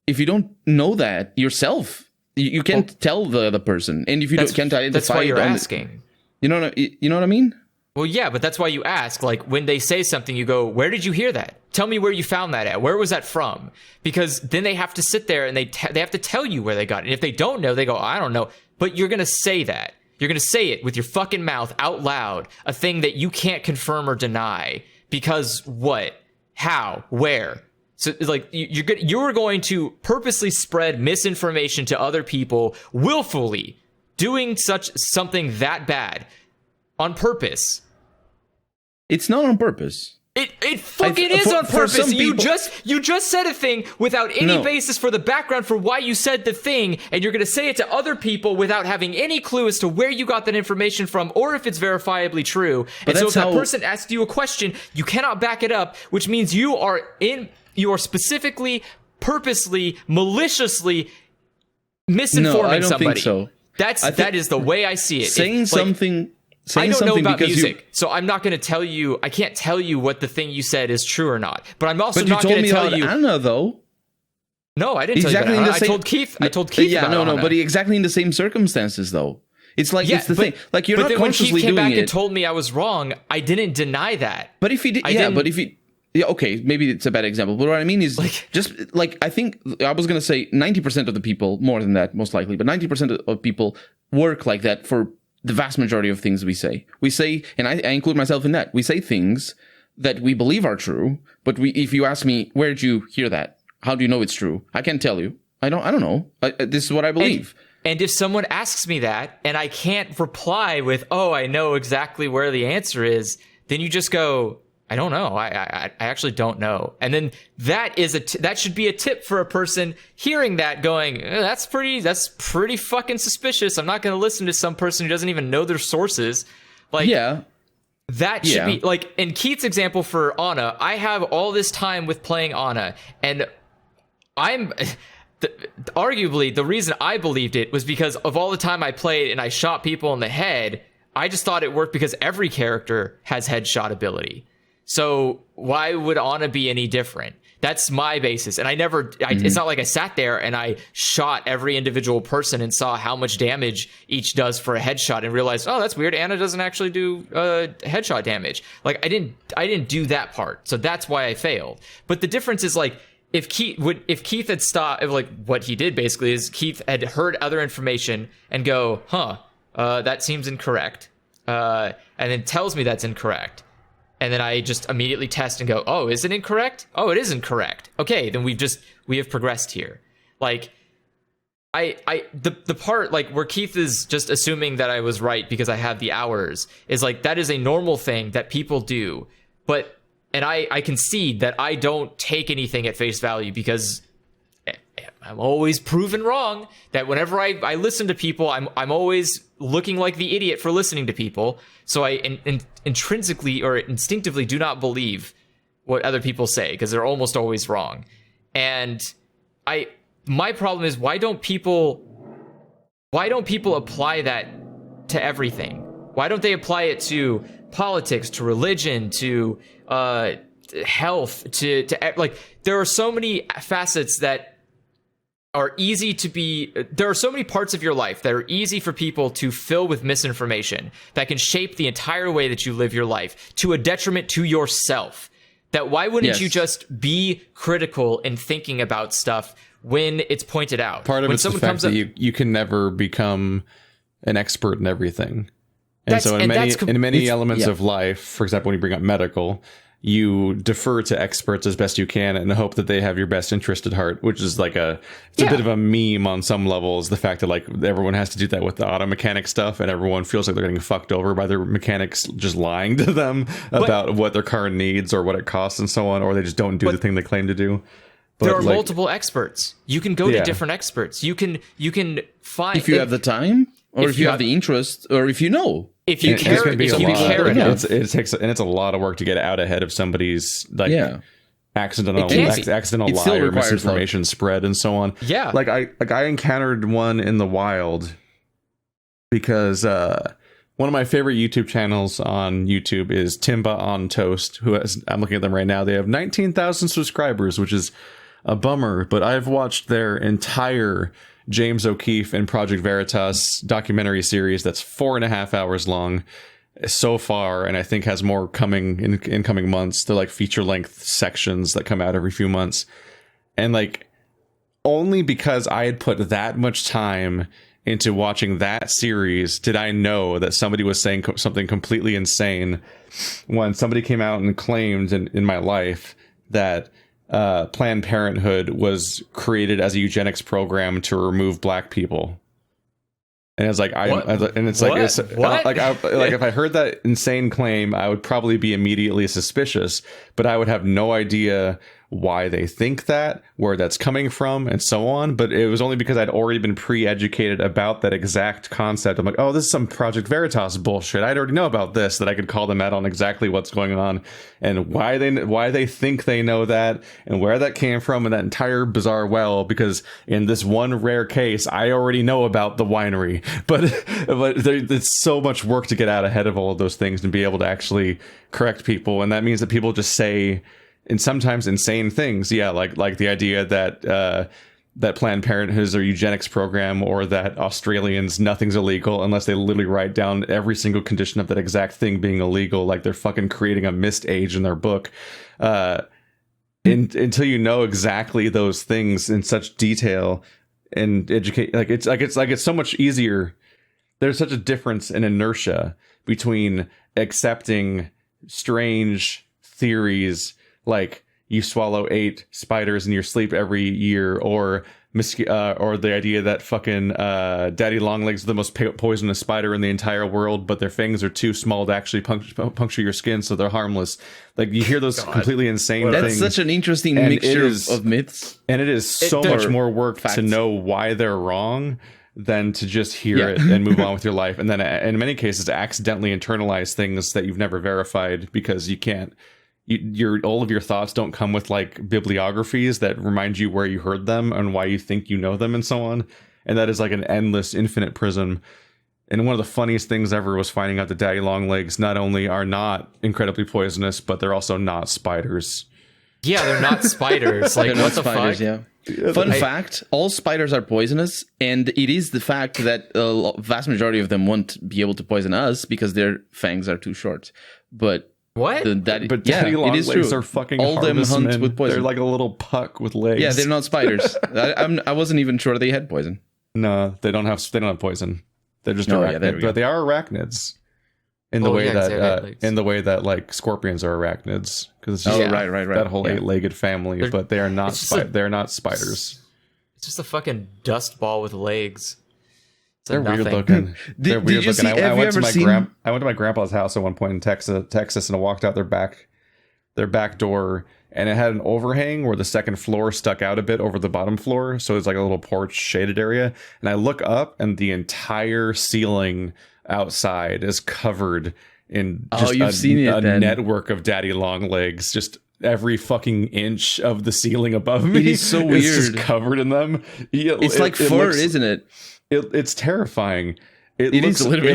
If you don't know that yourself, you can't tell the other person, and if you can't identify, that's why you're asking. You know what I mean? Well, yeah, but that's why you ask. Like, when they say something, you go, "Where did you hear that? Tell me where you found that at. Where was that from?" Because then they have to sit there and they have to tell you where they got it. And if they don't know, they go, "I don't know." But you're gonna say that. You're gonna say it with your fucking mouth out loud, a thing that you can't confirm or deny. Because what? How? Where? So, like, you're going to purposely spread misinformation to other people willfully, doing something that bad on purpose. It's not on purpose. It fucking is on purpose. You just said a thing without any basis for the background for why you said the thing, and you're going to say it to other people without having any clue as to where you got that information from or if it's verifiably true. And so if that person asks you a question, you cannot back it up, which means you are specifically, purposely, maliciously misinforming I don't somebody. Think so. That is the way I see it. Saying something I don't know about music, so I'm not going to tell you. I can't tell you what the thing you said is true or not. But I'm also not going to tell you. Anna, though. No, I didn't tell you about Anna. I told Keith. Yeah, about Anna. But exactly in the same circumstances, though. It's like it's the thing. Like, you're not consciously doing it. But then when Keith came back and told me I was wrong, I didn't deny that. But if he did, okay, maybe it's a bad example. But what I mean is, I think I was going to say 90% of the people, more than that, most likely, but 90% of people work like that for the vast majority of things we say. We say, and I include myself in that, we say things that we believe are true, but if you ask me, where did you hear that? How do you know it's true? I can't tell you. I don't know. This is what I believe. And if someone asks me that, and I can't reply with, "Oh, I know exactly where the answer is," then you just go, I don't know. I actually don't know. And then that is that should be a tip for a person hearing that, going, that's pretty fucking suspicious. I'm not going to listen to some person who doesn't even know their sources. Like, yeah, that should be like in Keith's example for Ana. I have all this time with playing Ana, and arguably the reason I believed it was because of all the time I played and I shot people in the head. I just thought it worked because every character has headshot ability. So why would Ana be any different? That's my basis. And it's not like I sat there and I shot every individual person and saw how much damage each does for a headshot and realized, oh, that's weird. Ana doesn't actually do headshot damage. Like I didn't do that part. So that's why I failed. But the difference is like, if Keith had stopped, like what he did basically is Keith had heard other information and go, that seems incorrect, and then tells me that's incorrect, and then I just immediately test and go, oh, is it incorrect? Oh, it is incorrect. Okay, then we have progressed here. Like, the part like where Keith is just assuming that I was right because I have the hours is like that is a normal thing that people do, and I concede that I don't take anything at face value because I'm always proven wrong. That whenever I listen to people, I'm always looking like the idiot for listening to people. So I intrinsically or instinctively do not believe what other people say because they're almost always wrong. And my problem is why don't people apply that to everything? Why don't they apply it to politics, to religion, to health, to like there are so many facets that are easy to be, there are so many parts of your life that are easy for people to fill with misinformation that can shape the entire way that you live your life to a detriment to yourself. That why wouldn't you just be critical in thinking about stuff when it's pointed out? Part of when it's the fact that you can never become an expert in everything. And so in many elements of life, for example, when you bring up medical, you defer to experts as best you can and hope that they have your best interest at heart, which is like a bit of a meme on some levels. The fact that like everyone has to do that with the auto mechanic stuff and everyone feels like they're getting fucked over by their mechanics just lying to them about what their car needs or what it costs and so on, or they just don't do the thing they claim to do. But there are multiple experts. You can go to different experts. You can find if you have the time, or if you have the interest, or if you know. If you care enough. It takes, and it's a lot of work to get out ahead of somebody's accidental lie or misinformation spread and so on. Yeah, like I encountered one in the wild because one of my favorite YouTube channels on YouTube is Timba on Toast. I'm looking at them right now. They have 19,000 subscribers, which is a bummer. But I've watched their entire James O'Keefe and Project Veritas documentary series that's 4.5 hours long so far, and I think has more coming in coming months. They're like feature-length sections that come out every few months. And like only because I had put that much time into watching that series did I know that somebody was saying something completely insane when somebody came out and claimed in my life that Planned Parenthood was created as a eugenics program to remove black people. And it's like if I heard that insane claim, I would probably be immediately suspicious, but I would have no idea why they think that, where that's coming from, and so on. But it was only because I'd already been pre-educated about that exact concept. I'm like, oh, this is some Project Veritas bullshit. I'd already know about this, that I could call them out on exactly what's going on and why they think they know that and where that came from and that entire bizarre well, because in this one rare case, I already know about the winery. But it's so much work to get out ahead of all of those things and be able to actually correct people. And that means that people just say, and sometimes insane things, like the idea that that Planned Parenthood is a eugenics program, or that Australians, nothing's illegal unless they literally write down every single condition of that exact thing being illegal, like they're fucking creating a missed age in their book. Until you know exactly those things in such detail and educate, it's so much easier. There's such a difference in inertia between accepting strange theories like you swallow 8 spiders in your sleep every year, or the idea that fucking daddy longlegs are the most poisonous spider in the entire world, but their fangs are too small to actually puncture your skin, so they're harmless. Like, you hear those completely insane things. That's such an interesting mixture of myths. And it is so much more work to know why they're wrong than to just hear it and move on with your life. And then in many cases, accidentally internalize things that you've never verified, because you can't. All of your thoughts don't come with like bibliographies that remind you where you heard them and why you think you know them and so on. And that is like an endless, infinite prism. And one of the funniest things ever was finding out that daddy longlegs not only are not incredibly poisonous, but they're also not spiders. Yeah, they're not spiders. Like, they're what not the spiders, fuck? Yeah. Fun fact, all spiders are poisonous, and it is the fact that a vast majority of them won't be able to poison us because their fangs are too short. But what? Daddy longlegs are fucking all them hunt with poison. They're like a little puck with legs. Yeah, they're not spiders. I wasn't even sure they had poison. No, they don't have poison. They're just arachnids, but they are arachnids in the way that like scorpions are arachnids, because it's just right. that whole 8-legged family. But they are not they're not spiders. It's just a fucking dust ball with legs. They're weird looking. They're weird looking. I went to my grandpa's house at one point in Texas, and I walked out their back door, and it had an overhang where the second floor stuck out a bit over the bottom floor, so it's like a little porch shaded area. And I look up, and the entire ceiling outside is covered in just a network of daddy longlegs. Just every fucking inch of the ceiling above me is so weird. Is just covered in them. It's like fur, isn't it? It's terrifying. It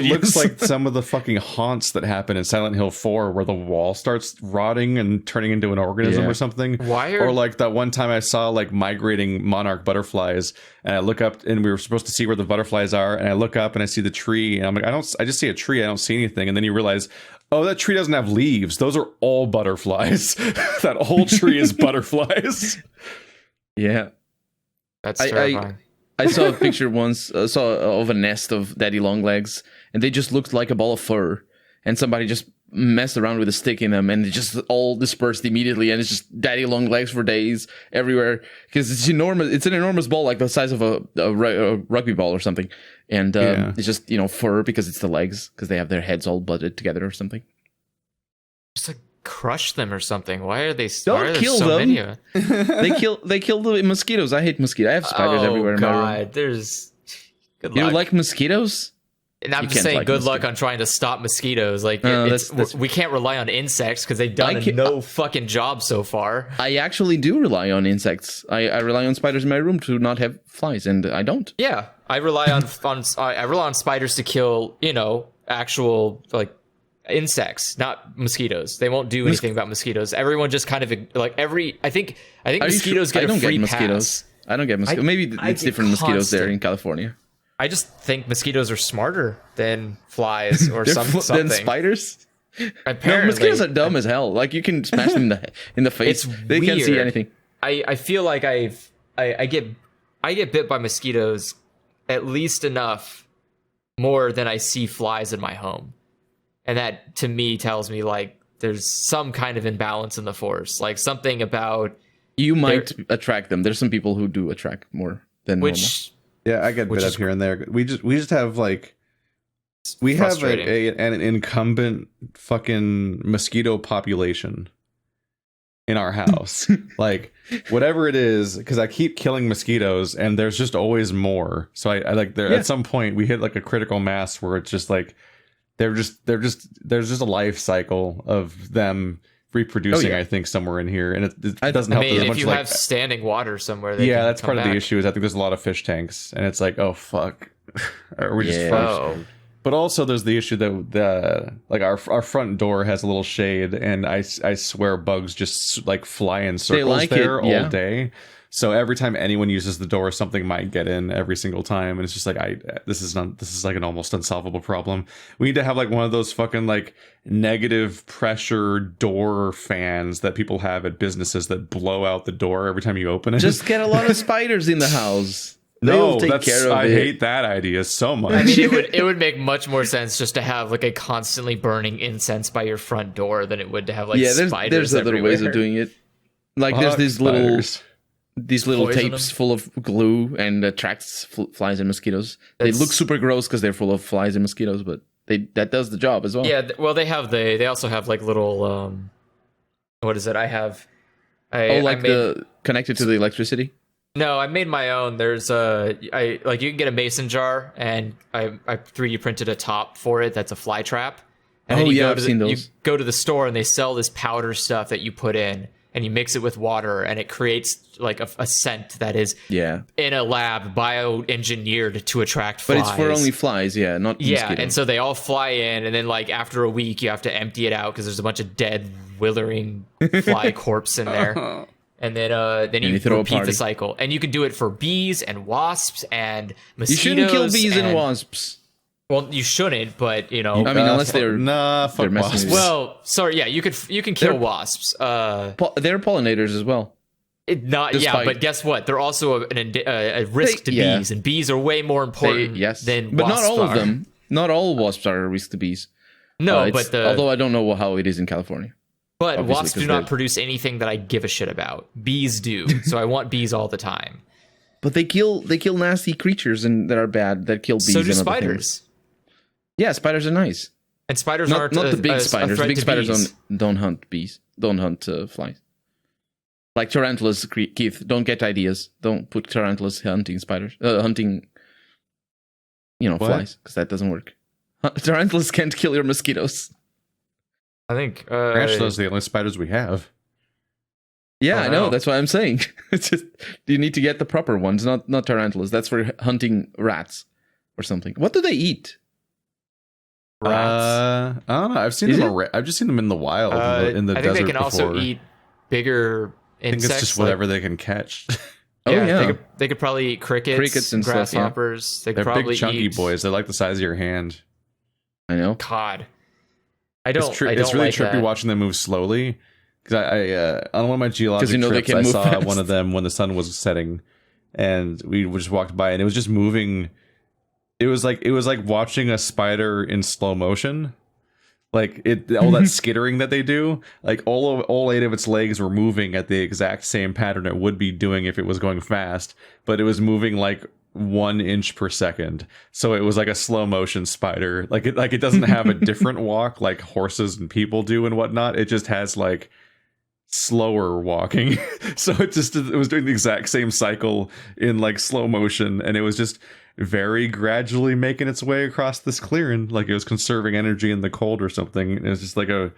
looks like some of the fucking haunts that happen in Silent Hill 4, where the wall starts rotting and turning into an organism or something. Or like that one time I saw like migrating monarch butterflies, and I look up, and we were supposed to see where the butterflies are, and I look up and I see the tree, and I'm like, I just see a tree, I don't see anything. And then you realize, oh, that tree doesn't have leaves. Those are all butterflies. That whole tree is butterflies. Yeah. That's terrifying. I saw a picture once of a nest of daddy longlegs, and they just looked like a ball of fur, and somebody just messed around with a stick in them, and it just all dispersed immediately, and it's just daddy longlegs for days everywhere, because it's enormous. It's an enormous ball, like the size of a rugby ball or something, and it's just fur, because it's the legs, because they have their heads all butted together or something. Just like crush them or something. Why are they? Don't kill them. Many of they kill the mosquitoes. I hate mosquitoes. I have spiders everywhere in my room. There's good luck. You don't like mosquitoes? And I'm just saying, good luck on trying to stop mosquitoes. Like, we can't rely on insects because they've done no fucking job so far. I actually do rely on insects. I rely on spiders in my room to not have flies, and I don't. Yeah, I rely on spiders to kill actual like insects, not mosquitoes. They won't do anything about mosquitoes. Everyone just kind of like I think mosquitoes get a free pass. I don't get mosquitoes. Maybe it's different mosquitoes there in California. I just think mosquitoes are smarter than flies or something. Than spiders? Apparently. No, mosquitoes are dumb as hell. Like, you can smash them in the face. They can't see anything. I feel like I get bit by mosquitoes at least enough more than I see flies in my home. And that, to me, tells me, like, there's some kind of imbalance in the force. Like, something about... You might attract them. There's some people who do attract more than normal. Yeah, I get bit up here and there. We just have, like... We have an incumbent fucking mosquito population in our house. Like, whatever it is, because I keep killing mosquitoes, and there's just always more. So I like, at some point, we hit, like, a critical mass where it's just, like... there's just a life cycle of them reproducing. I think somewhere in here, and it doesn't help. If you have standing water somewhere, that's part of the issue. Is I think there's a lot of fish tanks, and it's like, oh fuck, are we just fucked? But also, there's the issue that our front door has a little shade, and I swear bugs just like fly in circles there all day. So every time anyone uses the door, something might get in every single time, and it's just like this is like an almost unsolvable problem. We need to have like one of those fucking like negative pressure door fans that people have at businesses that blow out the door every time you open it. Just get a lot of spiders in the house. No, I hate that idea so much. I mean, it would make much more sense just to have like a constantly burning incense by your front door than it would to have like spiders there's other everywhere. ways of doing it. Like there's these little Poison tapes them. full of glue and attracts flies and mosquitoes. They look super gross because they're full of flies and mosquitoes, but that does the job as well. Yeah, well, they also have like little what is it? Connected to the electricity. No, I made my own. There's you can get a mason jar, and I 3D printed a top for it. That's a fly trap. And then I've seen those. You go to the store and they sell this powder stuff that you put in, and you mix it with water, and it creates like a scent that is in a lab bioengineered to attract flies. But it's for only flies, not mosquitoes. And so they all fly in, and then like after a week, you have to empty it out because there's a bunch of dead, withering fly corpse in there. And then you repeat the cycle, and you can do it for bees and wasps and mosquitoes. You shouldn't kill bees and wasps. Well, you shouldn't, but you know. I mean, unless they're fuck wasps. Well, sorry, yeah, you can kill wasps. They're pollinators as well. But guess what? They're also a risk to bees, and bees are way more important than but wasps not all are. of them. Not all wasps are a risk to bees. No, although I don't know how it is in California. But wasps do not produce anything that I give a shit about. Bees do, so I want bees all the time. But they kill nasty creatures and that are bad that kill bees. So do and spiders. Yeah, spiders are nice. And spiders not aren't the big spiders. Big spiders bees. don't hunt bees. Don't hunt flies. Like tarantulas, Keith. Don't get ideas. Don't put tarantulas hunting spiders. Hunting, flies, because that doesn't work. Tarantulas can't kill your mosquitoes. I think tarantulas are the only spiders we have. Yeah, I know. That's what I'm saying. It's just you need to get the proper ones, not tarantulas. That's for hunting rats or something. What do they eat? Rats. I don't know. I've seen them. I've just seen them in the wild in the I desert. think they can also eat bigger insects. I think it's just whatever they can catch. They could probably eat crickets and grasshoppers. Stuff, They could They're probably big chunky eat boys. They're like the size of your hand. I know. God, It's really trippy that. watching them move slowly. Because I on one of my geologic they trips, can I move saw fast. one of them when the sun was setting, and we just walked by, and it was just moving. It was like watching a spider in slow motion. Like all that skittering that they do, like all 8 of its legs were moving at the exact same pattern it would be doing if it was going fast, but it was moving like 1 inch per second. So it was like a slow motion spider. Like it doesn't have a different walk like horses and people do and whatnot. It just has like slower walking. So it was doing the exact same cycle in like slow motion, and it was just very gradually making its way across this clearing, like it was conserving energy in the cold or something. It was just like a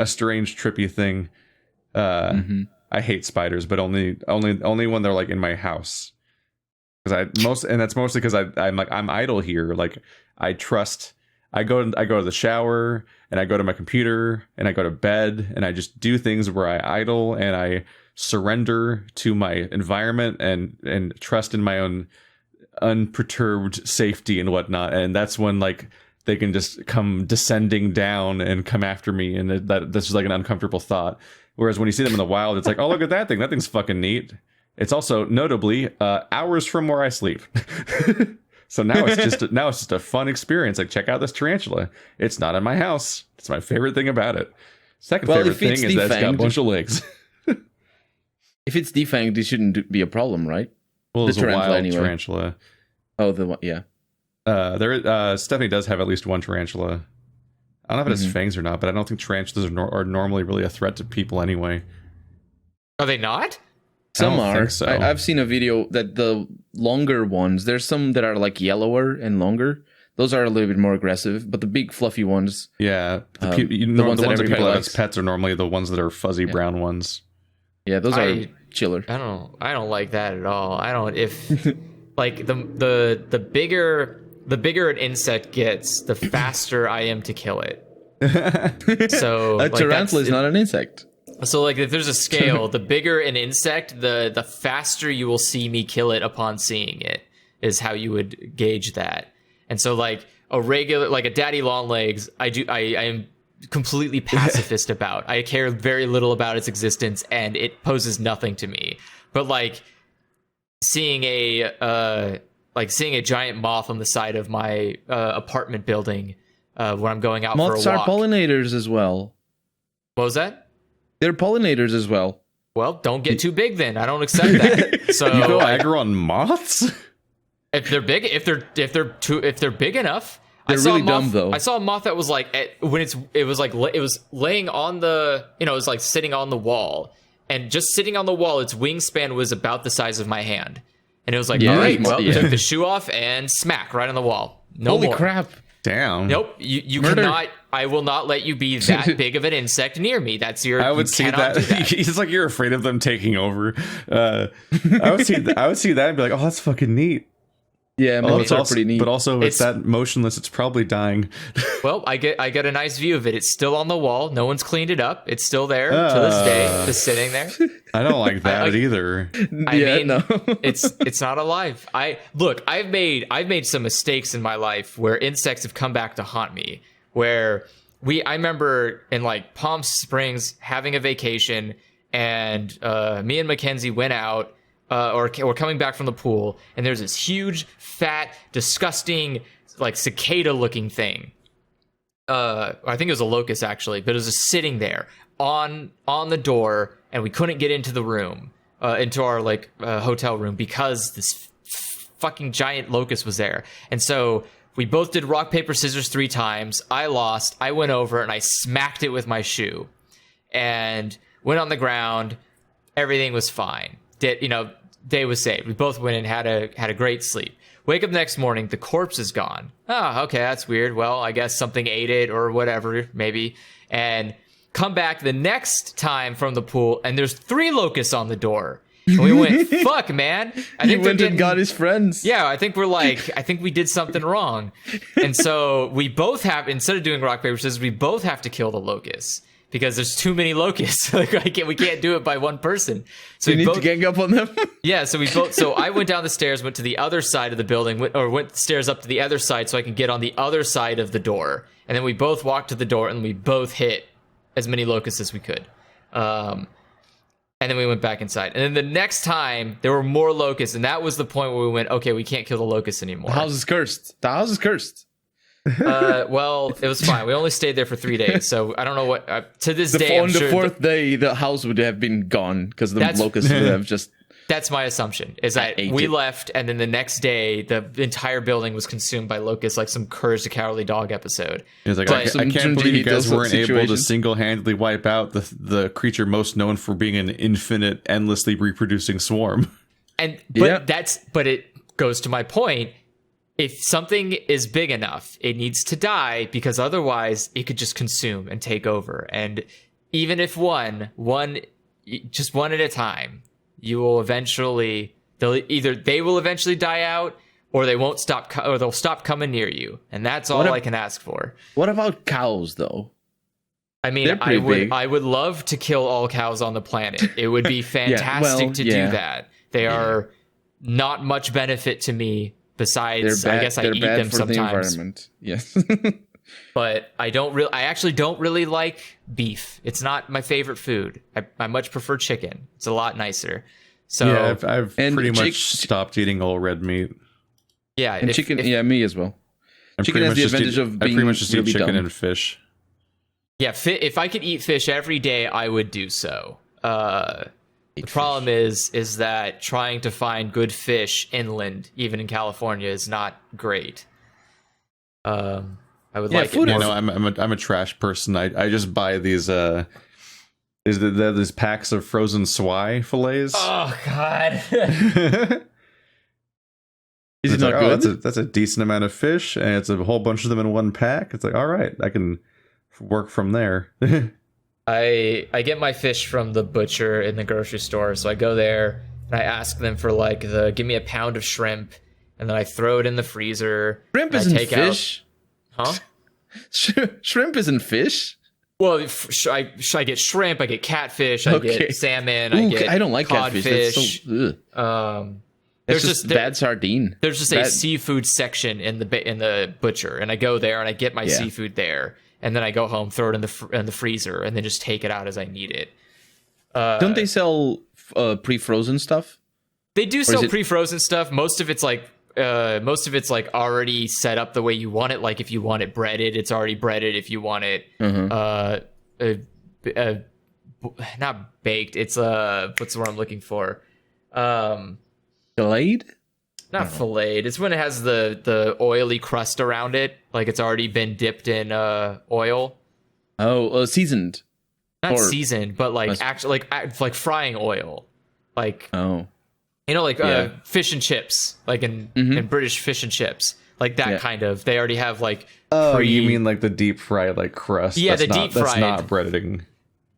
strange trippy thing. I hate spiders, but only when they're like in my house, because that's mostly because I'm idle here. Like I go to the shower, and I go to my computer, and I go to bed, and I just do things where I idle and I surrender to my environment and trust in my own unperturbed safety and whatnot. And that's when like they can just come descending down and come after me, and that's just like an uncomfortable thought. Whereas when you see them in the wild, it's like, oh, look at that thing's fucking neat. It's also notably hours from where I sleep. So now it's just a fun experience. Like, check out this tarantula. It's not in my house. It's my favorite thing about it. Second favorite thing is that it's got a bunch of legs. If it's defanged, it shouldn't be a problem, right? Well, it's a wild anyway. tarantula. Oh, the one, yeah. Stephanie does have at least one tarantula. I don't know if it has fangs or not, but I don't think tarantulas are normally really a threat to people anyway. Are they not? Some I don't are. think so. I've seen a video that the longer ones, there's some that are like yellower and longer. Those are a little bit more aggressive, but the big fluffy ones. Yeah, the ones that people have as pets are normally the ones that are fuzzy brown ones. Yeah, those are chiller. I don't like that at all. I don't. If like the bigger an insect gets, the faster I am to kill it. So a tarantula is not an insect. So like if there's a scale, the bigger an insect, the faster you will see me kill it upon seeing it, is how you would gauge that. And so like a daddy long legs, I am completely pacifist about. I care very little about its existence, and it poses nothing to me. But like seeing a giant moth on the side of my apartment building when I'm going out Moths for a are walk. pollinators as well. What was that? They're pollinators as well. Well, don't get too big then. I don't accept that. So You go aggro on moths? if they're big, if they're big enough. They're I saw really a moth, dumb, though. I saw a moth that was like it was laying on the, it was like sitting on the wall, and just sitting on the wall, its wingspan was about the size of my hand, and it was like, Yeah, all right, well, took the shoe off and smack right on the wall. No Holy more. crap. Damn. Nope, you Murder. cannot. I will not let you be that big of an insect near me. That's your. I would you see cannot that. do that. It's like you're afraid of them taking over. I would see that and be like, oh, that's fucking neat. Yeah, Oh, moths are pretty neat. But also, it's It's- that motionless. It's probably dying. Well, I get a nice view of it. It's still on the wall. No one's cleaned it up. It's still there to this day, just sitting there. I don't like that I- either. I yeah, mean, no. it's not alive. I've made some mistakes in my life where insects have come back to haunt me. Where I remember in like Palm Springs having a vacation, and me and Mackenzie went out. Or coming back from the pool, and there's this huge, fat, disgusting, like cicada-looking thing. I think it was a locust actually, but it was just sitting there on the door, and we couldn't get into the room, into our hotel room, because this fucking giant locust was there. And so we both did rock paper scissors 3 times. I lost. I went over and I smacked it with my shoe, and went on the ground. Everything was fine. Day was saved. We both went and had a great sleep. Wake up the next morning, the corpse is gone. Oh, okay, that's weird. Well, I guess something ate it or whatever, maybe. And come back the next time from the pool, and there's 3 locusts on the door. And we went, fuck, man. I He think went and got his friends. yeah, I think we did something wrong. And so we both have, instead of doing rock, paper, scissors, we both have to kill the locusts. Because there's too many locusts. We can't do it by one person. So you need to gang up on them. yeah, so I went down the stairs, went to the other side of the building, went the stairs up to the other side so I can get on the other side of the door. And then we both walked to the door, and we both hit as many locusts as we could. And then we went back inside. And then the next time, there were more locusts, and that was the point where we went, okay, we can't kill the locusts anymore. The house is cursed. The house is cursed. Well, it was fine. We only stayed there for 3 days, so I don't know what. To this day, I'm On the sure 4th day, the house would have been gone because the That's- locusts would have just. that's my assumption. Is that ate we it. left, and then the next day, the entire building was consumed by locusts, like some Courage the Cowardly Dog episode. It's like, But- I can't believe you guys Junji weren't able to situations. single-handedly wipe out the creature most known for being an infinite, endlessly reproducing swarm. But it goes to my point. If something is big enough, it needs to die, because otherwise it could just consume and take over. And even if just one at a time, you will eventually, they will eventually die out, or they won't stop, or they'll stop coming near you. And that's all I can ask for. What about cows, though? I mean, They're pretty big. I would love to kill all cows on the planet. It would be fantastic to do that. They are not much benefit to me. Besides, I guess I eat them for sometimes. the environment. Yes. But I actually don't really like beef. It's not my favorite food. I much prefer chicken. It's a lot nicer. So Yeah, I've And pretty chick- much stopped eating all red meat. yeah, And chicken, yeah, me as well. I Chicken pretty has much the just advantage eat- of I being pretty much just eat really chicken dumb. and fish. yeah. If I could eat fish every day, I would do so. The problem is that trying to find good fish inland, even in California, is not great. I would like food it You more. know, I'm a trash person. I just buy these these packs of frozen swai fillets. Oh God. Is it It's not like, oh, good? that's a decent amount of fish, and it's a whole bunch of them in one pack. It's like, all right, I can work from there. I get my fish from the butcher in the grocery store, so I go there and I ask them for give me a pound of shrimp, and then I throw it in the freezer. Shrimp and I isn't take out- fish. Huh? Shrimp isn't fish. Well, I get shrimp, I get catfish, I Okay. get salmon, Ooh, I get I don't like catfish. That's codfish. so, That's that's just bad sardine. There's just Bad- a seafood section in the butcher, and I go there and I get my seafood there, and then I go home, throw it in the freezer, and then just take it out as I need it. Don't they sell pre-frozen stuff? They do is sell it- pre-frozen stuff. Most of it's already set up the way you want it. Like if you want it breaded, it's already breaded. If you want it not baked. It's what's the word I'm looking for? Delayed? Not filleted. It's when it has the oily crust around it, like it's already been dipped in oil. Seasoned. Not seasoned, but like actually like frying oil, like fish and chips, like in British fish and chips, like that kind of. They already have like. Oh, you mean like the deep fried like crust? Yeah, that's deep fried. That's not breading.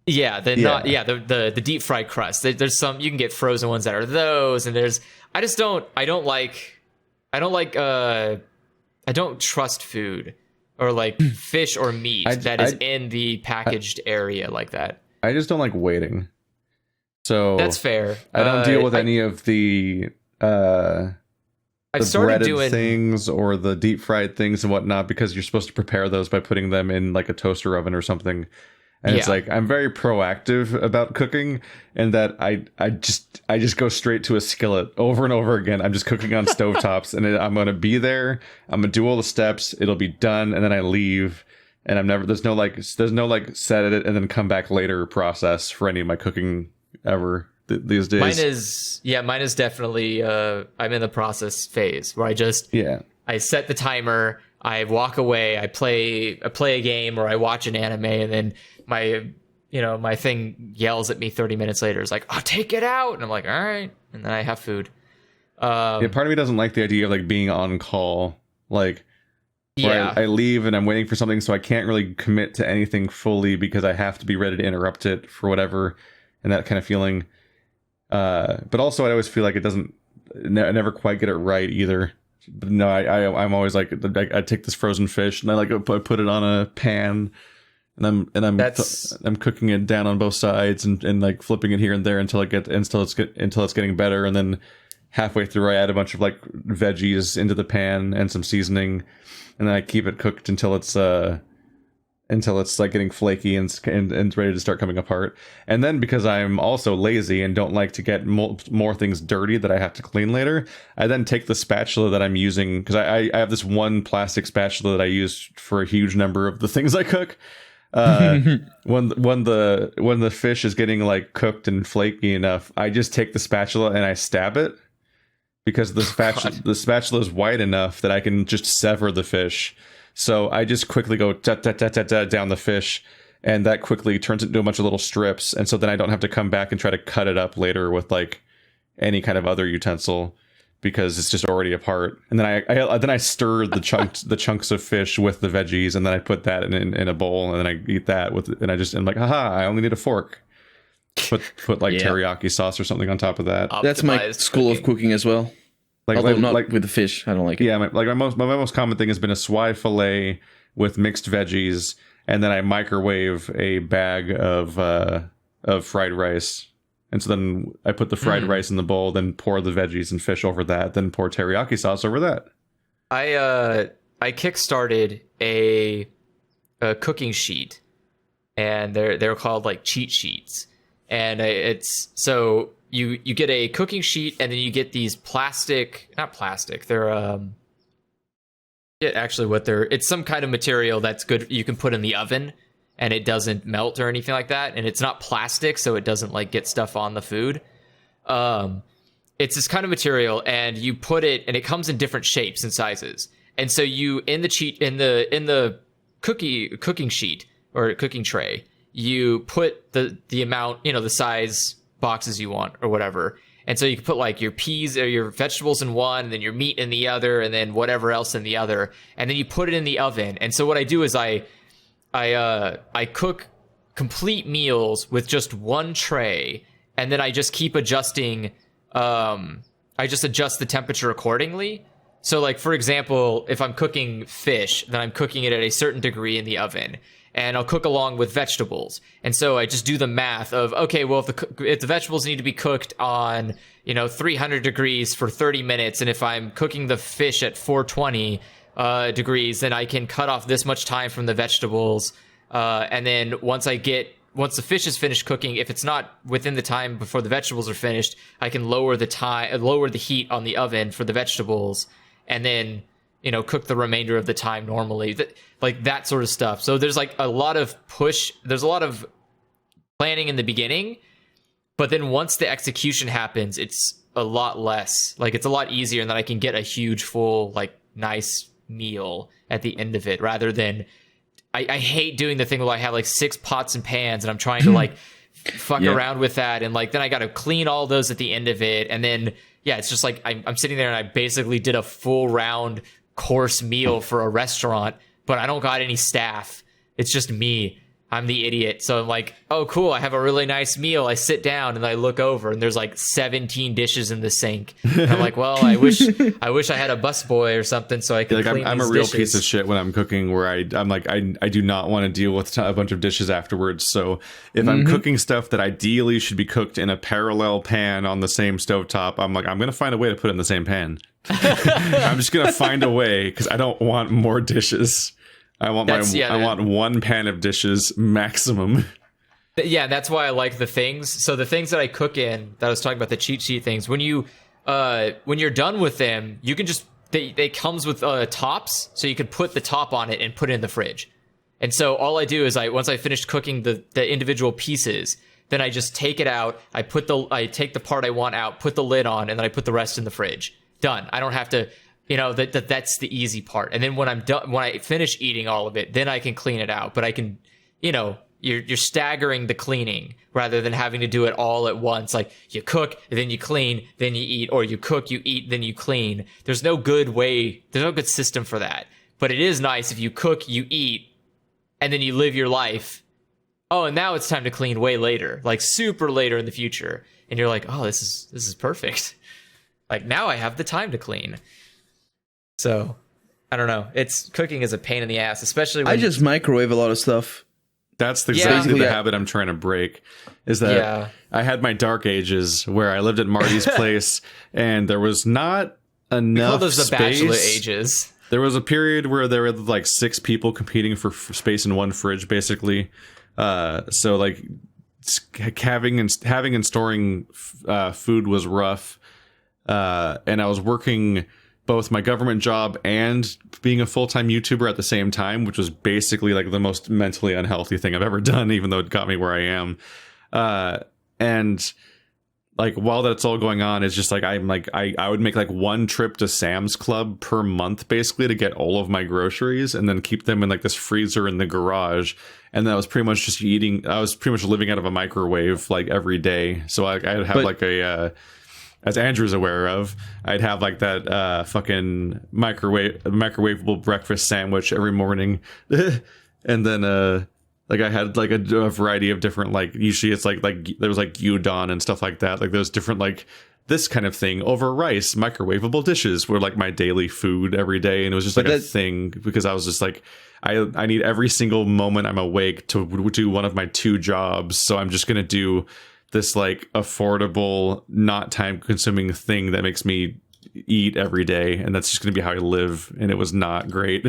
Yeah, the deep fried crust. There's some you can get frozen ones that are those, and there's. I don't trust food or like fish or meat that is in the packaged area like that. I just don't like waiting. So that's fair. I don't deal with any of the breaded things or the deep fried things and whatnot, because you're supposed to prepare those by putting them in like a toaster oven or something. And it's like, I'm very proactive about cooking, and that I just go straight to a skillet over and over again. I'm just cooking on stovetops, and I'm going to be there. I'm going to do all the steps. It'll be done. And then I leave, and there's no set it and then come back later process for any of my cooking ever these days. Mine is definitely, I'm in the process phase where I set the timer, I walk away, I play a game or I watch an anime, and then my thing yells at me 30 minutes later. It's like, oh, take it out. And I'm like, all right. And then I have food. Part of me doesn't like the idea of like being on call. Like, I leave and I'm waiting for something, so I can't really commit to anything fully because I have to be ready to interrupt it for whatever, and that kind of feeling. But also I always feel like I never quite get it right either. But no, I'm always like, I take this frozen fish and I put it on a pan. And I'm cooking it down on both sides and like flipping it here and there until it's getting better, and then halfway through I add a bunch of like veggies into the pan and some seasoning, and then I keep it cooked until it's like getting flaky and ready to start coming apart. And then, because I'm also lazy and don't like to get more things dirty that I have to clean later, I then take the spatula that I'm using, because I have this one plastic spatula that I use for a huge number of the things I cook. When the fish is getting like cooked and flaky enough, I just take the spatula and I stab it, because the spatula is wide enough that I can just sever the fish. So I just quickly go down the fish, and that quickly turns it into a bunch of little strips, and so then I don't have to come back and try to cut it up later with like any kind of other utensil, because it's just already apart. And then I stir the chunks of fish with the veggies, and then I put that in a bowl, and then I eat that I'm like, haha, I only need a fork. Put like teriyaki sauce or something on top of that. That's my school of cooking as well. Although not with the fish, I don't like it. Yeah, my most common thing has been a swai fillet with mixed veggies, and then I microwave a bag of fried rice. And so then I put the fried rice in the bowl, then pour the veggies and fish over that, then pour teriyaki sauce over that. I kickstarted a cooking sheet, and they're called like cheat sheets, and it's so you get a cooking sheet, and then you get these not plastic, they're it's some kind of material that's good, you can put in the oven and it doesn't melt or anything like that, and it's not plastic, so it doesn't like get stuff on the food. It's this kind of material, and you put it, and it comes in different shapes and sizes. And so you in the cooking sheet or cooking tray, you put the amount, the size boxes you want or whatever. And so you can put like your peas or your vegetables in one, and then your meat in the other, and then whatever else in the other, and then you put it in the oven. And so what I do is I cook complete meals with just one tray, and then I just keep adjusting. I just adjust the temperature accordingly. So like, for example, if I'm cooking fish, then I'm cooking it at a certain degree in the oven, and I'll cook along with vegetables. And so I just do the math of, okay, well, if the vegetables need to be cooked on, 300 degrees for 30 minutes, and if I'm cooking the fish at 420 degrees, then I can cut off this much time from the vegetables. And then once the fish is finished cooking, if it's not within the time before the vegetables are finished, I can lower the heat on the oven for the vegetables, and then cook the remainder of the time normally, like that sort of stuff. So there's like a lot of planning in the beginning, but then once the execution happens, it's a lot less. Like, it's a lot easier, and then I can get a huge, full, like, nice meal at the end of it, rather than I hate doing the thing where I have like 6 pots and pans and I'm trying to like fuck around with that, and like then I got to clean all those at the end of it, and then it's just like I'm sitting there and I basically did a full round course meal for a restaurant, but I don't got any staff. It's just me. I'm the idiot. So I'm like, oh, cool. I have a really nice meal. I sit down and I look over and there's like 17 dishes in the sink. And I'm like, well, I wish I had a busboy or something so I could clean I'm a these real dishes. piece of shit when I'm cooking, where I'm like, I do not want to deal with a bunch of dishes afterwards. So if I'm cooking stuff that ideally should be cooked in a parallel pan on the same stovetop, I'm like, I'm going to find a way to put it in the same pan. I'm just going to find a way, because I don't want more dishes. I want I want one pan of dishes maximum. Yeah, that's why I like the things. So the things that I cook in, that I was talking about, the cheat sheet things, when you're done with them, you can just they comes with tops, so you can put the top on it and put it in the fridge. And so all I do is once I finish cooking the individual pieces, then I just take it out. I take the part I want out, put the lid on, and then I put the rest in the fridge. Done. I don't have to. That's the easy part. And then when I'm done, when I finish eating all of it, then I can clean it out. But I can, you're staggering the cleaning rather than having to do it all at once. Like, you cook, then you clean, then you eat, or you cook, you eat, then you clean. There's no good system for that. But it is nice if you cook, you eat, and then you live your life. Oh, and now it's time to clean way later, like super later in the future. And you're like, oh, this is perfect. Like, now I have the time to clean. So, I don't know. Cooking is a pain in the ass, especially when I just microwave a lot of stuff. That's exactly the habit I'm trying to break. Is that I had my dark ages where I lived at Marty's place, and there was not enough call those space. The bachelor ages. There was a period where there were like 6 people competing for space in one fridge, basically. So like having and storing food was rough, and I was working both my government job and being a full-time YouTuber at the same time, which was basically like the most mentally unhealthy thing I've ever done, even though it got me where I am. And like, while that's all going on, it's just like, I would make like one trip to Sam's Club per month, basically, to get all of my groceries and then keep them in like this freezer in the garage. And then I was pretty much just I was pretty much living out of a microwave like every day. So I'd have as Andrew's aware of, I'd have like that fucking microwavable breakfast sandwich every morning. And then like I had like a variety of different, like, usually it's like there was like gyudon and stuff like that. Like there's different like this kind of thing over rice, microwavable dishes were like my daily food every day. And it was just like a thing, because I was just like, I need every single moment I'm awake to do one of my 2 jobs. So I'm just going to do this like affordable, not time consuming thing that makes me eat every day, and that's just gonna be how I live. And it was not great.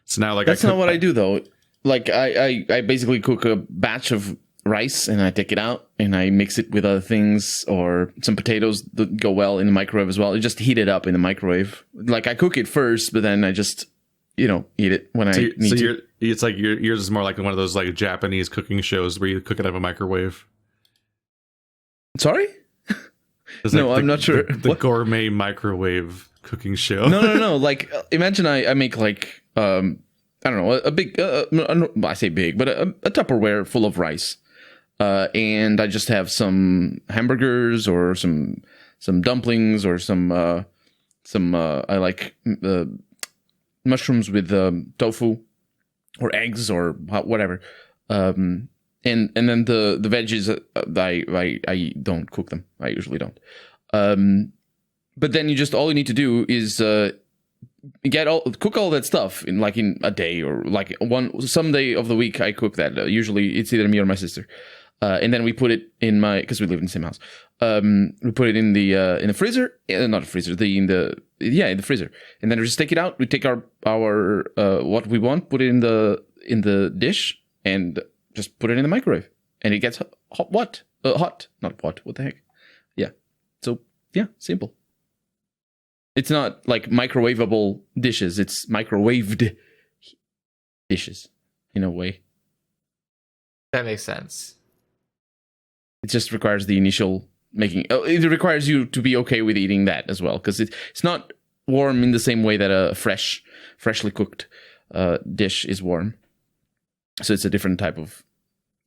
So now, like, that's not what I do though. Like I basically cook a batch of rice and I take it out and I mix it with other things, or some potatoes that go well in the microwave as well. I just heat it up in the microwave. Like, I cook it first, but then I just eat it when I need to. It's like yours is more like one of those like Japanese cooking shows where you cook it out of a microwave. Sorry? No, I'm not sure. The gourmet microwave cooking show. No. Like, imagine I make like, I don't know, a big, I say big, but a Tupperware full of rice. And I just have some hamburgers or some dumplings or some I like mushrooms with tofu or eggs or whatever. And then the veggies, I don't cook them. I usually don't. But then all you need to do is cook all that stuff in a day, or like some day of the week. I cook that. Usually it's either me or my sister. And then we put it in because we live in the same house. We put it in the freezer, not the freezer, in the freezer. And then we just take it out. We take our what we want, put it in the dish, and just put it in the microwave, and it gets hot. Not what? What the heck? Yeah. So yeah, simple. It's not like microwavable dishes. It's microwaved dishes in a way. That makes sense. It just requires the initial making. It requires you to be okay with eating that as well, because it's not warm in the same way that a freshly cooked dish is warm. So it's a different type of,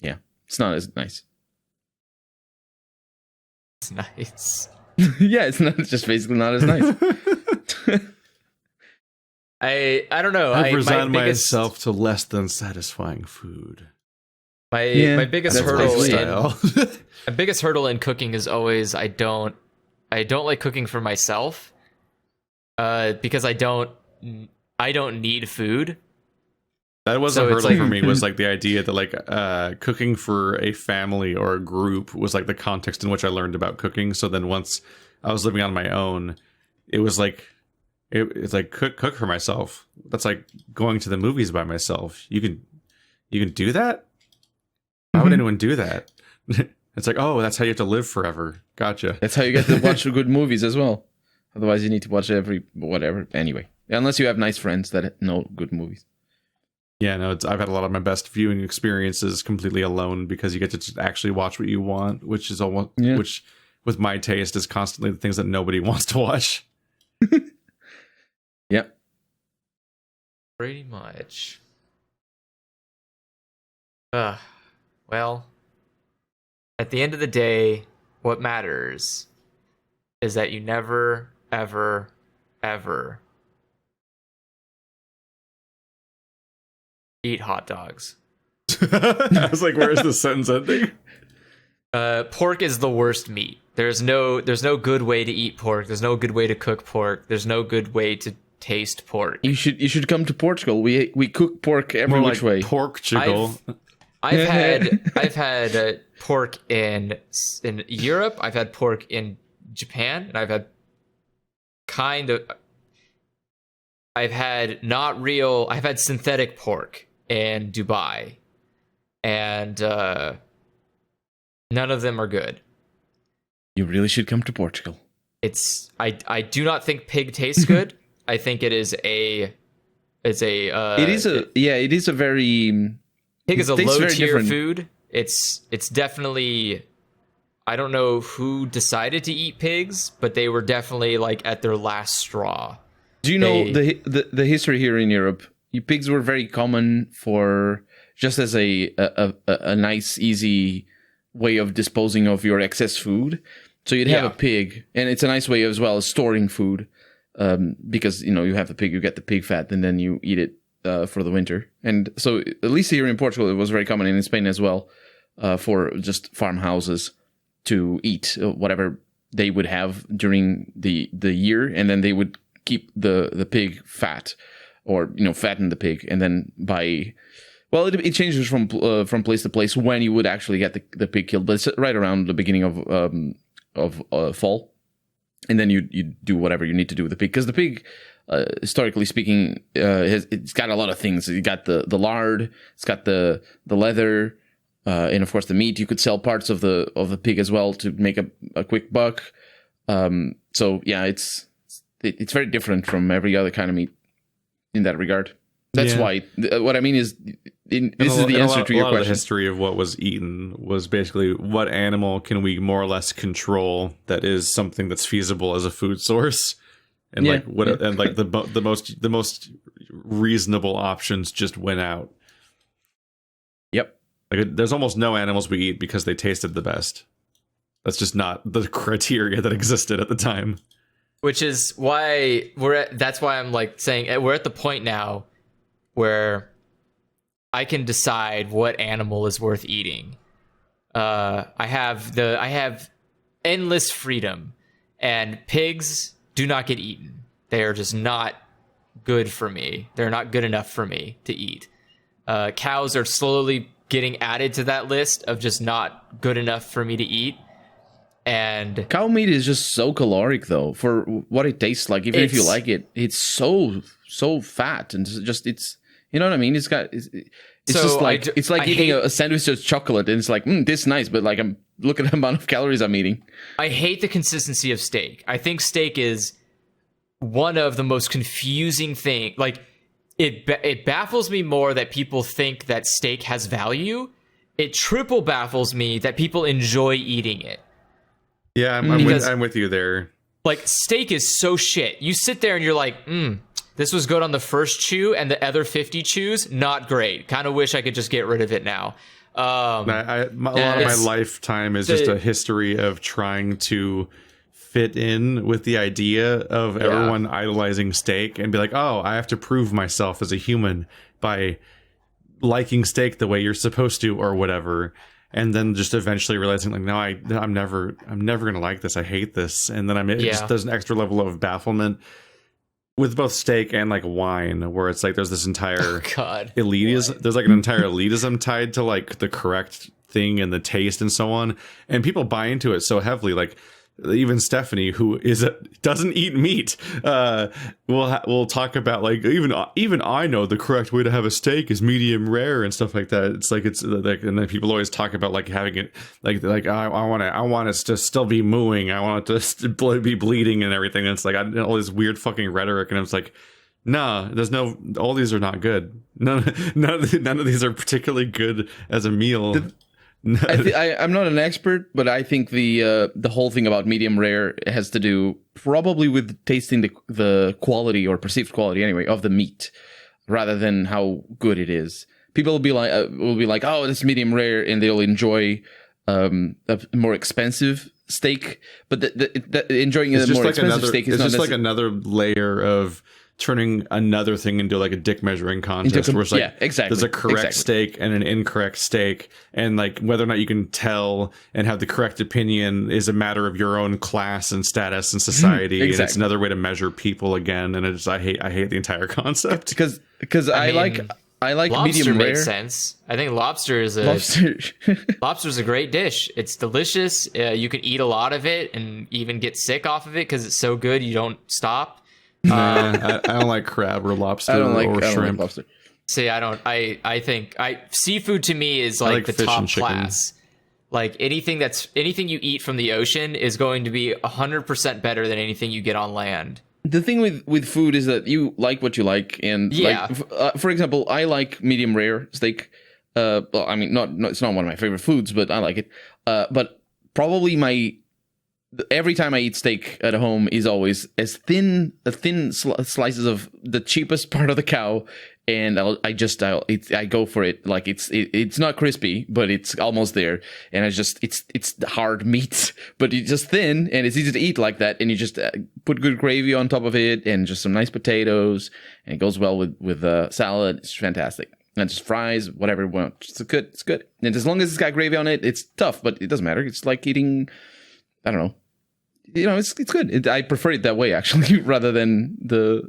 yeah, it's not as nice. It's nice. Yeah, it's just basically not as nice. I don't know. I've resigned myself to less than satisfying food. My biggest Lifestyle. hurdle in cooking is always I don't like cooking for myself, because I don't need food. That was So a it's hurdle like- for me, was like the idea that like cooking for a family or a group was like the context in which I learned about cooking. So then once I was living on my own, it was like it's like cook for myself. That's like going to the movies by myself. You can do that? Why would anyone do that? It's like, oh, that's how you have to live forever. Gotcha. That's how you get to watch good movies as well. Otherwise, you need to watch whatever. Anyway, unless you have nice friends that know good movies. Yeah, no, I've had a lot of my best viewing experiences completely alone because you get to just actually watch what you want, which is almost which with my taste is constantly the things that nobody wants to watch. Yep. Pretty much. Well, at the end of the day, what matters is that you never, ever, ever eat hot dogs. I was like, where is this sentence ending? Pork is the worst meat. There's no good way to eat pork. There's no good way to cook pork. There's no good way to taste pork. You should come to Portugal. We cook pork every More which like way. pork jiggle. I've had pork in Europe. I've had pork in Japan, and I've had synthetic pork in Dubai, and none of them are good. You really should come to Portugal. I do not think pig tastes good. I think it is a very pig is a tastes low very tier different. food. It's definitely, I don't know who decided to eat pigs, but they were definitely like at their last straw. Do you know the history here in Europe? Pigs were very common for just as a nice, easy way of disposing of your excess food. So you'd have a pig, and it's a nice way as well as storing food, because you have the pig, you get the pig fat, and then you eat it for the winter. And so at least here in Portugal, it was very common, and in Spain as well, for just farmhouses to eat whatever they would have during the year, and then they would keep the pig fat, or fatten the pig, and then it changes from place to place when you would actually get the pig killed, but it's right around the beginning of fall, and then you do whatever you need to do with the pig, because the pig, historically speaking, it's got a lot of things. You got the lard, it's got the leather, and of course the meat. You could sell parts of the pig as well to make a quick buck. So yeah, it's very different from every other kind of meat in that regard. That's why what I mean is this is the answer to your question. A lot of the question. history of what was eaten was basically what animal can we more or less control that is something that's feasible as a food source, and the most reasonable options just went out. Yep. Like there's almost no animals we eat because they tasted the best. That's just not the criteria that existed at the time. Which is why that's why I'm like saying we're at the point now where I can decide what animal is worth eating. I have endless freedom, and pigs do not get eaten. They are just not good for me. They're not good enough for me to eat. Cows are slowly getting added to that list of just not good enough for me to eat. And Cow meat is just so caloric, though, for what it tastes like. Even if you like it, it's so fat, and it's you know what I mean. It's just like it's like eating a sandwich of chocolate, and it's like this is nice, but like I'm looking at the amount of calories I'm eating. I hate the consistency of steak. I think steak is one of the most confusing things. Like it baffles me more that people think that steak has value it triple baffles me that people enjoy eating it. Yeah, I'm with you there. Like, steak is so shit. You sit there and you're like, this was good on the first chew, and the other 50 chews, not great. Kind of wish I could just get rid of it now. A lot of my lifetime is just a history of trying to fit in with the idea of everyone idolizing steak and be like, oh, I have to prove myself as a human by liking steak the way you're supposed to or whatever. And then just eventually realizing like, no, I'm never going to like this. I hate this. And then there's an extra level of bafflement with both steak and like wine, where it's like there's this entire elitism. There's like an entire elitism tied to like the correct thing and the taste and so on. And people buy into it so heavily. Like even Stephanie, who doesn't eat meat, will talk about like even I know the correct way to have a steak is medium rare and stuff like that. It's like and then people always talk about like having it like I want it to still be mooing. I want it to be bleeding and everything. And it's like all this weird fucking rhetoric, and it's like, nah, all these are not good. None of these are particularly good as a meal. I'm not an expert, but I think the whole thing about medium rare has to do probably with tasting the quality or perceived quality anyway of the meat, rather than how good it is. People will be like, oh, this medium rare, and they'll enjoy a more expensive steak. But enjoying a more expensive steak is just like another layer of turning another thing into like a dick measuring contest, where it's like, exactly, there's a correct steak and an incorrect steak, and like whether or not you can tell and have the correct opinion is a matter of your own class and status in society. And it's another way to measure people again. And I hate the entire concept because I like lobster medium rare. Makes sense. I think lobster's a great dish. It's delicious. You can eat a lot of it and even get sick off of it because it's so good you don't stop. I don't like crab or lobster or shrimp. Lobster. See, I think seafood to me is like the top class. Like anything you eat from the ocean is going to be 100% better than anything you get on land. The thing with food is that you like what you like, and for example, I like medium rare steak. Well, I mean, it's not one of my favorite foods, but I like it. But probably every time I eat steak at home is always as thin slices of the cheapest part of the cow, and I go for it. Like it's not crispy, but it's almost there, and it's hard meat, but it's just thin and it's easy to eat like that. And you just put good gravy on top of it and just some nice potatoes, and it goes well with salad. It's fantastic. And just fries, whatever you want. It's good. It's good. And as long as it's got gravy on it, it's tough, but it doesn't matter. It's like eating, I don't know. It's good. I prefer it that way actually, rather than the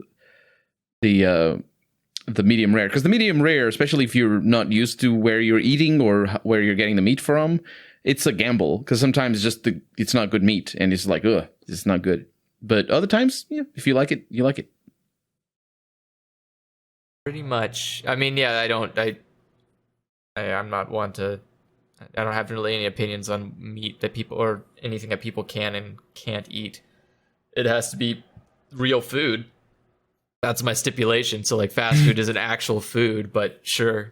medium rare. Because the medium rare, especially if you're not used to where you're eating or where you're getting the meat from, it's a gamble. Because sometimes it's not good meat, and it's like, ugh, it's not good. But other times, yeah, if you like it, you like it. Pretty much. I mean, yeah, I'm not one to. I don't have really any opinions on meat that people or anything that people can and can't eat. It has to be real food. That's my stipulation. So like fast food is an actual food, but sure,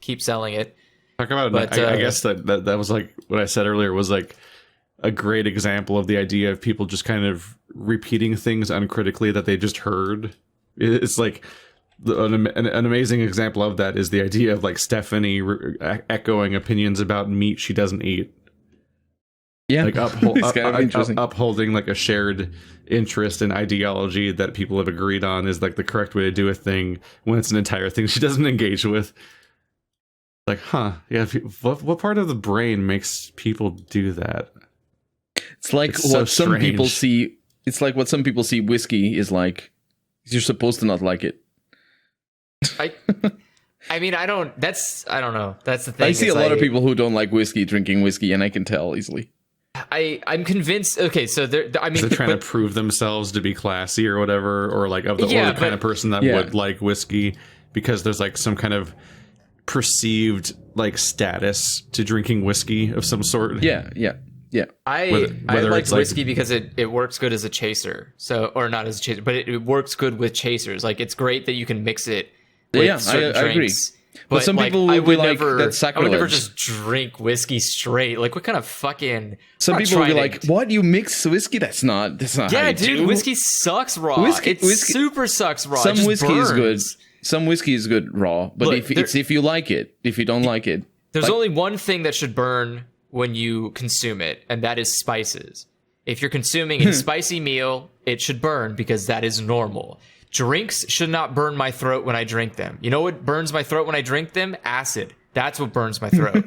keep selling it. Talk about it. I guess that was like what I said earlier was like a great example of the idea of people just kind of repeating things uncritically that they just heard. It's like an amazing example of that is the idea of like Stephanie echoing opinions about meat she doesn't eat. Yeah, like upholding like a shared interest and ideology that people have agreed on is like the correct way to do a thing when it's an entire thing she doesn't engage with. Like, yeah. What part of the brain makes people do that? It's like some people see. It's like what some people see whiskey is like. You're supposed to not like it. I mean, I don't know. That's the thing. I see a lot of people who don't like drinking whiskey, and I can tell easily. I'm convinced. Okay, so they're trying to prove themselves to be classy or whatever, or like or the kind of person that would like whiskey because there's like some kind of perceived like status to drinking whiskey of some sort. Yeah. I like whiskey because it works good as a chaser. So, or not as a chaser, but it works good with chasers. Like it's great that you can mix it with certain drinks. But some people will be like, that's sacrilege. I would never just drink whiskey straight. Like, what kind of fucking... Some people will be like, what? You mix whiskey? That's not yeah, how you dude, do. whiskey sucks raw. Whiskey super sucks raw. Some whiskey is good. Some whiskey is good raw. But Look, if you like it. If you don't like it... There's only one thing that should burn when you consume it, and that is spices. If you're consuming a spicy meal, it should burn because that is normal. Drinks should not burn my throat when I drink them. You know what burns my throat when I drink them? Acid. That's what burns my throat.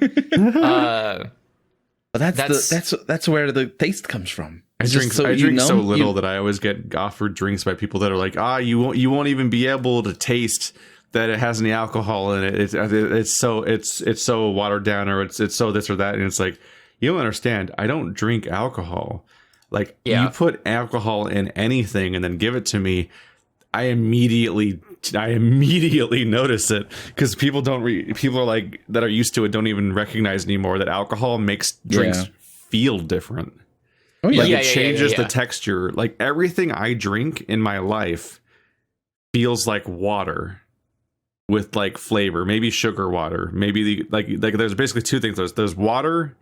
That's where the taste comes from. I drink so little that I always get offered drinks by people that are like, you won't even be able to taste that it has any alcohol in it. It's so watered down, or it's so this or that, and it's like, you don't understand. I don't drink alcohol. Like, you put alcohol in anything and then give it to me, I immediately notice it, because people are like, that are used to it, don't even recognize anymore that alcohol makes drinks feel different. Oh yeah, like, it changes the texture. Like, everything I drink in my life feels like water with like flavor, maybe sugar water, maybe like there's basically two things. There's water,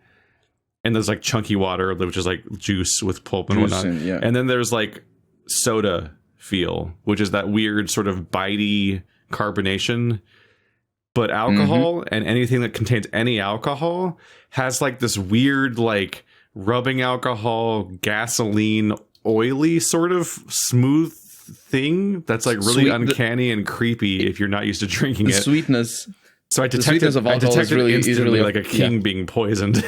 and there's like chunky water, which is like juice with pulp and whatnot. And then there's like soda feel, which is that weird sort of bitey carbonation. But alcohol and anything that contains any alcohol has like this weird, like, rubbing alcohol, gasoline, oily sort of smooth thing that's like really uncanny and creepy if you're not used to drinking it. Sweetness. So I detected instantly like a king being poisoned.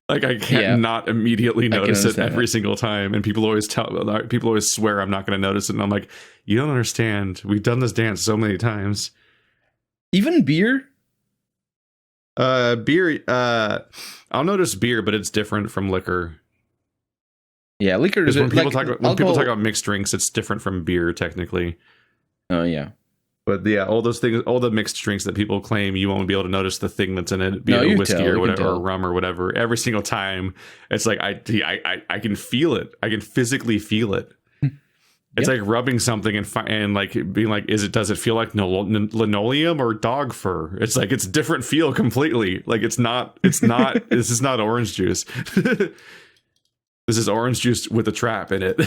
Like, I can't not immediately notice it every single time, and people always swear I'm not going to notice it, and I'm like, you don't understand. We've done this dance so many times. Even beer. Beer. I'll notice beer, but it's different from liquor. Yeah, liquor is when people talk about mixed drinks, it's different from beer technically. Oh yeah. But yeah, all those things, all the mixed drinks that people claim, you won't be able to notice the thing that's in it, be it whiskey or whatever, or rum or whatever. Every single time, it's like I can feel it. I can physically feel it. It's like rubbing something and like being like, does it feel like linoleum or dog fur? It's like, it's a different feel completely. Like, it's not. This is not orange juice. This is orange juice with a trap in it.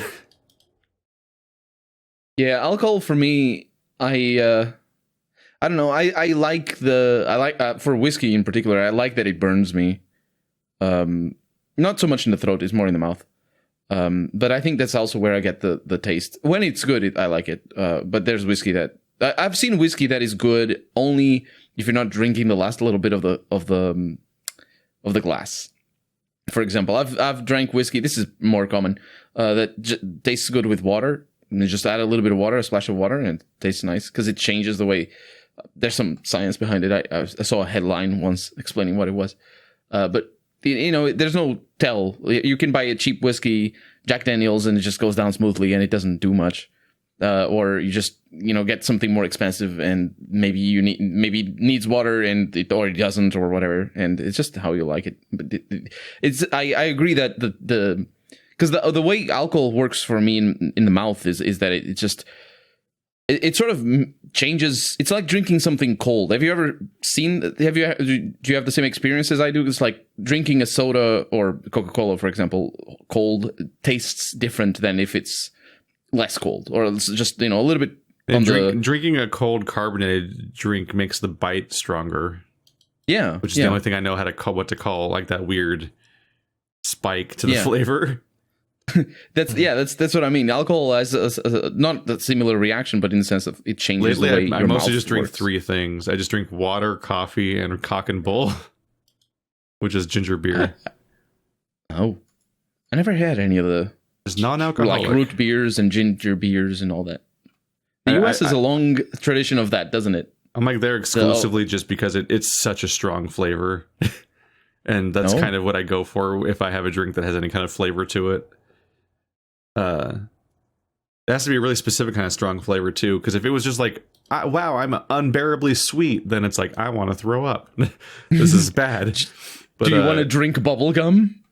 Yeah, alcohol for me. I don't know. I like for whiskey in particular. I like that it burns me. Not so much in the throat; it's more in the mouth. But I think that's also where I get the taste. When it's good, I like it. But there's whiskey that I've seen whiskey that is good only if you're not drinking the last little bit of the glass. For example, I've drank whiskey. This is more common. That tastes good with water. And just add a little bit of water, a splash of water, and it tastes nice because it changes the way. There's some science behind it. I saw a headline once explaining what it was. But, there's no tell. You can buy a cheap whiskey, Jack Daniels, and it just goes down smoothly and it doesn't do much. Or you just, get something more expensive and maybe needs water and it already doesn't or whatever. And it's just how you like it. But I agree that because the way alcohol works for me in the mouth is that it sort of changes. It's like drinking something cold. Have you ever seen? Do you have the same experience as I do? It's like drinking a soda or Coca-Cola, for example. Cold tastes different than if it's less cold, or it's just a little bit. Drinking a cold carbonated drink makes the bite stronger. Yeah, which is the only thing I know what to call like that weird spike to the flavor. That's what I mean. Alcohol has not a similar reaction, but in the sense of it changes the way I your mostly mouth just drink works. 3 things. I just drink water, coffee, and cock and bull, which is ginger beer. Oh, I never had any of the non-alcoholic, like root beers and ginger beers and all that. The U.S. has a long tradition of that, doesn't it? I'm like there exclusively just because it's such a strong flavor, and that's kind of what I go for if I have a drink that has any kind of flavor to it. It has to be a really specific kind of strong flavor too, because if it was just like, wow, I'm unbearably sweet, then it's like, I want to throw up. This is bad. But, do you want to drink bubble gum?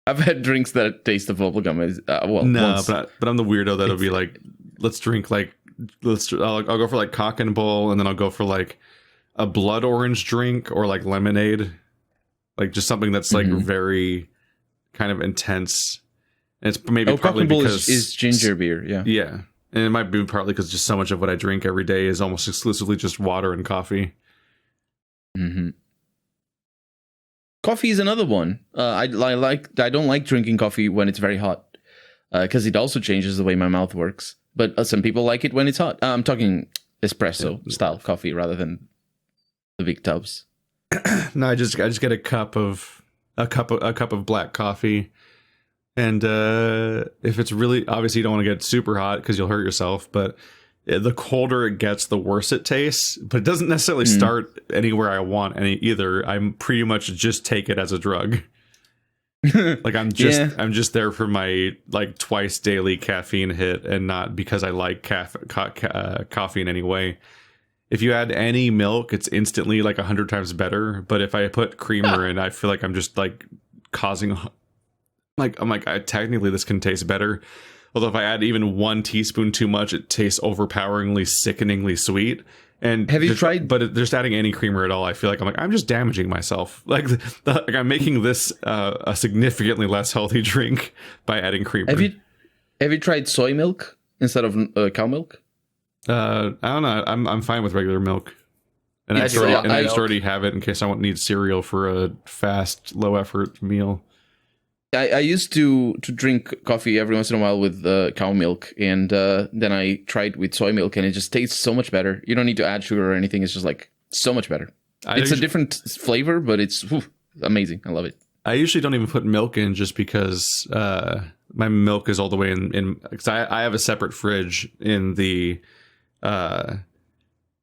I've had drinks that taste of bubble gum. No, but I'm the weirdo that'll be like, let's drink like I'll go for like cock and bull, and then I'll go for like a blood orange drink or like lemonade, like just something that's like very kind of intense. And it's maybe partly because is ginger beer, yeah, and it might be partly because just so much of what I drink every day is almost exclusively just water and coffee. Coffee is another one. I don't like drinking coffee when it's very hot because it also changes the way my mouth works. But some people like it when it's hot. I'm talking espresso style coffee rather than the big tubs. No, I just get a cup of black coffee, and if it's really, obviously you don't want to get super hot because you'll hurt yourself. But the colder it gets, the worse it tastes. But it doesn't necessarily start anywhere I want any either. I'm pretty much just take it as a drug. Like I'm just there for my like twice daily caffeine hit, and not because I like coffee in any way. If you add any milk, it's instantly like 100 times better. But if I put creamer in, I feel like I'm just like causing, like I'm like technically this can taste better. Although if I add even 1 teaspoon too much, it tastes overpoweringly, sickeningly sweet. And have you tried? But just adding any creamer at all, I feel like I'm just damaging myself. Like I'm making this a significantly less healthy drink by adding creamer. Have you tried soy milk instead of cow milk? I don't know. I'm fine with regular milk, and I just already have it in case I need cereal for a fast, low effort meal. I used to drink coffee every once in a while with cow milk, and then I tried with soy milk, and it just tastes so much better. You don't need to add sugar or anything. It's just like so much better. It's a different flavor, but it's amazing. I love it. I usually don't even put milk in just because my milk is all the way in because I have a separate fridge in the I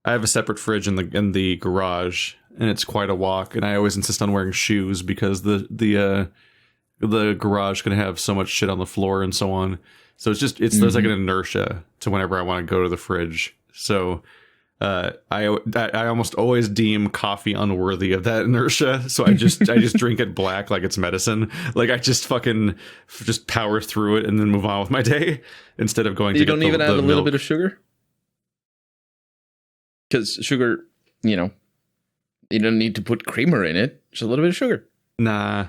have a separate fridge in the garage, and it's quite a walk, and I always insist on wearing shoes because the garage can have so much shit on the floor and so on. So there's like an inertia to whenever I want to go to the fridge. So I almost always deem coffee unworthy of that inertia. So I just drink it black like it's medicine. Like I just power through it and then move on with my day instead of going to get the milk. You don't even add a little bit of sugar? Because sugar, you don't need to put creamer in it. Just a little bit of sugar. Nah.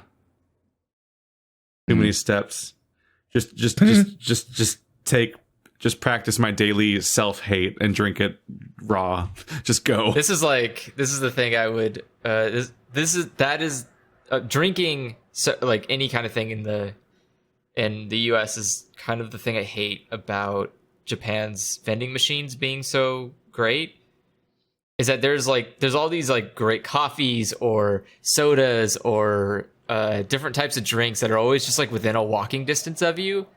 Too many steps. Just practice my daily self-hate and drink it raw. Just go. This is the thing I would drinking like any kind of thing in the US is kind of the thing I hate about Japan's vending machines being so great. Is that there's all these like great coffees or sodas or different types of drinks that are always just like within a walking distance of you.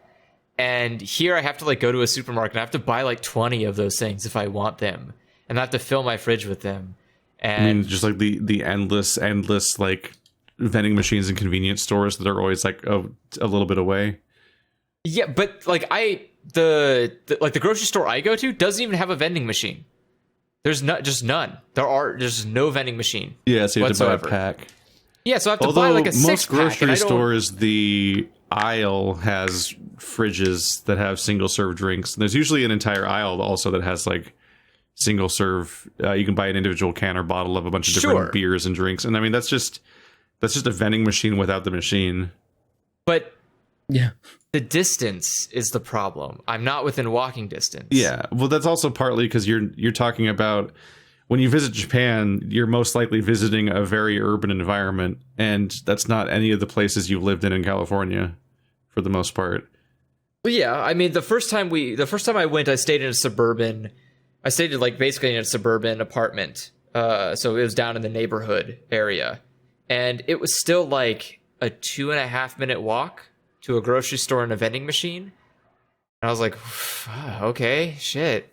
And here I have to like go to a supermarket and I have to buy like 20 of those things if I want them, and I have to fill my fridge with them. And I mean, just like the endless like vending machines in convenience stores that are always like a little bit away. Yeah, but like the grocery store I go to doesn't even have a vending machine. There's none. There's no vending machine. Yeah, so you have whatsoever. to buy a pack. Yeah, so I have to buy like a 6-pack. Most grocery stores, the aisle has fridges that have single serve drinks. And there's usually an entire aisle also that has like single serve. You can buy an individual can or bottle of a bunch of different beers and drinks. And I mean, that's just a vending machine without the machine. But yeah, the distance is the problem. I'm not within walking distance. Yeah, well, that's also partly because you're talking about when you visit Japan, you're most likely visiting a very urban environment, and that's not any of the places you've lived in California, for the most part. Well, yeah, I mean, the first time I went, I stayed like basically in a suburban apartment. So it was down in the neighborhood area, and it was still like a 2.5 minute walk to a grocery store and a vending machine. And I was like, okay, shit.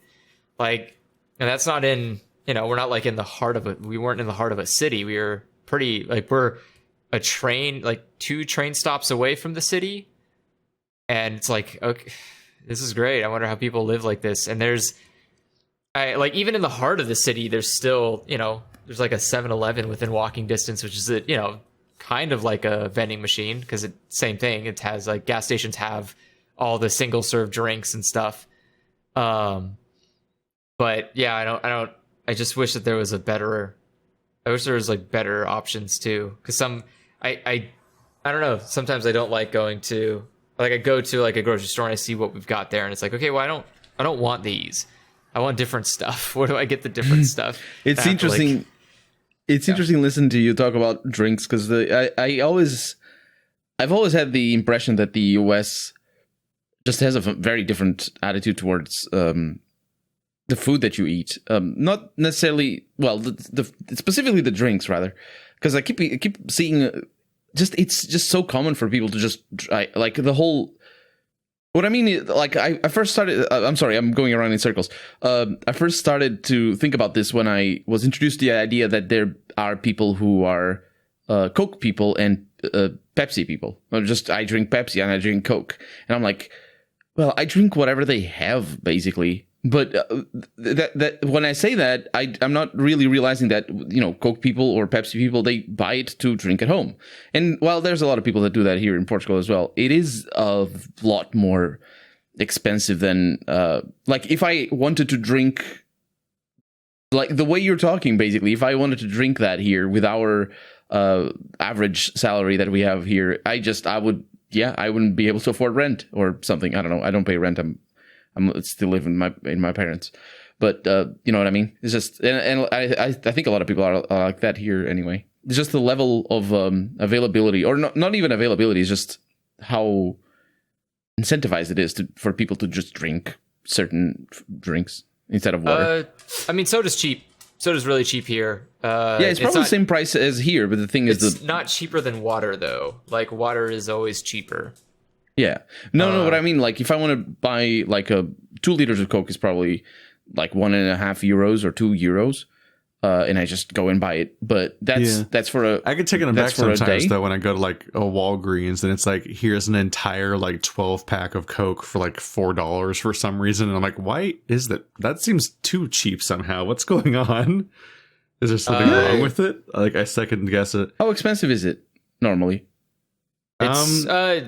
Like, and that's not in, we're not like in the heart of we weren't in the heart of a city. We were pretty, like, we're a train, like 2 train stops away from the city. And it's like, okay, this is great. I wonder how people live like this. And even in the heart of the city, there's still, there's like a 7-Eleven within walking distance, which is, kind of like a vending machine, because same thing. It has like gas stations have all the single serve drinks and stuff. But yeah, I just wish that there was I wish there was like better options too. Cause I don't know. Sometimes I don't like going to, like I go to like a grocery store and I see what we've got there and it's like, okay, well I don't want these. I want different stuff. Where do I get the different stuff? It's interesting. It's interesting to listen to you talk about drinks because I've always had the impression that the US just has a very different attitude towards the food that you eat. Not necessarily, well, specifically the drinks rather, because I keep seeing it's just so common for people to just try, like the whole. What I mean is, like, I first started. I'm sorry, I'm going around in circles. I first started to think about this when I was introduced to the idea that there are people who are Coke people and Pepsi people. I drink Pepsi and I drink Coke, and I'm like, well, I drink whatever they have, basically. But that when I say that, I'm not really realizing that, you know, Coke people or Pepsi people, they buy it to drink at home. And while there's a lot of people that do that here in Portugal as well, it is a lot more expensive than like if I wanted to drink like the way you're talking, basically, if I wanted to drink that here with our average salary that we have here, I wouldn't be able to afford rent or something. I don't know. I don't pay rent. I'm still living in my parents, but you know what I mean. It's just, and I think a lot of people are like that here anyway. It's just the level of availability, or not even availability. It's just how incentivized it is for people to just drink certain drinks instead of water. I mean, soda's cheap. Soda's really cheap here. Yeah, it's probably the same price as here, but the thing is, it's not cheaper than water though. Like water is always cheaper. Yeah. No, what I mean, like, if I want to buy, like, 2 liters of Coke is probably, like, €1.50 or €2, and I just go and buy it. But that's for a... I get taken aback sometimes, though, when I go to, like, a Walgreens, and it's like, here's an entire, like, 12-pack of Coke for, like, $4 for some reason. And I'm like, why is that? That seems too cheap somehow. What's going on? Is there something wrong with it? Like, I second guess it. How expensive is it, normally? It's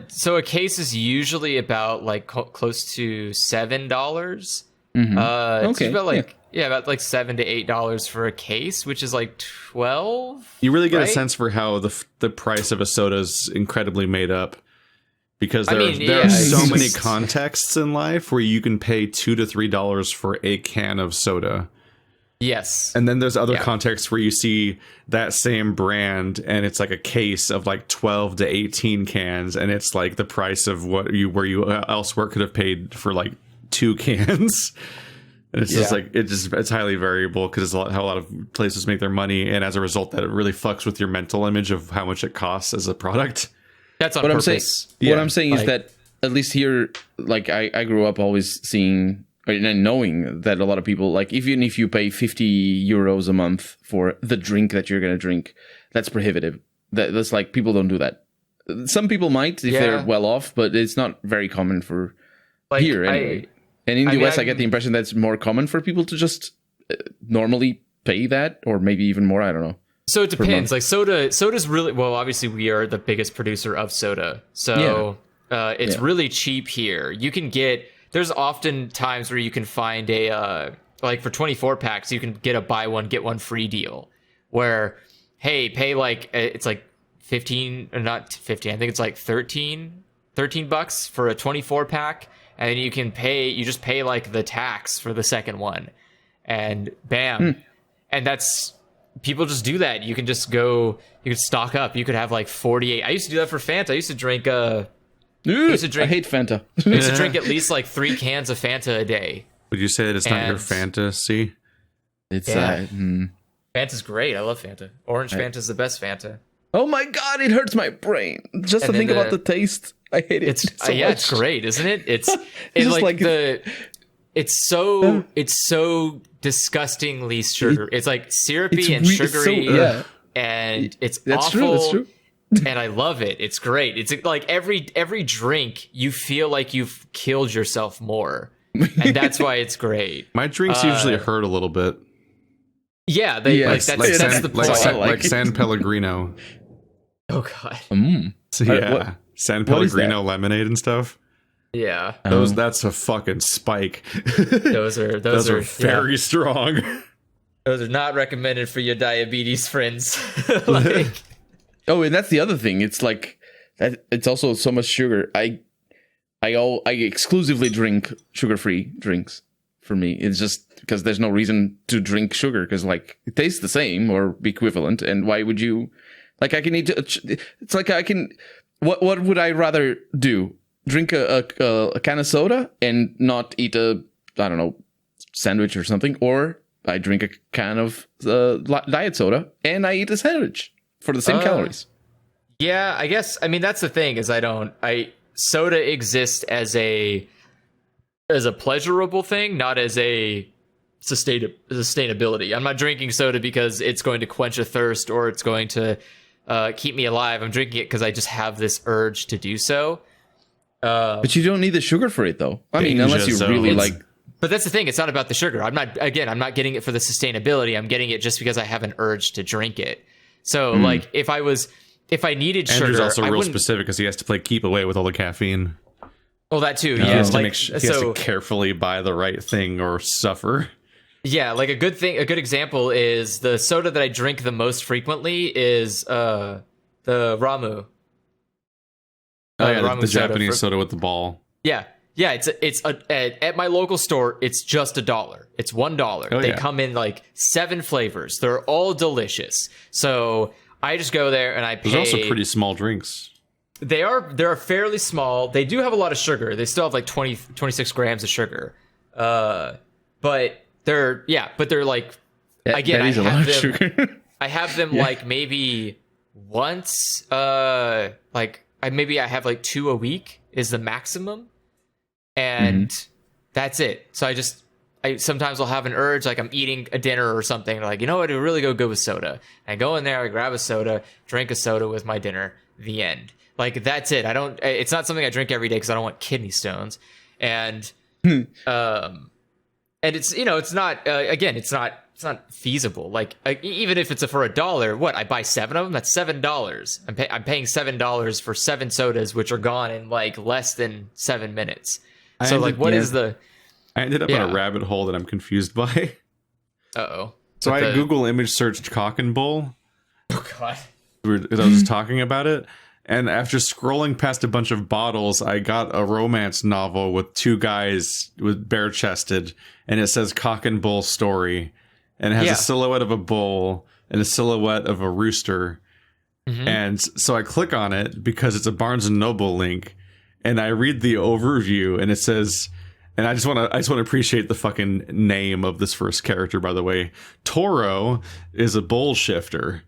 so a case is usually about like close to $7. Mm-hmm. It's about like about like $7 to $8 for a case, which is like 12. You really get a sense for how the price of a soda is incredibly made up, because there are so many contexts in life where you can pay $2 to $3 for a can of soda. Yes. And then there's other contexts where you see that same brand and it's like a case of like 12 to 18 cans, and it's like the price of where you elsewhere could have paid for like 2 cans. And it's just like it's highly variable because it's how a lot of places make their money, and as a result that it really fucks with your mental image of how much it costs as a product. That's on what purpose. What I'm saying is that at least here, like I grew up always seeing and knowing that a lot of people, like, even if you pay €50 a month for the drink that you're going to drink, that's prohibitive. That's like, people don't do that. Some people might if they're well off, but it's not very common for like, here anyway. And in the US, I get the impression that's more common for people to just normally pay that, or maybe even more. I don't know. So it depends. Like soda's really, well, obviously we are the biggest producer of soda. So it's really cheap here. You can there's often times where you can find like for 24 packs, you can get a buy one, get one free deal where, hey, pay like, it's like 15, or not 15, I think it's like $13 for a 24 pack. And then you just pay like the tax for the second one, and bam. And people just do that. You can just you could stock up. You could have like 48. I used to do that for Fanta. I used to drink, I hate Fanta. I used to drink at least like 3 cans of Fanta a day. Would you say that it's not your fantasy? It's Fanta's great. I love Fanta. Orange Fanta's the best Fanta. Oh my god, it hurts my brain just to think about the taste. I hate it. It's great, isn't it? It's it's so disgustingly sugar. It's like syrupy and sugary, and it's awful. That's true. And I love it. It's great. It's like every drink, you feel like you've killed yourself more, and that's why it's great. My drinks usually hurt a little bit. Yeah, that's the point. Like San Pellegrino. Oh god. So San Pellegrino lemonade and stuff. Yeah, That's a fucking spike. those are very strong. Those are not recommended for your diabetes friends. Like, Oh, and that's the other thing. It's like that. It's also so much sugar. I exclusively drink sugar-free drinks. For me, it's just because there's no reason to drink sugar because like it tastes the same or equivalent. And why would you? Like I can eat. It's like I can. What would I rather do? Drink a can of soda and not eat a, I don't know, sandwich or something, or I drink a can of diet soda and I eat a sandwich for the same calories. Yeah, I guess. I mean, that's the thing is soda exists as a pleasurable thing, not as a sustainability. I'm not drinking soda because it's going to quench a thirst or it's going to keep me alive. I'm drinking it because I just have this urge to do so. But you don't need the sugar for it, though. I mean, unless you really like. But that's the thing. It's not about the sugar. I'm not getting it for the sustainability. I'm getting it just because I have an urge to drink it. So, like, if I needed sugar, Andrew's also real specific because he has to play keep away with all the caffeine. Well, that too. He Yeah, has to carefully buy the right thing or suffer. Yeah, like a good example is the soda that I drink the most frequently is the Ramu. The Japanese soda with the ball. Yeah. It's at my local store. It's just $1. It's $1. They come in like 7 flavors. They're all delicious. So I just go there and I pay. Those are also pretty small drinks. They're fairly small. They do have a lot of sugar. They still have like 26 grams of sugar. But they're like, again, I have them. Sugar. I have them like maybe once. Maybe I have like 2 a week is the maximum, and that's it. So I sometimes will have an urge, like I'm eating a dinner or something. Like, you know what, it would really go good with soda. I go in there, I grab a soda, drink a soda with my dinner. The end. Like that's it. It's not something I drink every day because I don't want kidney stones. And and it's, it's not it's not feasible. Like even if it's for $1, what, I buy 7 of them, that's $7. I'm paying $7 for 7 sodas, which are gone in like less than 7 minutes. So like, what is the? I ended up in a rabbit hole that I'm confused by. Uh-oh. So I Google image searched cock and bull. Oh God. I was just talking about it. And after scrolling past a bunch of bottles, I got a romance novel with 2 guys with bare-chested, and it says cock and bull story. And it has a silhouette of a bull and a silhouette of a rooster. And so I click on it because it's a Barnes & Noble link. And I read the overview, and it says... And I just want to appreciate the fucking name of this first character, by the way. Toro is a bull shifter.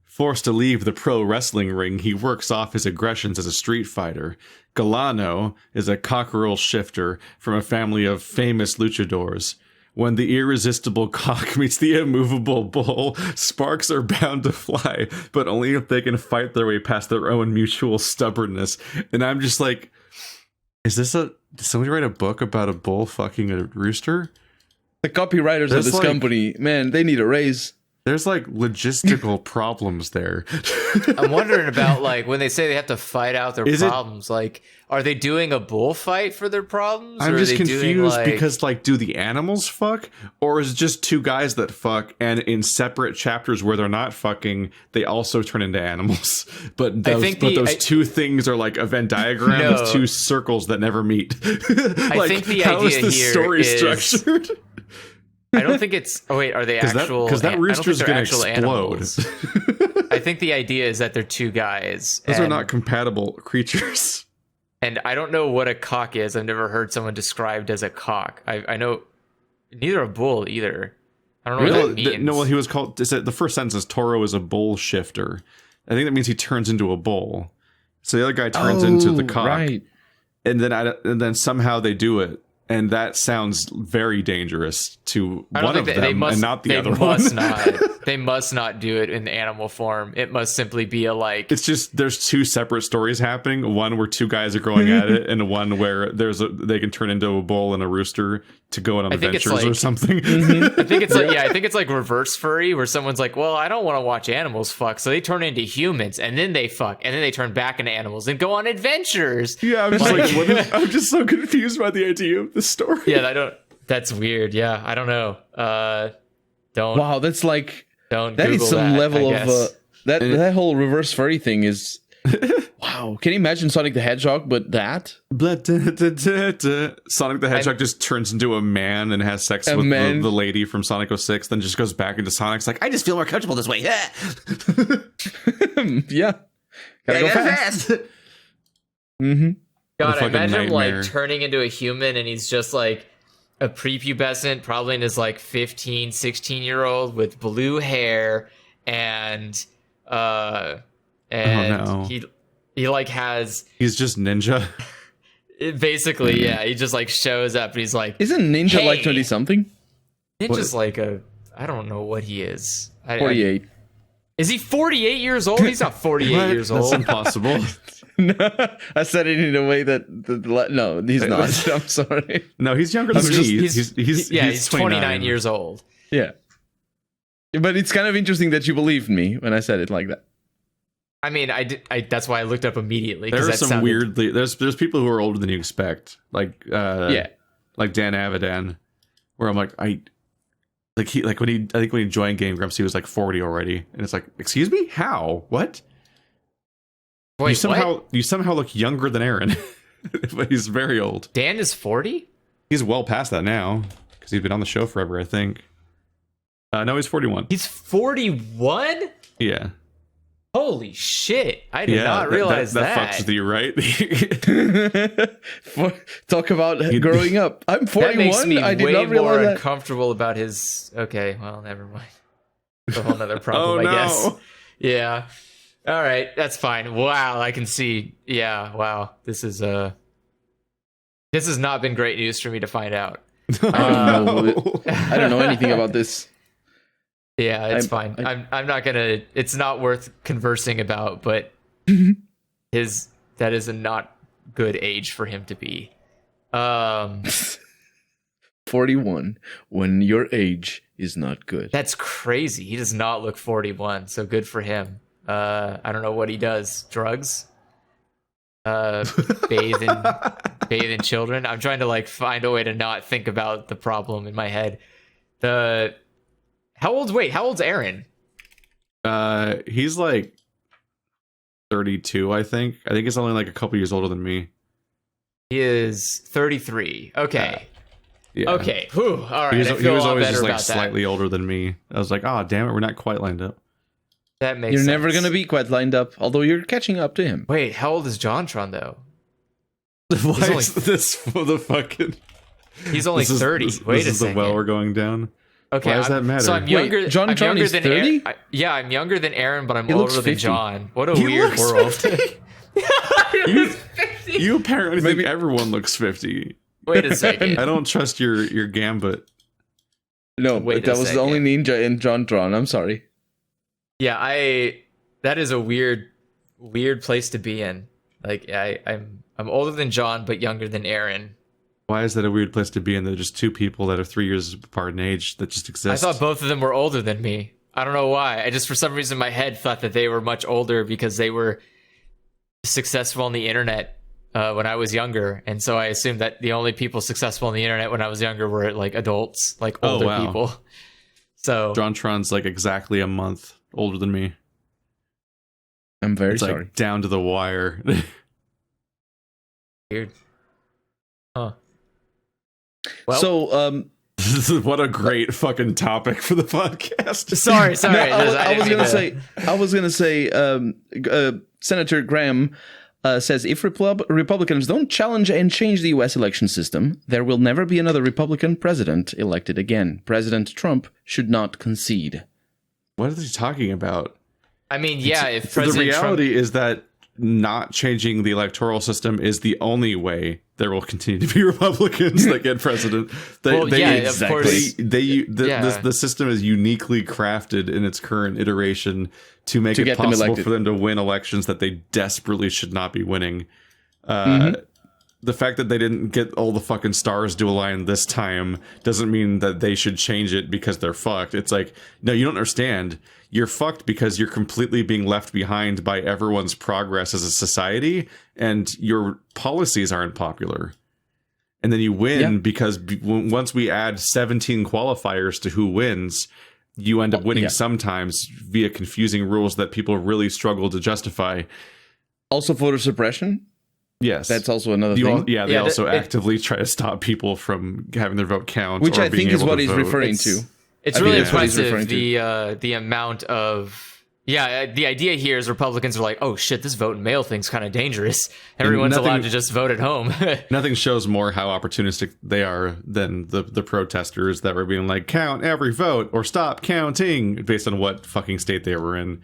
Forced to leave the pro wrestling ring, he works off his aggressions as a street fighter. Galano is a cockerel shifter from a family of famous luchadors. When the irresistible cock meets the immovable bull, sparks are bound to fly, but only if they can fight their way past their own mutual stubbornness. And I'm just like, did somebody write a book about a bull fucking a rooster? The copywriters of this company, man, they need a raise. There's like logistical problems there. I'm wondering about like when they say they have to fight out their problems, like are they doing a bullfight for their problems? I'm just confused because like, do the animals fuck, or is it just 2 guys that fuck, and in separate chapters where they're not fucking, they also turn into animals? But those 2 things are like a Venn diagram with 2 circles that never meet. I think the how idea is the here story is structured? I don't think it's. Oh wait, are they actual? Because that rooster's gonna explode. Animals. I think the idea is that they're 2 guys. Those are not compatible creatures. And I don't know what a cock is. I've never heard someone described as a cock. I know neither a bull either. I don't know what that means. No, well, he was called. The first sentence is Toro is a bull shifter. I think that means he turns into a bull. So the other guy turns into the cock, right? And then somehow they do it. And that sounds very dangerous to one of them and not the other one. They must not. They must not do it in animal form. It must simply be a like. It's just there's two separate stories happening. One where two guys are going at it, and one where they can turn into a bull and a rooster to go on adventures or something. I think it's like I think it's like reverse furry, where someone's like, well, I don't want to watch animals fuck, so they turn into humans and then they fuck and then they turn back into animals and go on adventures. Yeah, I'm just like I'm just so confused by the idea of this story. Yeah, that's weird. Yeah, I don't know. Don't. Wow, that's like. Don't that Google is some that, level of that whole reverse furry thing is wow. Can you imagine Sonic the Hedgehog but that? Sonic the Hedgehog just turns into a man and has sex with the lady from Sonic 06, then just goes back into Sonic's like, I just feel more comfortable this way. Yeah. Gotta go fast. God, I imagine him nightmare. like turning into a human and he's just like a prepubescent, probably in his like 15, 16-year-old with blue hair and he like has he's just ninja. Basically, yeah, he just like shows up and he's like, isn't Ninja hey! like 20 something? Ninja's like I don't know what he is. 48. Is he 48 years old? He's not 48 years old. That's impossible. I said it in a way that no, he's not. I'm sorry. No, he's younger than me. He's 29 years old. Yeah. But it's kind of interesting that you believed me when I said it like that. I mean, that's why I looked up immediately. There are some weirdly there's people who are older than you expect, like like Dan Avidan, where I'm like when he joined Game Grumps, he was like 40 already, and it's like, excuse me, how? What? Wait, you somehow look younger than Aaron, but he's very old. Dan is 40? He's well past that now because he's been on the show forever, I think. No, he's 41. He's 41? Yeah. Holy shit! I did not realize that. That fucks with you, right? Talk about growing up. I'm 41. That makes me I did way not more realize that. uncomfortable about his. Okay, well, never mind. It's a whole nother problem, I guess. Yeah. All right, that's fine. Wow, I can see. Yeah, wow. This has not been great news for me to find out. I don't know anything about this. Yeah, it's fine. I'm not gonna. It's not worth conversing about. But that is a not good age for him to be. 41 when your age is not good. That's crazy. He does not look 41. So good for him. I don't know what he does. Drugs. Bathe in children. I'm trying to like find a way to not think about the problem in my head. How old's Aaron? He's like 32, I think. I think he's only like a couple years older than me. He is 33. Okay. Yeah. Okay. Whew. All right. He was always just like slightly older than me. I was like, oh, damn it, we're not quite lined up. That makes You're sense. never going to be quite lined up, although you're catching up to him. Wait, how old is JonTron, though? Why is this for the fucking... He's only 30. Wait a second. This is the well we're going down. Okay, why does that matter? So I'm younger. Wait, John I'm younger is than 30? Yeah, I'm younger than Aaron, but I'm He looks older than 50. John. What a He weird looks world. 50. You apparently think everyone looks 50. Wait a second. I don't trust your gambit. No, Wait that a was the only second. ninja in JonTron. I'm sorry. Yeah, that is a weird place to be in. Like I'm older than John, but younger than Aaron. Why is that a weird place to be in? They're just two people that are 3 years apart in age that just exist. I thought both of them were older than me. I don't know why. I just, for some reason, in my head thought that they were much older because they were successful on the internet when I was younger. And so I assumed that the only people successful on the internet when I was younger were like adults, like older people. So JonTron's like exactly a month older than me. I'm very It's sorry. like down to the wire. weird. Huh. Well, So, what a great fucking topic for the podcast. sorry. no, I was didn't gonna say, Senator Graham says if Republicans don't challenge and change the U.S. election system, there will never be another Republican president elected again. President Trump should not concede. What are they talking about? I mean, yeah. If The President reality Trump, is that not changing the electoral system is the only way there will continue to be Republicans that get president. Of course. The system is uniquely crafted in its current iteration to make it possible for them to win elections that they desperately should not be winning. The fact that they didn't get all the fucking stars to align this time doesn't mean that they should change it because they're fucked. It's like, no, you don't understand. You're fucked because you're completely being left behind by everyone's progress as a society, and your policies aren't popular. And then you win because once we add 17 qualifiers to who wins, you end up winning sometimes via confusing rules that people really struggle to justify. Also, voter suppression. Yes, that's also another thing. They also actively try to stop people from having their vote count, which or I think is what he's referring to. It's really impressive the amount of the idea here is Republicans are like, oh shit, this vote in mail thing's kind of dangerous. Everyone's allowed to just vote at home. Nothing shows more how opportunistic they are than the protesters that were being like, count every vote or stop counting based on what fucking state they were in.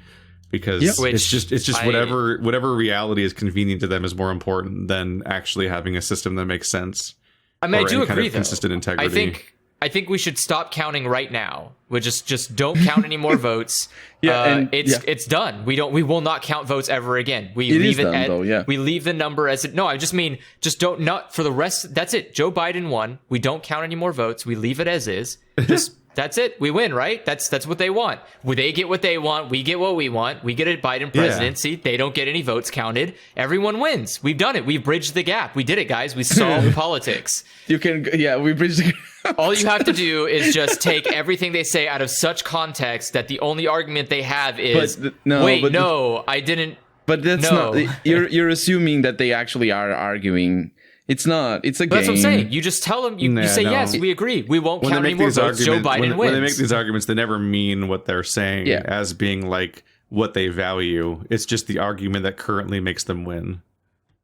Because it's just whatever reality is convenient to them is more important than actually having a system that makes sense. I mean, I do agree, though. Consistent integrity. I think we should stop counting right now. We just don't count any more votes. It's done. We will not count votes ever again. We leave the number as it. No, I just mean not for the rest. That's it. Joe Biden won. We don't count any more votes. We leave it as is. That's it. We win, right? That's what they want. They get what they want. We get what we want. We get a Biden presidency. Yeah. They don't get any votes counted. Everyone wins. We've done it. We've bridged the gap. We did it, guys. We solved politics. We bridged the gap. All you have to do is just take everything they say out of such context that the only argument they have is, I didn't. But that's not. You're assuming that they actually are arguing. It's not. It's a game. That's what I'm saying. You just tell them. You say, yes, we agree. We won't count any more votes. Joe Biden wins. When they make these arguments, they never mean what they're saying as being like what they value. It's just the argument that currently makes them win.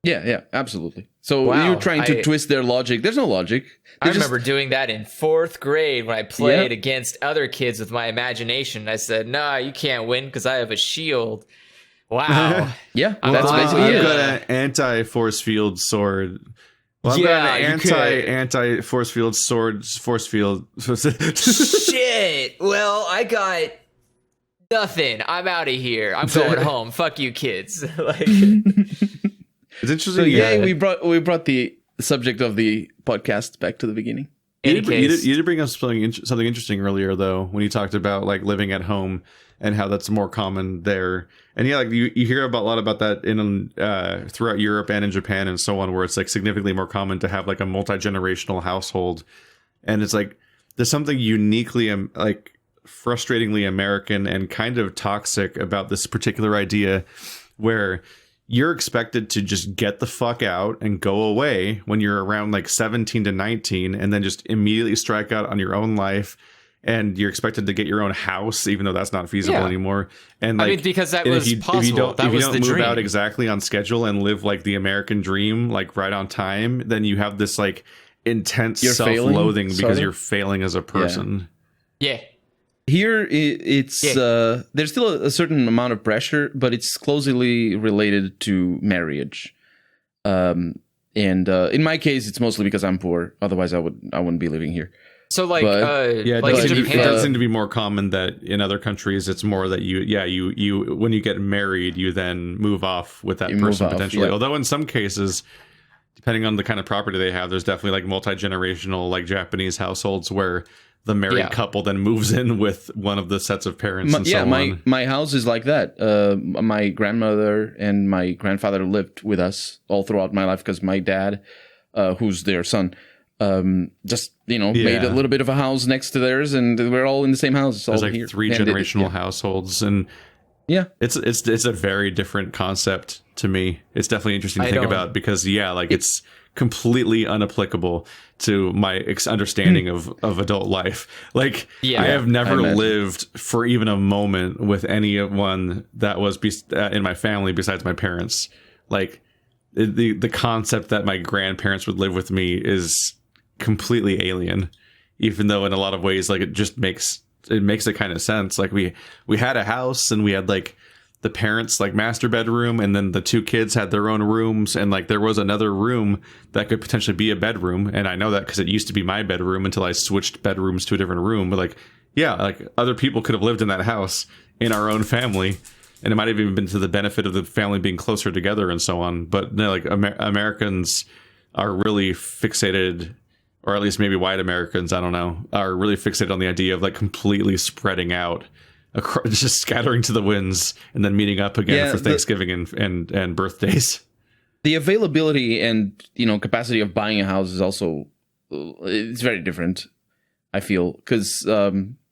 Yeah, absolutely. So you're trying to twist their logic. There's no logic. I remember doing that in 4th grade when I played against other kids with my imagination. I said, nah, you can't win because I have a shield. Wow. That's basically it. I've got an anti-force field sword. Well, I've got an anti-force field sword, force field. Shit. Well, I got nothing. I'm out of here. I'm going home. Fuck you, kids. It's interesting. So we brought the subject of the podcast back to the beginning. You did bring up something interesting earlier, though, when you talked about like living at home and how that's more common there. And you hear a lot about that in throughout Europe and in Japan and so on, where it's like significantly more common to have like a multi-generational household. And it's like there's something uniquely like frustratingly American and kind of toxic about this particular idea where you're expected to just get the fuck out and go away when you're around like 17 to 19 and then just immediately strike out on your own life. And you're expected to get your own house, even though that's not feasible anymore. And like, because that was possible. If you don't move out exactly on schedule and live like the American dream, like right on time, then you have this like intense self-loathing because you're failing as a person. Yeah. Here, it's there's still a certain amount of pressure, but it's closely related to marriage. And in my case, it's mostly because I'm poor. Otherwise, I wouldn't be living here. So like it does seem to be more common that in other countries it's more that you when you get married you then move off with that person potentially. Although in some cases, depending on the kind of property they have, there's definitely like multi-generational like Japanese households where the married couple then moves in with one of the sets of parents and so on. My house is like that. My grandmother and my grandfather lived with us all throughout my life because my dad, who's their son, just made a little bit of a house next to theirs, and we're all in the same house. There's like 3 generational households, and it's a very different concept to me. It's definitely interesting to think about because it's completely unapplicable to my understanding of adult life. Like I have never lived for even a moment with anyone that was in my family besides my parents. Like the concept that my grandparents would live with me is completely alien, even though in a lot of ways like it makes it kind of sense. Like we had a house and we had like the parents' like master bedroom, and then the two kids had their own rooms, and like there was another room that could potentially be a bedroom. And I know that because it used to be my bedroom until I switched bedrooms to a different room. But like, yeah, like other people could have lived in that house in our own family, and it might have even been to the benefit of the family being closer together and so on. But no, like Americans are really fixated, or at least maybe white Americans, I don't know, are really fixated on the idea of like completely spreading out, just scattering to the winds, and then meeting up again for Thanksgiving and birthdays. The availability and capacity of buying a house is also it's very different. I feel because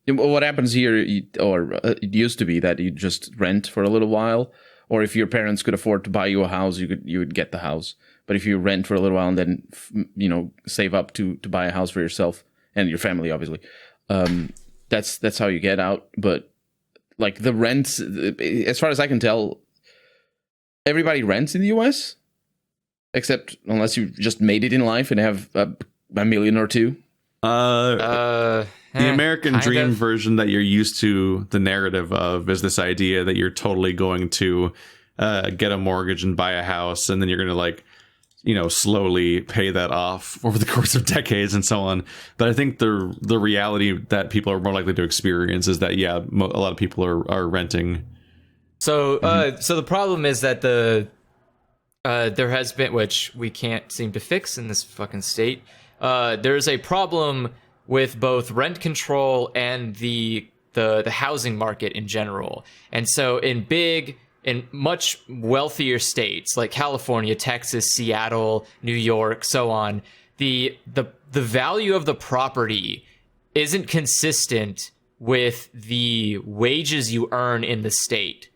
what happens here, it used to be that you just rent for a little while, or if your parents could afford to buy you a house, you would get the house. But if you rent for a little while and then save up to buy a house for yourself and your family, obviously, that's how you get out. But like the rents, as far as I can tell, everybody rents in the US, except unless you just made it in life and have a million or two. The American dream version that you're used to, the narrative of, is this idea that you're totally going to get a mortgage and buy a house, and then you're going to like, slowly pay that off over the course of decades and so on. But I think the reality that people are more likely to experience is that, yeah, a lot of people are renting. So, so the problem is that there has been, which we can't seem to fix in this fucking state. There's a problem with both rent control and the housing market in general. And so in much wealthier states like California, Texas, Seattle, New York, so on, the value of the property isn't consistent with the wages you earn in the state.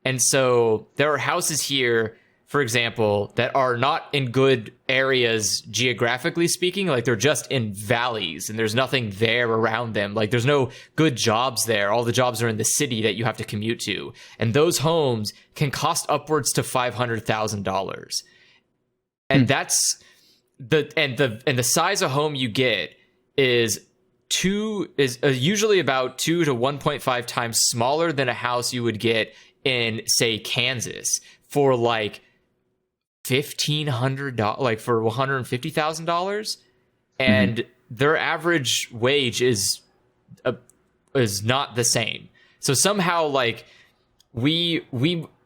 And so there are houses here, for example, that are not in good areas geographically speaking. Like they're just in valleys and there's nothing there around them. Like there's no good jobs there. All the jobs are in the city that you have to commute to. And those homes can cost upwards to $500,000. And that's the size of home you get is usually about 2 to 1.5 times smaller than a house you would get in, say, Kansas for like $1,500, like for $150,000, and their average wage is not the same. So somehow, like we're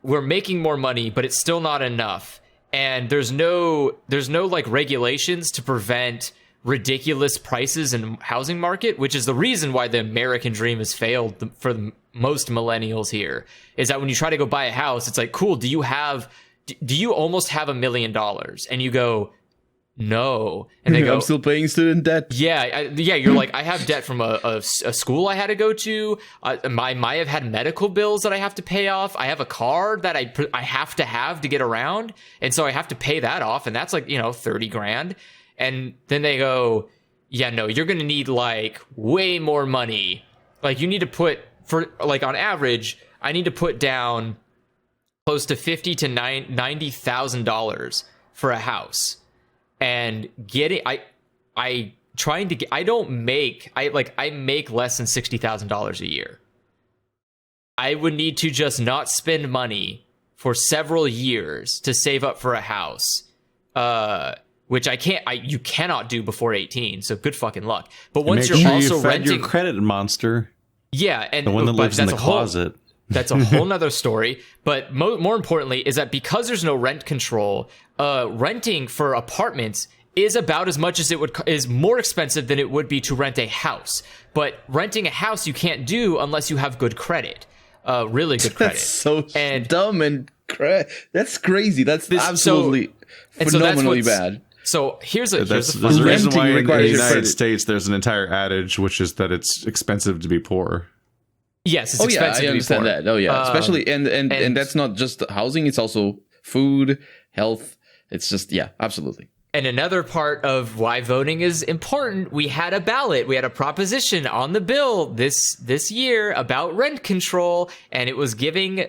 making more money, but it's still not enough. And there's no like regulations to prevent ridiculous prices in the housing market, which is the reason why the American dream has failed for most millennials here. Is that when you try to go buy a house, it's like, cool, do you almost have $1 million? And you go, no. And they go, I'm still paying student debt. Yeah. You're like, I have debt from a school I had to go to. I might have had medical bills that I have to pay off. I have a car that I have to get around. And so I have to pay that off. And that's like, $30,000. And then they go, yeah, no, you're going to need like way more money. Like you need to put, for like on average, I need to put down close to $50,000 to $90,000 for a house. And I make less than $60,000 a year. I would need to just not spend money for several years to save up for a house, which you cannot do before 18. So good fucking luck. But once you're also renting, your credit monster, yeah, and the one that lives in the closet. That's a whole nother story. But more importantly is that because there's no rent control, renting for apartments is about as much as is more expensive than it would be to rent a house. But renting a house you can't do unless you have good credit, really good credit. That's so dumb and that's crazy. That's absolutely phenomenally bad. So here's the reason why in the United States there's an entire adage, which is that it's expensive to be poor. Yes, it's expensive I understand to be poor. that. Oh yeah, especially and that's not just housing; it's also food, health. It's just absolutely. And another part of why voting is important, we had a ballot, we had a proposition on the bill this year about rent control, and it was giving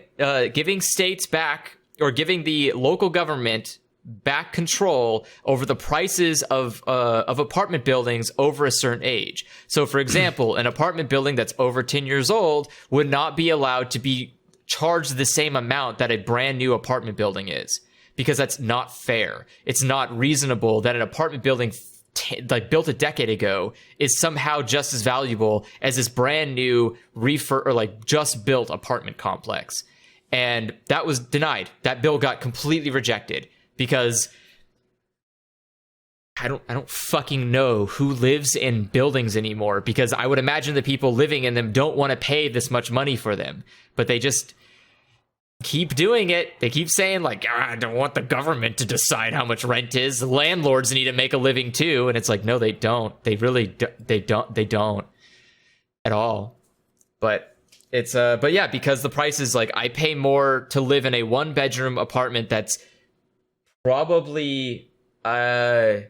states back, or giving the local government back control over the prices of apartment buildings over a certain age. So, for example, an apartment building that's over 10 years old would not be allowed to be charged the same amount that a brand new apartment building is, because that's not fair. It's not reasonable that an apartment building like built a decade ago is somehow just as valuable as this brand new or like just built apartment complex. And that was denied. That bill got completely rejected because I don't fucking know who lives in buildings anymore, because I would imagine the people living in them don't want to pay this much money for them, but they just keep doing it. They keep saying like, I don't want the government to decide how much rent is. The landlords need to make a living too. And it's like, no, they don't. They really they don't at all. But it's but yeah, because the price is like, I pay more to live in a 1-bedroom apartment that's probably I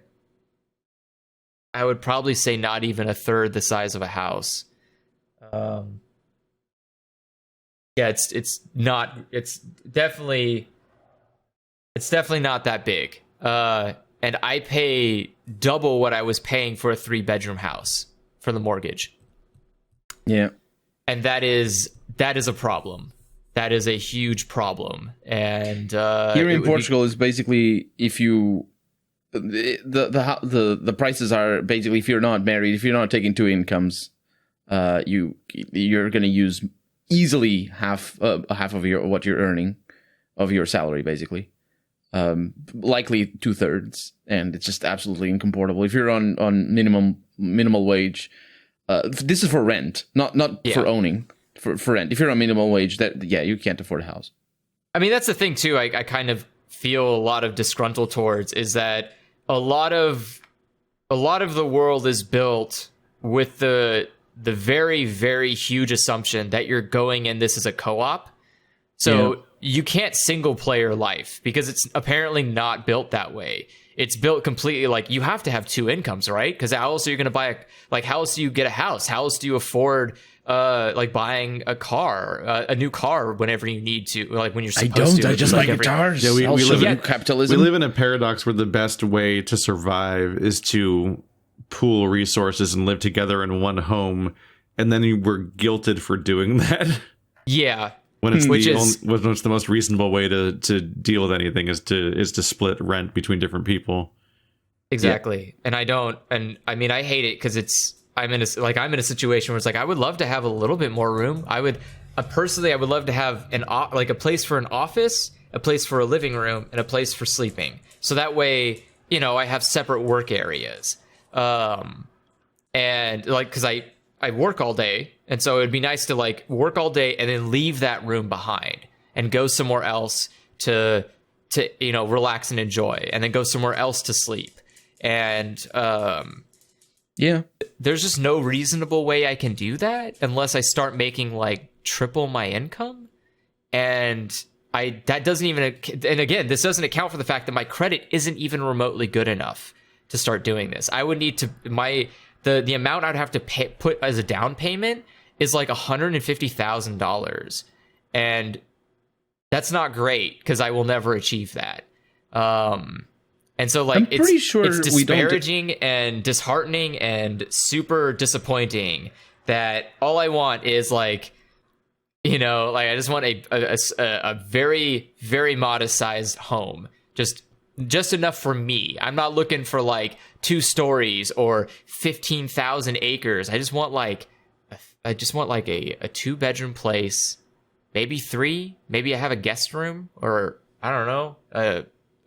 would probably say not even a third the size of a house. Yeah, it's definitely not that big. And I pay double what I was paying for a 3-bedroom house for the mortgage. Yeah. And that is a problem. That is a huge problem. And here in Portugal is basically, if you the prices are basically, if you're not married, if you're not taking 2 incomes, you're going to use easily half of what you're earning of your salary, basically, likely 2/3, and it's just absolutely incomportable. If you're on minimal wage, this is for rent, not for owning, for rent. If you're on minimum wage, you can't afford a house. I mean, that's the thing too. I kind of feel a lot of disgruntled towards is that a lot of the world is built with the very, very huge assumption that you're going in this as a co-op. So you can't single player life, because it's apparently not built that way. It's built completely like you have to have 2 incomes, right? Because how else are you going to buy how else do you get a house? How else do you afford buying a new car whenever you need to, like when you're supposed to? I just like guitars. Yeah, we live in capitalism. We live in a paradox where the best way to survive is to pool resources and live together in one home, and then we're guilted for doing that. Yeah. When it's the most reasonable way to deal with anything is to split rent between different people. Exactly. Yeah. I mean, I hate it because I'm in a situation where it's like, I would love to have a little bit more room. I would love to have a place for an office, a place for a living room, and a place for sleeping. So that way, I have separate work areas. And cause I work all day. And so it'd be nice to work all day and then leave that room behind and go somewhere else to relax and enjoy, and then go somewhere else to sleep. And, there's just no reasonable way I can do that unless I start making triple my income. And that doesn't even, and again, this doesn't account for the fact that my credit isn't even remotely good enough to start doing this. I would need to, the amount I'd have to put as a down payment is like $150,000. And that's not great because I will never achieve that. And so I'm pretty sure it's disparaging and disheartening and super disappointing that all I want is I just want a very, very modest sized home. Just enough for me. I'm not looking for 2 stories or 15,000 acres. I just want a 2-bedroom place, maybe 3. Maybe I have a guest room, or I don't know,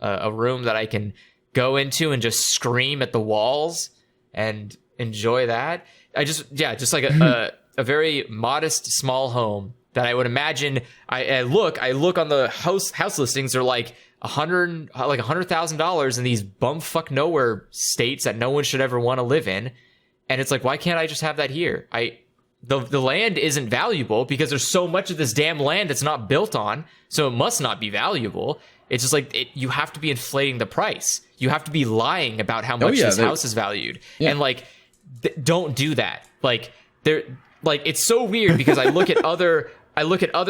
a room that I can go into and just scream at the walls and enjoy that. Just like a very modest, small home that I would imagine. I look on the house listings. They're $100,000 in these bumfuck nowhere states that no one should ever want to live in. And it's like, why can't I just have that here? The land isn't valuable because there's so much of this damn land that's not built on, so it must not be valuable. It's just you have to be inflating the price. You have to be lying about how much this house is valued. Yeah. And don't do that. It's so weird because I look at other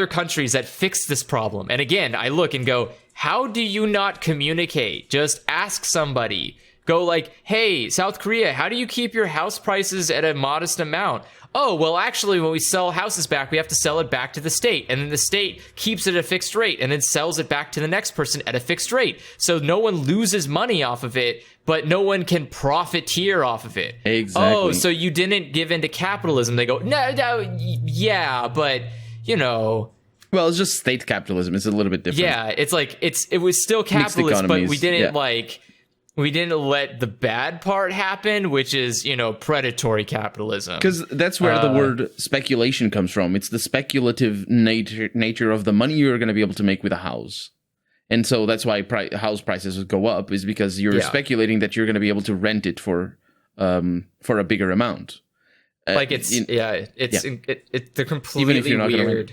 countries that fix this problem. And again, I look and go, how do you not communicate? Just ask somebody. go like, hey, South Korea, how do you keep your house prices at a modest amount? Oh, well, actually, when we sell houses back, we have to sell it back to the state. And then the state keeps it at a fixed rate and then sells it back to the next person at a fixed rate. So no one loses money off of it, but no one can profiteer off of it. Exactly. Oh, so you didn't give into capitalism. They go, no, yeah, but, you know... Well, it's just state capitalism. It's a little bit different. Yeah, it's like, it was still capitalist, but we didn't, we didn't let the bad part happen, which is, you know, predatory capitalism. Because that's where the word speculation comes from. It's the speculative nature of the money you're going to be able to make with a house. And so that's why house prices go up, is because you're speculating that you're going to be able to rent it for a bigger amount. They're completely Even if you're not weird.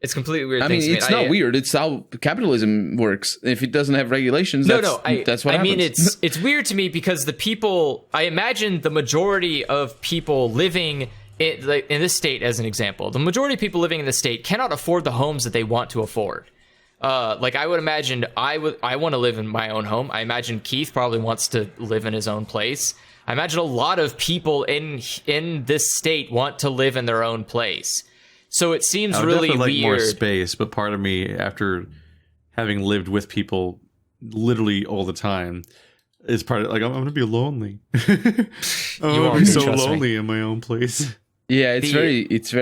It's completely weird. I mean, it's not weird. It's how capitalism works. If it doesn't have regulations, that's what happens. I mean, it's weird to me because the people, I imagine the majority of people living in this state, as an example, the majority of people living in the state cannot afford the homes that they want to afford. Like I would imagine I want to live in my own home. I imagine Keith probably wants to live in his own place. I imagine a lot of people in this state want to live in their own place. So it seems really like weird. More space, but part of me, after having lived with people literally all the time, is part of like I'm going to be lonely. I'm going to be so lonely in my own place. Yeah, it's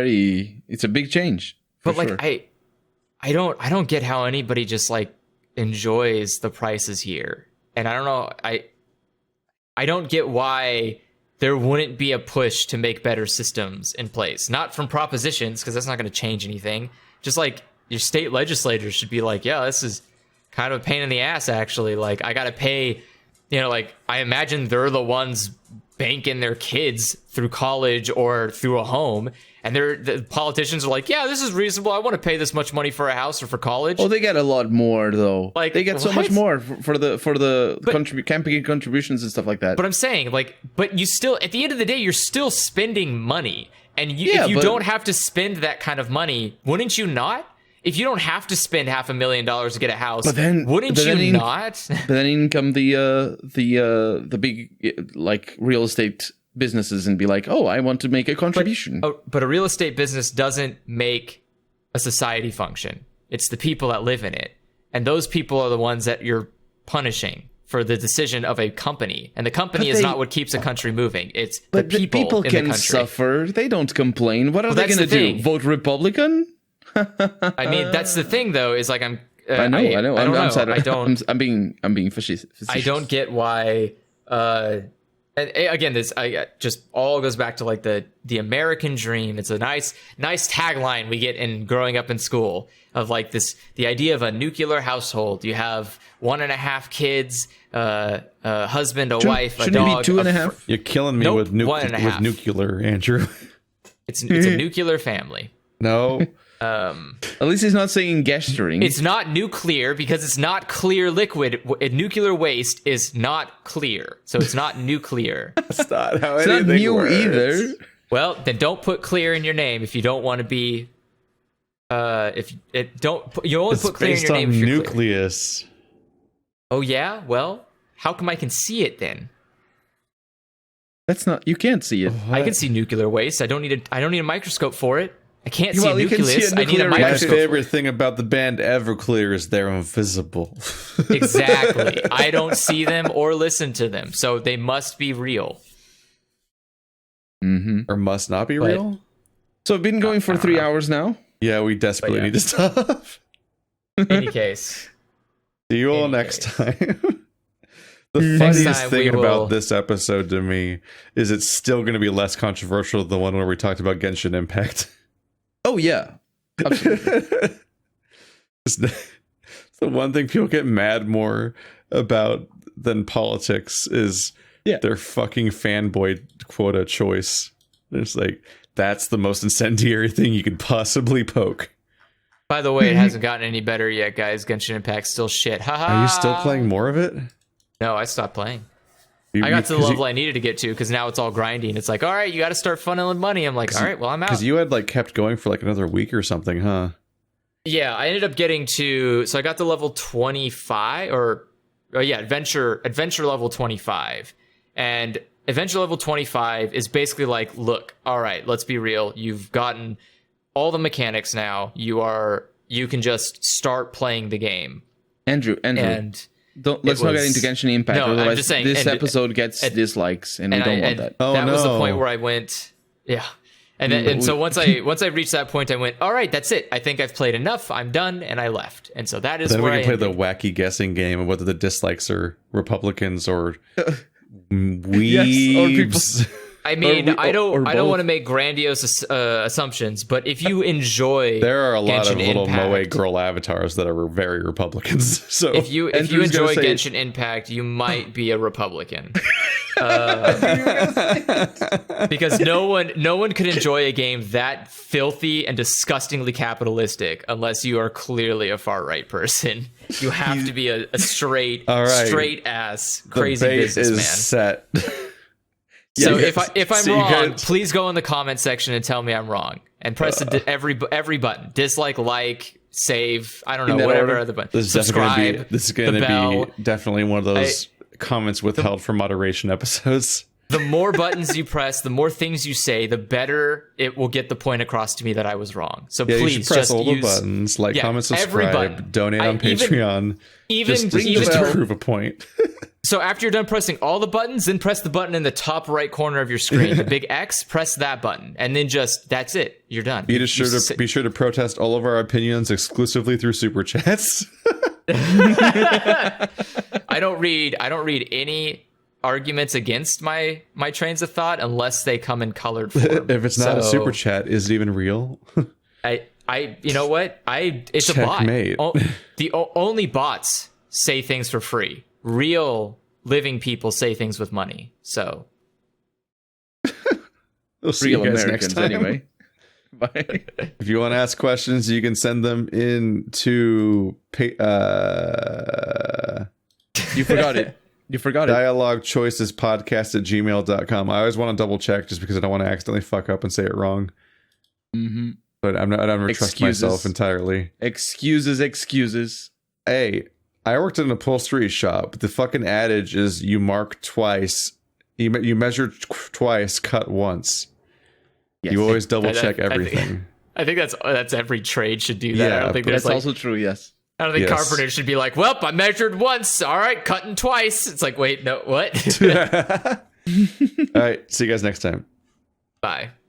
a big change. But like I don't get how anybody just like enjoys the prices here, and I don't know. I don't get why there wouldn't be a push to make better systems in place. Not from propositions, because that's not going to change anything. Just like your state legislators should be like, yeah, this is kind of a pain in the ass, actually. Like, I got to pay, you know, like, I imagine they're the ones banking their kids through college or through a home. And the politicians are like, yeah, this is reasonable. I want to pay this much money for a house or for college. Oh, they get a lot more though. Like, they get so much more for the campaign contributions and stuff like that. But I'm saying, like, but you still, at the end of the day, you're still spending money. And if you don't have to spend that kind of money, wouldn't you not? If you don't have to spend $500,000 to get a house, wouldn't you not? But then in come the big like real estate businesses and be like, oh, I want to make a contribution. But a real estate business doesn't make a society function. It's the people that live in it. And those people are the ones that you're punishing for the decision of a company. And the company is not what keeps a country moving. It's the people in the country. Suffer. They don't complain. What are they going to do? Vote Republican? I mean, that's the thing, though, is like I'm being facetious. I don't get why. And again, this just all goes back to like the American dream. It's a nice tagline we get in growing up in school of like the idea of a nuclear household. You have 1.5 kids, a husband, a wife, a dog. Shouldn't it be 2.5? You're killing me with nuclear, Andrew. It's a nuclear family. No. At least he's not saying gesturing. It's not nuclear because it's not clear liquid. Nuclear waste is not clear, so it's not nuclear. That's not how it's anything not new works. either. Well, then don't put clear in your name if you don't want to be. You only put clear in your name if you're nucleus. Clear. Oh yeah, well, how come I can see it then? That's not. You can't see it. I can see nuclear waste. I don't need a microscope for it. I can't see a nucleus. I need a microscope. My favorite thing about the band Everclear is they're invisible. Exactly. I don't see them or listen to them, so they must be real. Mm-hmm. Or must not be real? So I've been going for 3 hours now. Yeah, we desperately need to stop. In any case. See you all next time. The funniest thing about this episode to me is it's still going to be less controversial than the one where we talked about Genshin Impact. Oh, yeah. Absolutely. It's the one thing people get mad more about than politics is their fucking fanboy quota choice. It's like, that's the most incendiary thing you could possibly poke. By the way, it hasn't gotten any better yet, guys. Genshin Impact's still shit. Haha. Are you still playing more of it? No, I stopped playing. I got to the level I needed to get to because now it's all grinding. It's like, all right, you got to start funneling money. I'm like, all right, well, I'm out. Because you had like kept going for like another week or something, huh? Yeah, I ended up getting to, so I got to level 25 or adventure level 25. And adventure level 25 is basically like, look, all right, let's be real. You've gotten all the mechanics now. You can just start playing the game. Andrew, And let's not get into Genshin Impact. No, otherwise I'm just saying, this episode gets dislikes, and we don't want that. Oh, that was the no. point where I went, yeah. And so once I reached that point, I went, all right, that's it. I think I've played enough. I'm done, and I left. And so that is Then where we I can play ended. the wacky guessing game of whether the dislikes are Republicans or Yes, or people- weebs. I mean, I don't both. want to make grandiose assumptions, but if you enjoy, There are a lot Genshin of little Moe Impact, girl avatars that are very Republicans. So If you Andrew's gonna enjoy say- Genshin Impact, you might be a Republican. Because no one could enjoy a game that filthy and disgustingly capitalistic unless you are clearly a far right person. You have to be a straight All right. straight ass the crazy bait businessman. is set. So Yes. if I'm So you wrong, guys- please go in the comment section and tell me I'm wrong. And press every button. Dislike, like, save, I don't In know, that whatever order? other button. This is Subscribe. definitely the going bell. to be definitely one of those comments withheld for moderation episodes. The more buttons you press, the more things you say, the better it will get the point across to me that I was wrong. So Yeah, you please should press just all use the buttons, like, Yeah, comment, every subscribe, button. donate on even- Patreon. even just even to bell. prove a point. So after you're done pressing all the buttons, then press the button in the top right corner of your screen, the big X. Press that button, and then that's it. You're done. Be sure to protest all of our opinions exclusively through super chats. I don't read any arguments against my trains of thought unless they come in colored form. If it's not a So super chat, is it even real? I you know what? It's Checkmate. a bot. Only bots say things for free. Real living people say things with money. So We'll see Real you guys Americans, next time. anyway. Bye. If you want to ask questions, you can send them in to You forgot it. You forgot it. Dialog Choices Podcast at gmail.com. I always want to double check just because I don't want to accidentally fuck up and say it wrong. Mm-hmm. But I never trust Excuses. myself entirely. Excuses. Hey, I worked in an upholstery shop. The fucking adage is you mark twice. You measure twice, cut once. Yes. You always double check I think- everything. I think that's every trade should do that. I Yeah, don't think but there's That's like also true, yes. I don't think Yes. carpenters should be like, well, I measured once. All right, cutting twice. It's like, wait, no, what? All right. See you guys next time. Bye.